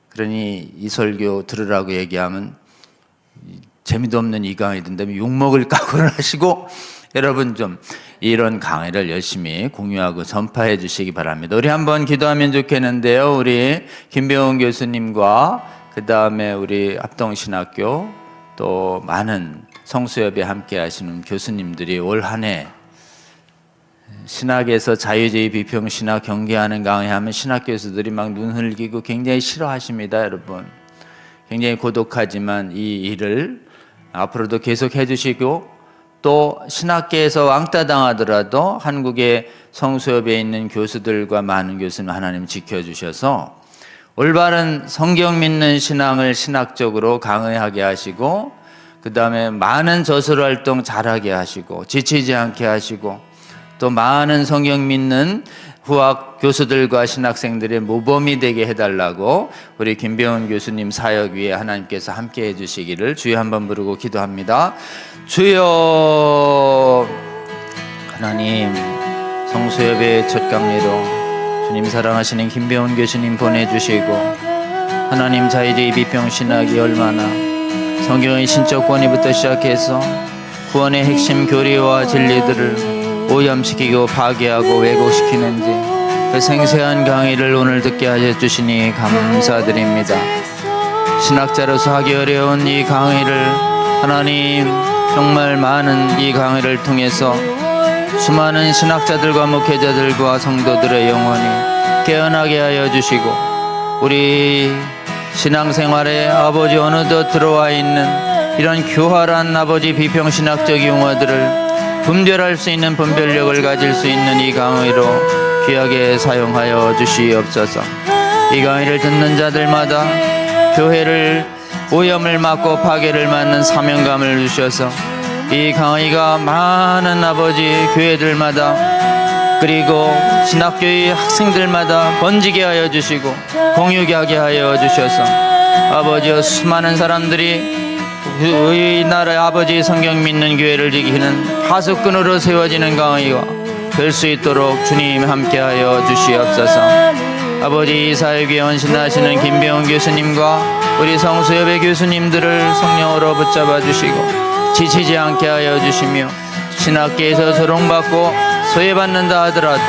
그러니 이 설교 들으라고 얘기하면 재미도 없는 이 강의 듣는다면 욕먹을 각오를 하시고, 여러분 좀 이런 강의를 열심히 공유하고 전파해 주시기 바랍니다. 우리 한번 기도하면 좋겠는데요. 우리 김배원 교수님과 그 다음에 우리 합동신학교 또 많은 성수협에 함께 하시는 교수님들이 올 한 해 신학에서 자유주의 비평신학 경계하는 강의하면 신학 교수들이 막 눈 흘기고 굉장히 싫어하십니다, 여러분. 굉장히 고독하지만 이 일을 앞으로도 계속 해주시고, 또 신학계에서 왕따 당하더라도 한국의 성수협에 있는 교수들과 많은 교수님 하나님 지켜주셔서 올바른 성경 믿는 신앙을 신학적으로 강의하게 하시고, 그 다음에 많은 저술 활동 잘하게 하시고 지치지 않게 하시고, 또 많은 성경 믿는 후학 교수들과 신학생들의 모범이 되게 해달라고 우리 김병훈 교수님 사역 위에 하나님께서 함께 해주시기를 주여 한번 부르고 기도합니다. 주여. 하나님, 성수협의 첫 강리로 주님 사랑하시는 김병훈 교수님 보내주시고, 하나님 자유주의 비평 신학이 얼마나 성경의 신적 권위부터 시작해서 구원의 핵심 교리와 진리들을 오염시키고 파괴하고 왜곡시키는지 그 생생한 강의를 오늘 듣게 하여 주시니 감사드립니다. 신학자로서 하기 어려운 이 강의를 하나님 정말 많은 이 강의를 통해서 수많은 신학자들과 목회자들과 성도들의 영혼이 깨어나게 하여 주시고, 우리 신앙생활에 아버지 어느덧 들어와 있는 이런 교활한 아버지 비평신학적 용어들을 분별할 수 있는 분별력을 가질 수 있는 이 강의로 귀하게 사용하여 주시옵소서. 이 강의를 듣는 자들마다 교회를 오염을 막고 파괴를 막는 사명감을 주셔서 이 강의가 많은 아버지 교회들마다 그리고 신학교의 학생들마다 번지게 하여 주시고 공유하게 하여 주셔서 아버지여 수많은 사람들이 우리나라의 아버지 성경 믿는 교회를 지키는 파수꾼으로 세워지는 강의가 될 수 있도록 주님 함께하여 주시옵소서. 아버지 이 사역에 헌신하시는 김병훈 교수님과 우리 성수협의 교수님들을 성령으로 붙잡아 주시고 지치지 않게 하여 주시며, 신학계에서 조롱받고 소외받는다 하더라도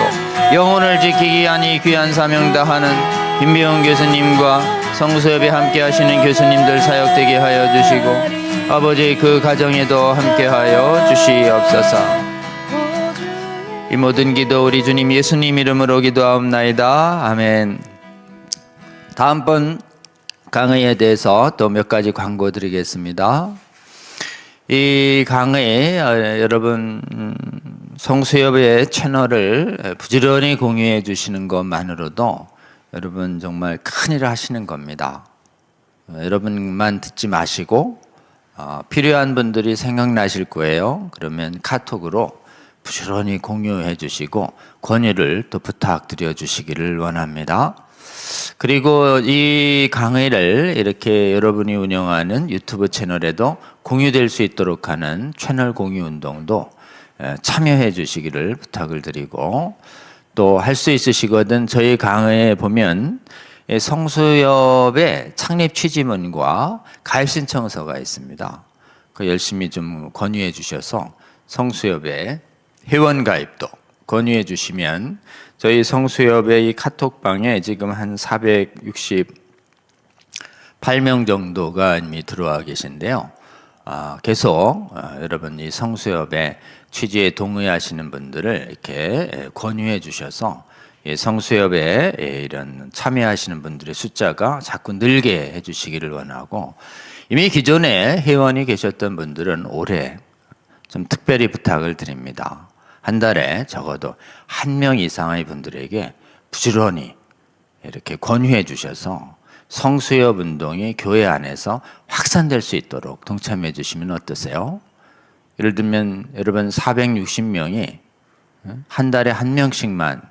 영혼을 지키기 위한 이 귀한 사명 다하는 김병훈 교수님과 성수협에 함께 하시는 교수님들 사역되게 하여 주시고, 아버지 그 가정에도 함께 하여 주시옵소서. 이 모든 기도 우리 주님 예수님 이름으로 기도하옵나이다. 아멘. 다음번 강의에 대해서 또 몇 가지 광고 드리겠습니다. 이 강의 여러분 성수협의 채널을 부지런히 공유해 주시는 것만으로도 여러분 정말 큰일을 하시는 겁니다. 여러분만 듣지 마시고 필요한 분들이 생각나실 거예요. 그러면 카톡으로 부지런히 공유해 주시고 권유를 또 부탁드려 주시기를 원합니다. 그리고 이 강의를 이렇게 여러분이 운영하는 유튜브 채널에도 공유될 수 있도록 하는 채널 공유 운동도 참여해 주시기를 부탁을 드리고, 또 할 수 있으시거든 저희 강의에 보면 성수협의 창립 취지문과 가입 신청서가 있습니다. 그 열심히 좀 권유해 주셔서 성수협의 회원 가입도 권유해 주시면 저희 성수협의 이 카톡방에 지금 한 468명 정도가 이미 들어와 계신데요. 계속 여러분 이 성수협의 취지에 동의하시는 분들을 이렇게 권유해 주셔서 성수협에 이런 참여하시는 분들의 숫자가 자꾸 늘게 해주시기를 원하고, 이미 기존에 회원이 계셨던 분들은 올해 좀 특별히 부탁을 드립니다. 한 달에 적어도 1명 이상의 분들에게 부지런히 이렇게 권유해 주셔서 성수협 운동이 교회 안에서 확산될 수 있도록 동참해 주시면 어떠세요? 예를 들면 여러분 460명이 한 달에 1명씩만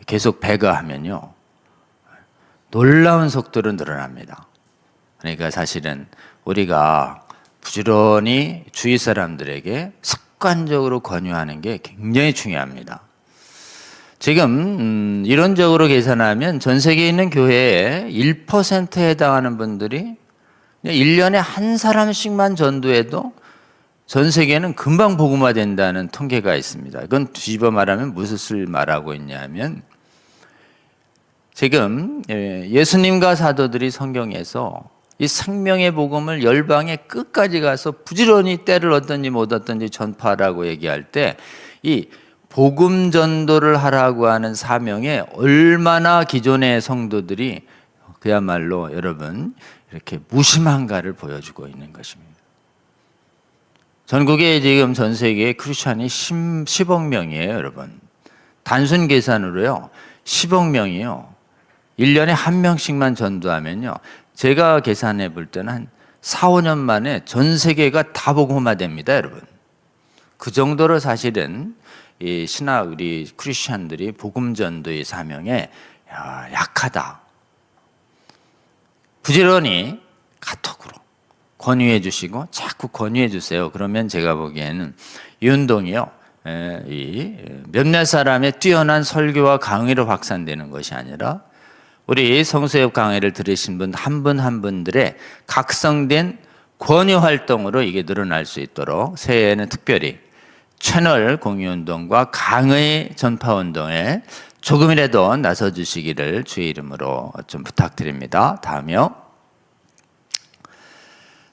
계속 배가하면요 놀라운 속도로 늘어납니다. 그러니까 사실은 우리가 부지런히 주위 사람들에게 습관적으로 권유하는 게 굉장히 중요합니다. 지금 이론적으로 계산하면 전 세계에 있는 교회의 1%에 해당하는 분들이 1년에 한 사람씩만 전도해도 전 세계는 금방 복음화 된다는 통계가 있습니다. 이건 뒤집어 말하면 무엇을 말하고 있냐면, 지금 예수님과 사도들이 성경에서 이 생명의 복음을 열방의 끝까지 가서 부지런히 때를 얻든지 못 얻든지 전파하라고 얘기할 때 이 복음 전도를 하라고 하는 사명에 얼마나 기존의 성도들이 그야말로 여러분 이렇게 무심한가를 보여주고 있는 것입니다. 전국에 지금 전 세계에 크리스찬이 10억 명이에요, 여러분. 단순 계산으로요 10억 명이요 1년에 1명씩만 전도하면요 제가 계산해 볼 때는 한 4, 5년 만에 전 세계가 다 복음화 됩니다, 여러분. 그 정도로 사실은 이 신학 우리 크리스천들이 복음 전도의 사명에 약하다. 부지런히 카톡으로 권유해 주시고 자꾸 권유해 주세요. 그러면 제가 보기에는 이 운동이요, 이 몇몇 사람의 뛰어난 설교와 강의로 확산되는 것이 아니라 우리 성수협 강의를 들으신 분 한 분 한 분들의 각성된 권유 활동으로 이게 늘어날 수 있도록 새해에는 특별히 채널 공유운동과 강의 전파운동에 조금이라도 나서주시기를 주의 이름으로 좀 부탁드립니다. 다음이요.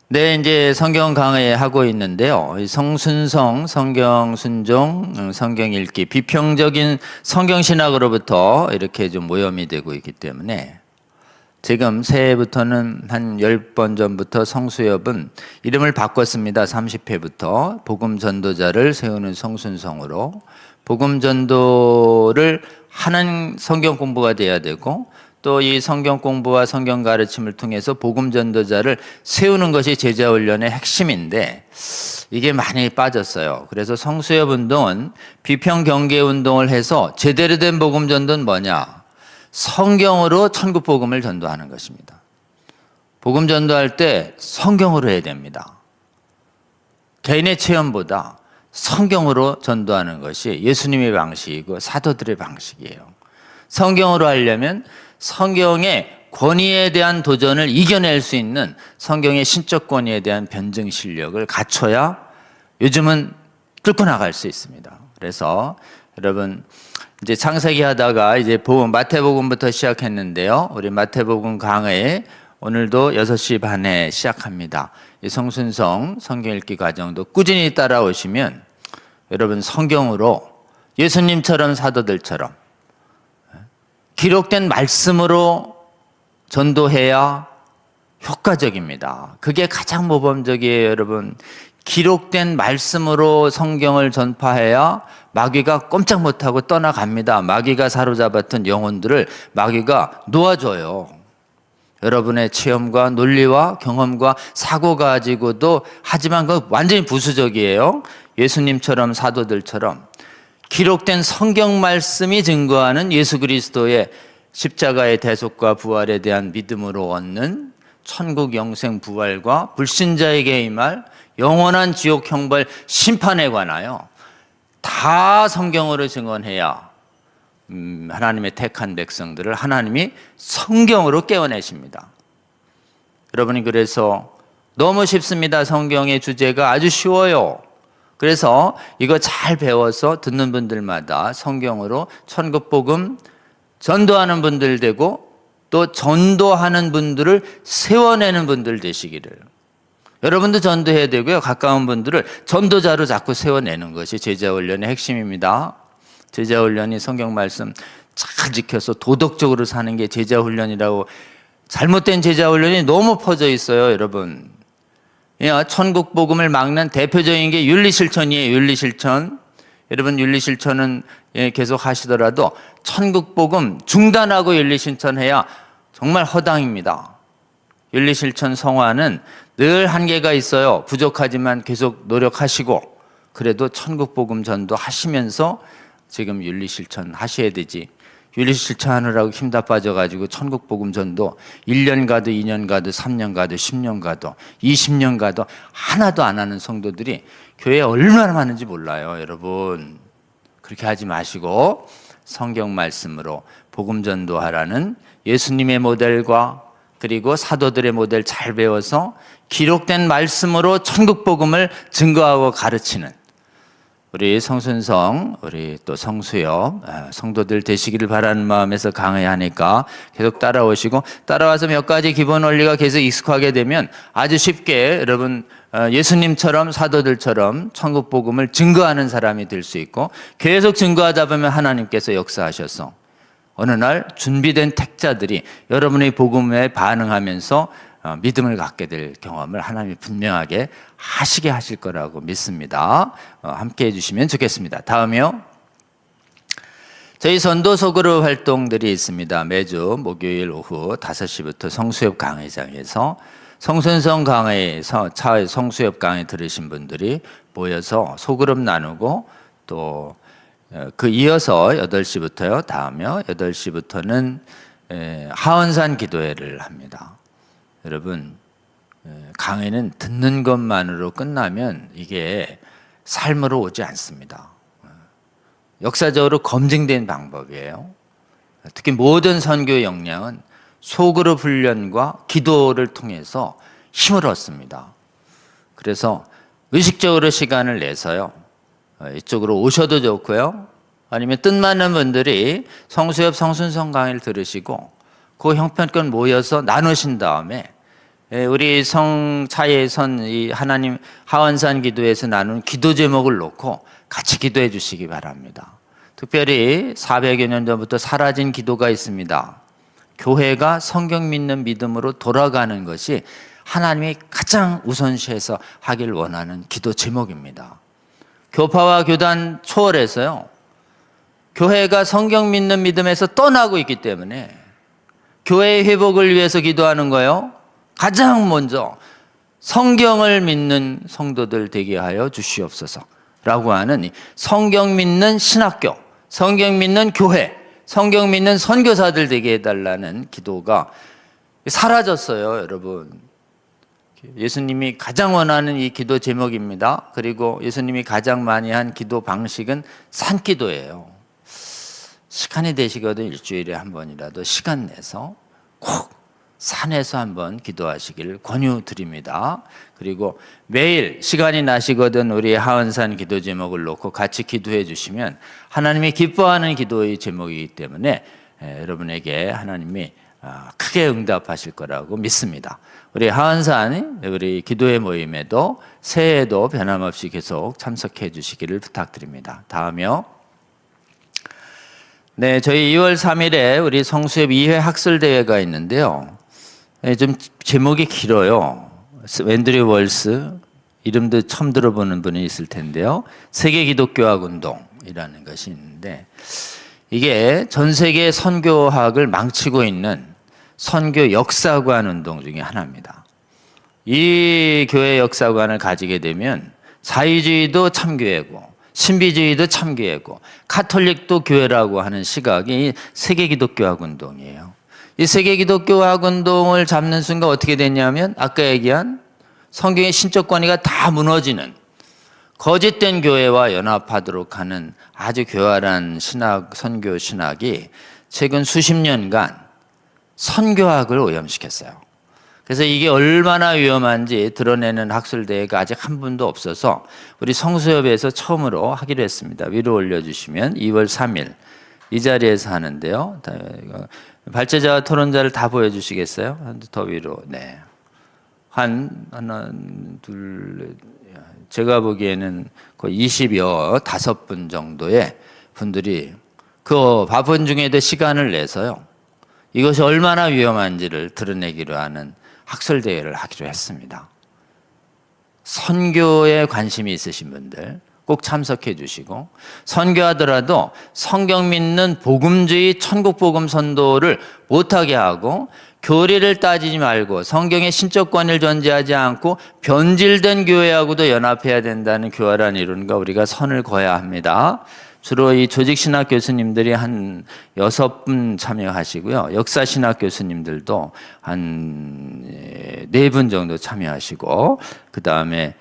네, 이제 성경 강의하고 있는데요. 성순성, 성경 순종, 성경 읽기, 비평적인 성경 신학으로부터 이렇게 좀 모험이 되고 있기 때문에 지금 새해부터는 한 10번 전부터 성수협은 이름을 바꿨습니다. 30회부터 복음 전도자를 세우는 성순성으로 복음 전도를 하는 성경 공부가 돼야 되고 또 이 성경 공부와 성경 가르침을 통해서 복음 전도자를 세우는 것이 제자 훈련의 핵심인데 이게 많이 빠졌어요. 그래서 성수협 운동은 비평 경계 운동을 해서 제대로 된 복음 전도는 뭐냐? 성경으로 천국 복음을 전도하는 것입니다. 복음 전도할 때 성경으로 해야 됩니다. 개인의 체험보다 성경으로 전도하는 것이 예수님의 방식이고 사도들의 방식이에요. 성경으로 하려면 성경의 권위에 대한 도전을 이겨낼 수 있는 성경의 신적 권위에 대한 변증 실력을 갖춰야 요즘은 뚫고 나갈 수 있습니다. 그래서 여러분 이제 창세기 하다가 이제 마태복음부터 시작했는데요. 우리 마태복음 강의 오늘도 6시 반에 시작합니다. 이 성순성 성경 읽기 과정도 꾸준히 따라오시면 여러분 성경으로 예수님처럼 사도들처럼 기록된 말씀으로 전도해야 효과적입니다. 그게 가장 모범적이에요, 여러분. 기록된 말씀으로 성경을 전파해야 마귀가 꼼짝 못하고 떠나갑니다. 마귀가 사로잡았던 영혼들을 마귀가 놓아줘요. 여러분의 체험과 논리와 경험과 사고 가지고도 하지만 그거 완전히 부수적이에요. 예수님처럼 사도들처럼 기록된 성경 말씀이 증거하는 예수 그리스도의 십자가의 대속과 부활에 대한 믿음으로 얻는 천국 영생 부활과 불신자에게 임할 영원한 지옥 형벌 심판에 관하여 다 성경으로 증언해야 하나님의 택한 백성들을 하나님이 성경으로 깨어내십니다. 여러분이 그래서 너무 쉽습니다. 성경의 주제가 아주 쉬워요. 그래서 이거 잘 배워서 듣는 분들마다 성경으로 천국 복음 전도하는 분들 되고 또 전도하는 분들을 세워내는 분들 되시기를. 여러분도 전도해야 되고요. 가까운 분들을 전도자로 자꾸 세워내는 것이 제자 훈련의 핵심입니다. 제자 훈련이 성경 말씀 잘 지켜서 도덕적으로 사는 게 제자 훈련이라고. 잘못된 제자 훈련이 너무 퍼져 있어요, 여러분. 천국 복음을 막는 대표적인 게 윤리실천이에요. 윤리실천. 여러분 윤리실천은 계속 하시더라도 천국 복음 중단하고 윤리실천해야 정말 허당입니다. 윤리실천 성화는 늘 한계가 있어요. 부족하지만 계속 노력하시고 그래도 천국 복음 전도 하시면서 지금 윤리실천 하셔야 되지. 윤리실천 하느라고 힘 다 빠져가지고 천국 복음 전도 1년 가도 2년 가도 3년 가도 10년 가도 20년 가도 하나도 안 하는 성도들이 교회에 얼마나 많은지 몰라요, 여러분. 그렇게 하지 마시고 성경 말씀으로 복음 전도하라는 예수님의 모델과 그리고 사도들의 모델 잘 배워서 기록된 말씀으로 천국 복음을 증거하고 가르치는 우리 성순성, 우리 또 성수협 성도들 되시기를 바라는 마음에서 강의하니까 계속 따라오시고 따라와서 몇 가지 기본 원리가 계속 익숙하게 되면 아주 쉽게 여러분 예수님처럼 사도들처럼 천국 복음을 증거하는 사람이 될 수 있고 계속 증거하다 보면 하나님께서 역사하셔서 어느 날 준비된 택자들이 여러분의 복음에 반응하면서 믿음을 갖게 될 경험을 하나님이 분명하게 하시게 하실 거라고 믿습니다. 함께 해주시면 좋겠습니다. 다음이요. 저희 전도 소그룹 활동들이 있습니다. 매주 목요일 오후 5시부터 성수협 강의장에서 성순성 강의에서 성수협 강의 들으신 분들이 모여서 소그룹 나누고 또 그 이어서 8시부터요. 다음요. 8시부터는 하원산 기도회를 합니다. 여러분, 강의는 듣는 것만으로 끝나면 이게 삶으로 오지 않습니다. 역사적으로 검증된 방법이에요. 특히 모든 선교의 역량은 소그룹 훈련과 기도를 통해서 힘을 얻습니다. 그래서 의식적으로 시간을 내서요, 이쪽으로 오셔도 좋고요, 아니면 뜻맞는 분들이 성수협 성순성 강의를 들으시고 그 형편권 모여서 나누신 다음에 우리 성차예선 이 하나님 하원산 기도에서 나눈 기도 제목을 놓고 같이 기도해 주시기 바랍니다. 특별히 400여 년 전부터 사라진 기도가 있습니다. 교회가 성경 믿는 믿음으로 돌아가는 것이 하나님이 가장 우선시해서 하길 원하는 기도 제목입니다. 교파와 교단 초월해서요, 교회가 성경 믿는 믿음에서 떠나고 있기 때문에 교회의 회복을 위해서 기도하는 거예요. 가장 먼저 성경을 믿는 성도들 되게 하여 주시옵소서 라고 하는 성경 믿는 신학교, 성경 믿는 교회, 성경 믿는 선교사들 되게 해달라는 기도가 사라졌어요, 여러분. 예수님이 가장 원하는 이 기도 제목입니다. 그리고 예수님이 가장 많이 한 기도 방식은 산기도예요. 시간이 되시거든 일주일에 한 번이라도 시간 내서 꼭 산에서 한번 기도하시길 권유드립니다. 그리고 매일 시간이 나시거든 우리 하원산 기도 제목을 놓고 같이 기도해 주시면 하나님이 기뻐하는 기도의 제목이기 때문에 여러분에게 하나님이 크게 응답하실 거라고 믿습니다. 우리 하원산 우리 기도회 모임에도 새해에도 변함없이 계속 참석해 주시기를 부탁드립니다. 다음이요. 네, 저희 2월 3일에 우리 성수협 2회 학술대회가 있는데요. 좀 제목이 길어요. 앤드류 월스, 이름도 처음 들어보는 분이 있을 텐데요. 세계 기독교학 운동이라는 것이 있는데, 이게 전 세계 선교학을 망치고 있는 선교 역사관 운동 중에 하나입니다. 이 교회 역사관을 가지게 되면 자유주의도 참교회고 신비주의도 참교회고 카톨릭도 교회라고 하는 시각이 세계 기독교학 운동이에요. 이 세계 기독교학 운동을 잡는 순간 어떻게 됐냐면 아까 얘기한 성경의 신적 권위가 다 무너지는 거짓된 교회와 연합하도록 하는 아주 교활한 신학, 선교 신학이 최근 수십 년간 선교학을 오염시켰어요. 그래서 이게 얼마나 위험한지 드러내는 학술대회가 아직 한 분도 없어서 우리 성수협에서 처음으로 하기로 했습니다. 위로 올려주시면 2월 3일 이 자리에서 하는데요. 발제자와 토론자를 다 보여주시겠어요? 더 위로. 네. 하나, 둘, 제가 보기에는 거의 20여 5분 정도의 분들이 그 바쁜 중에도 시간을 내서요, 이것이 얼마나 위험한지를 드러내기로 하는 학술대회를 하기로 했습니다. 선교에 관심이 있으신 분들 꼭 참석해 주시고, 선교하더라도 성경 믿는 복음주의 천국복음 선도를 못하게 하고 교리를 따지지 말고 성경의 신적 권위를 존재하지 않고 변질된 교회하고도 연합해야 된다는 교활한 이론과 우리가 선을 그어야 합니다. 주로 이 조직신학 교수님들이 한 6분 참여하시고요. 역사신학 교수님들도 한 4분 정도 참여하시고, 그 다음에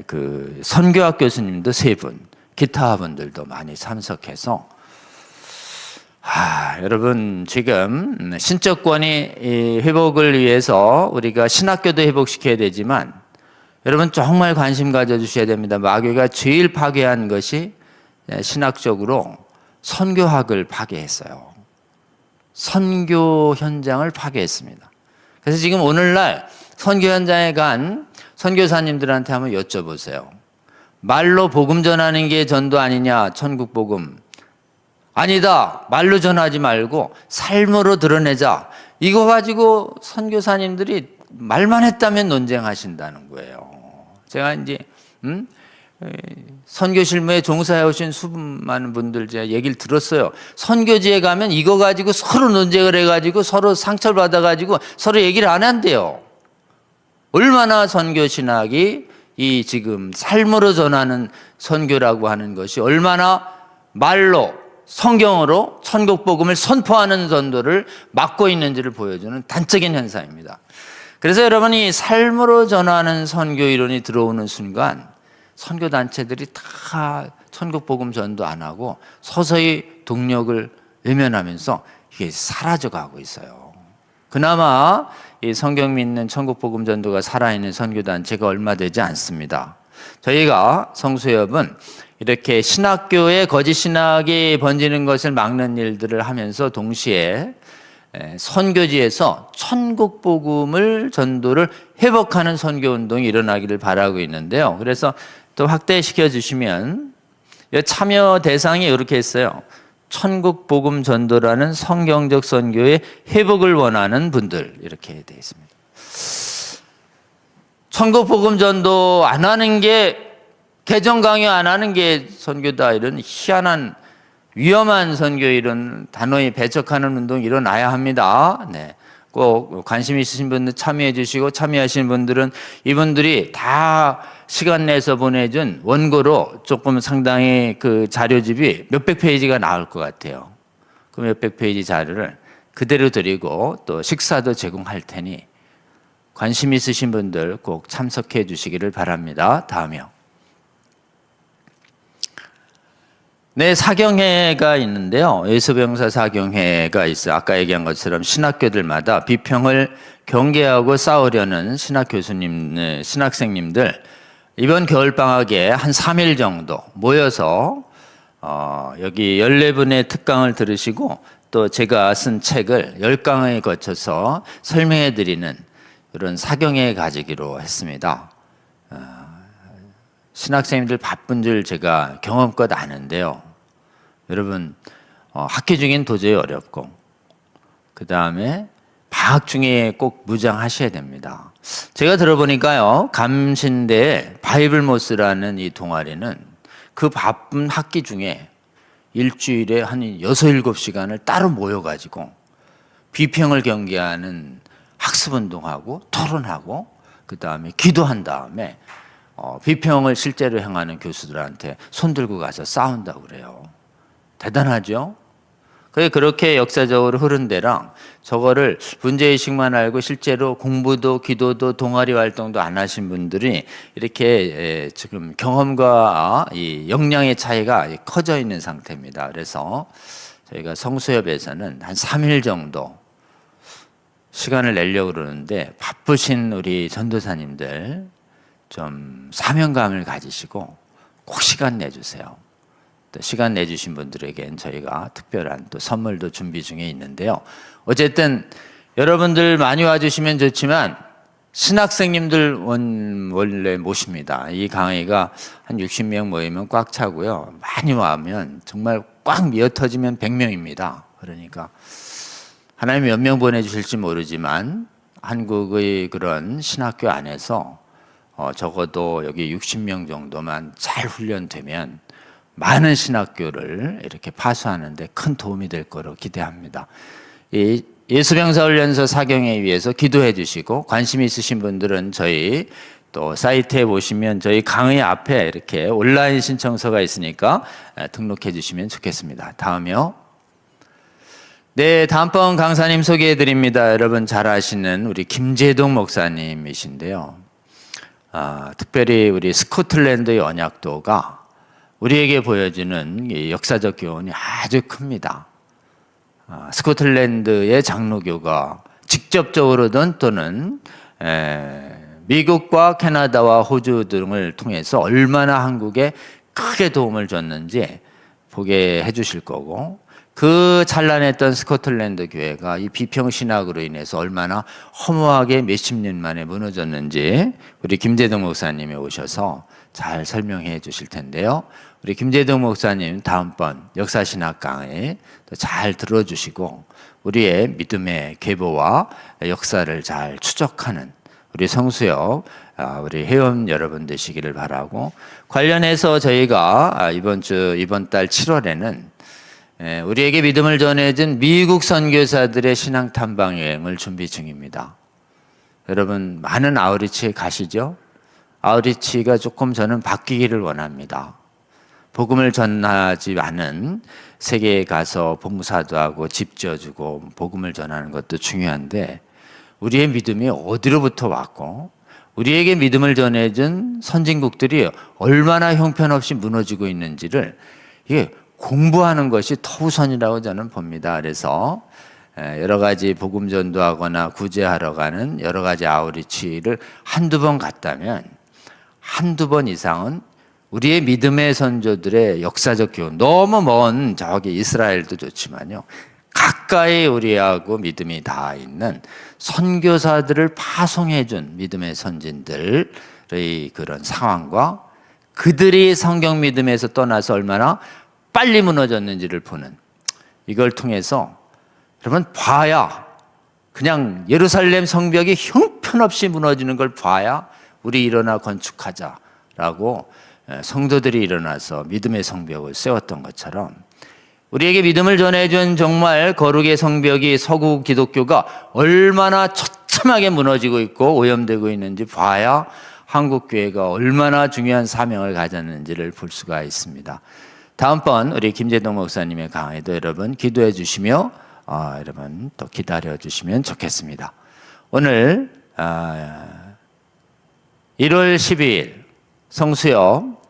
그 선교학 교수님도 3분, 기타 분들도 많이 참석해서, 여러분 지금 신적 권위 회복을 위해서 우리가 신학교도 회복시켜야 되지만, 여러분 정말 관심 가져주셔야 됩니다. 마귀가 제일 파괴한 것이 신학적으로 선교학을 파괴했어요. 선교 현장을 파괴했습니다. 그래서 지금 오늘날 선교 현장에 간 선교사님들한테 한번 여쭤보세요. 말로 복음 전하는 게 전도 아니냐, 천국 복음. 아니다. 말로 전하지 말고 삶으로 드러내자. 이거 가지고 선교사님들이 말만 했다면 논쟁하신다는 거예요. 제가 이제 선교 실무에 종사해 오신 수많은 분들 제가 얘기를 들었어요. 선교지에 가면 이거 가지고 서로 논쟁을 해가지고 서로 상처를 받아가지고 서로 얘기를 안 한대요. 얼마나 선교 신학이 이 지금 삶으로 전하는 선교라고 하는 것이 얼마나 말로 성경으로 천국 복음을 선포하는 전도를 맡고 있는지를 보여주는 단적인 현상입니다. 그래서 여러분이 삶으로 전하는 선교 이론이 들어오는 순간 선교 단체들이 다 천국 복음 전도 안 하고 서서히 동력을 외면하면서 이게 사라져 가고 있어요. 그나마 이 성경 믿는 천국 복음 전도가 살아있는 선교 단체가 얼마 되지 않습니다. 저희가 성수협은 이렇게 신학교에 거짓 신학이 번지는 것을 막는 일들을 하면서 동시에 선교지에서 천국 복음을 전도를 회복하는 선교 운동이 일어나기를 바라고 있는데요. 그래서 또 확대시켜 주시면 참여 대상이 이렇게 했어요. 천국 복음 전도라는 성경적 선교의 회복을 원하는 분들 이렇게 되어 있습니다. 천국 복음 전도 안 하는 게 개정 강요 안 하는 게 선교다 이런 희한한 위험한 선교 이런 단어에 배척하는 운동이 일어나야 합니다. 네. 꼭 관심 있으신 분들 참여해 주시고 참여하시는 분들은 이분들이 다 시간 내서 보내준 원고로 조금 상당히 그 자료집이 몇백 페이지가 나올 것 같아요. 그 몇백 페이지 자료를 그대로 드리고 또 식사도 제공할 테니 관심 있으신 분들 꼭 참석해 주시기를 바랍니다. 다음이요. 네, 사경회가 있는데요. 예수병사 사경회가 있어요. 아까 얘기한 것처럼 신학교들마다 비평을 경계하고 싸우려는 신학 교수님, 신학생님들 이번 겨울방학에 한 3일 정도 모여서 여기 14분의 특강을 들으시고 또 제가 쓴 책을 10강에 거쳐서 설명해 드리는 이런 사경회 가지기로 했습니다. 신학생님들 바쁜 줄 제가 경험껏 아는데요. 여러분 학기 중엔 도저히 어렵고 그 다음에 방학 중에 꼭 무장하셔야 됩니다. 제가 들어보니까요. 감신대 바이블모스라는 이 동아리는 그 바쁜 학기 중에 일주일에 한 6, 7시간을 따로 모여가지고 비평을 경계하는 학습운동하고 토론하고 그 다음에 기도한 다음에 비평을 실제로 행하는 교수들한테 손들고 가서 싸운다고 그래요. 대단하죠? 그렇게 역사적으로 흐른 데랑 저거를 문제의식만 알고 실제로 공부도 기도도 동아리 활동도 안 하신 분들이 이렇게 지금 경험과 이 역량의 차이가 커져 있는 상태입니다. 그래서 저희가 성수협에서는 한 3일 정도 시간을 내려고 그러는데 바쁘신 우리 전도사님들 좀 사명감을 가지시고 꼭 시간 내주세요. 또 시간 내주신 분들에겐 저희가 특별한 또 선물도 준비 중에 있는데요. 어쨌든 여러분들 많이 와주시면 좋지만 신학생님들 원래 모십니다. 이 강의가 한 60명 모이면 꽉 차고요. 많이 와면 정말 꽉 미어터지면 100명입니다. 그러니까 하나님이 몇 명 보내주실지 모르지만 한국의 그런 신학교 안에서 적어도 여기 60명 정도만 잘 훈련되면 많은 신학교를 이렇게 파수하는데 큰 도움이 될 거로 기대합니다. 이 예수병사훈련소 사경에 위해서 기도해 주시고 관심 있으신 분들은 저희 또 사이트에 보시면 저희 강의 앞에 이렇게 온라인 신청서가 있으니까 등록해 주시면 좋겠습니다. 다음이요. 네, 다음번 강사님 소개해 드립니다. 여러분 잘 아시는 우리 김재동 목사님이신데요. 특별히 우리 스코틀랜드의 언약도가 우리에게 보여주는 역사적 교훈이 아주 큽니다. 스코틀랜드의 장로교가 직접적으로든 또는 미국과 캐나다와 호주 등을 통해서 얼마나 한국에 크게 도움을 줬는지 보게 해주실 거고 그 찬란했던 스코틀랜드 교회가 이 비평신학으로 인해서 얼마나 허무하게 몇십 년 만에 무너졌는지 우리 김재동 목사님이 오셔서 잘 설명해 주실 텐데요. 우리 김재동 목사님 다음번 역사신학 강의 잘 들어주시고 우리의 믿음의 계보와 역사를 잘 추적하는 우리 성수협 우리 회원 여러분 되시기를 바라고 관련해서 저희가 이번 달 7월에는 우리에게 믿음을 전해준 미국 선교사들의 신앙 탐방 여행을 준비 중입니다. 여러분 많은 아우리치에 가시죠? 아우리치가 조금 저는 바뀌기를 원합니다. 복음을 전하지 않은 세계에 가서 봉사도 하고 집 지어주고 복음을 전하는 것도 중요한데 우리의 믿음이 어디로부터 왔고 우리에게 믿음을 전해준 선진국들이 얼마나 형편없이 무너지고 있는지를 이게 공부하는 것이 더 우선이라고 저는 봅니다. 그래서 여러 가지 복음 전도하거나 구제하러 가는 여러 가지 아우리치를 한두 번 갔다면 한두 번 이상은 우리의 믿음의 선조들의 역사적 교훈, 너무 먼 저기 이스라엘도 좋지만요, 가까이 우리하고 믿음이 닿아 있는 선교사들을 파송해준 믿음의 선진들의 그런 상황과 그들이 성경 믿음에서 떠나서 얼마나 빨리 무너졌는지를 보는, 이걸 통해서 여러분 봐야, 그냥 예루살렘 성벽이 형편없이 무너지는 걸 봐야 우리 일어나 건축하자라고 성도들이 일어나서 믿음의 성벽을 세웠던 것처럼 우리에게 믿음을 전해준 정말 거룩의 성벽이 서구 기독교가 얼마나 처참하게 무너지고 있고 오염되고 있는지 봐야 한국교회가 얼마나 중요한 사명을 가졌는지를 볼 수가 있습니다. 다음번 우리 김재동 목사님의 강의도 여러분 기도해 주시며 여러분 또 기다려 주시면 좋겠습니다. 오늘 1월 12일 성수역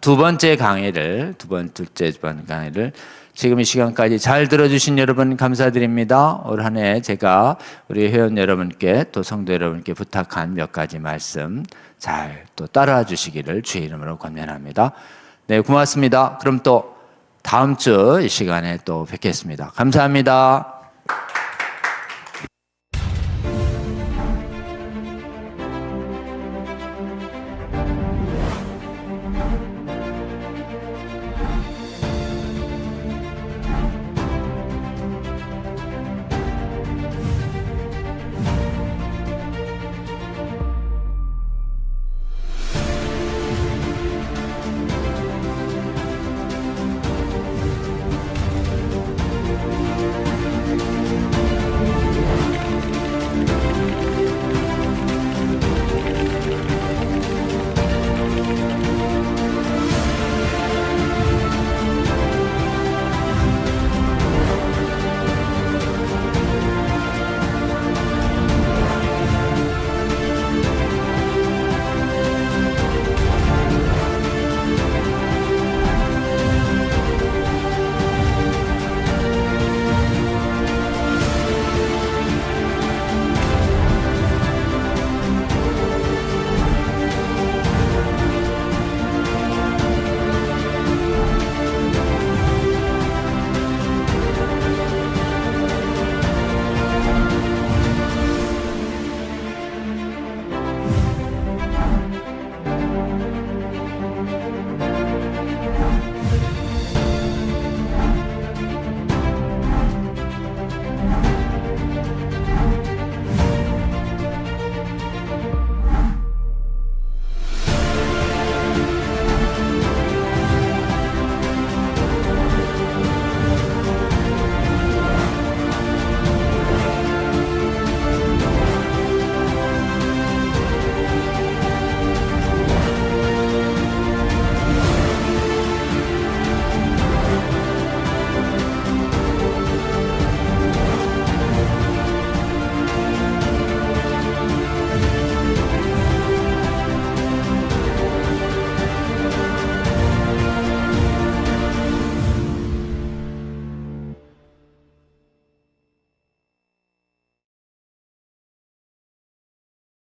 두 번째 강의를 지금 이 시간까지 잘 들어주신 여러분 감사드립니다. 올 한 해 제가 우리 회원 여러분께 또 성도 여러분께 부탁한 몇 가지 말씀 잘 또 따라와 주시기를 주의 이름으로 권면합니다. 네, 고맙습니다. 그럼 또 다음 주 이 시간에 또 뵙겠습니다. 감사합니다.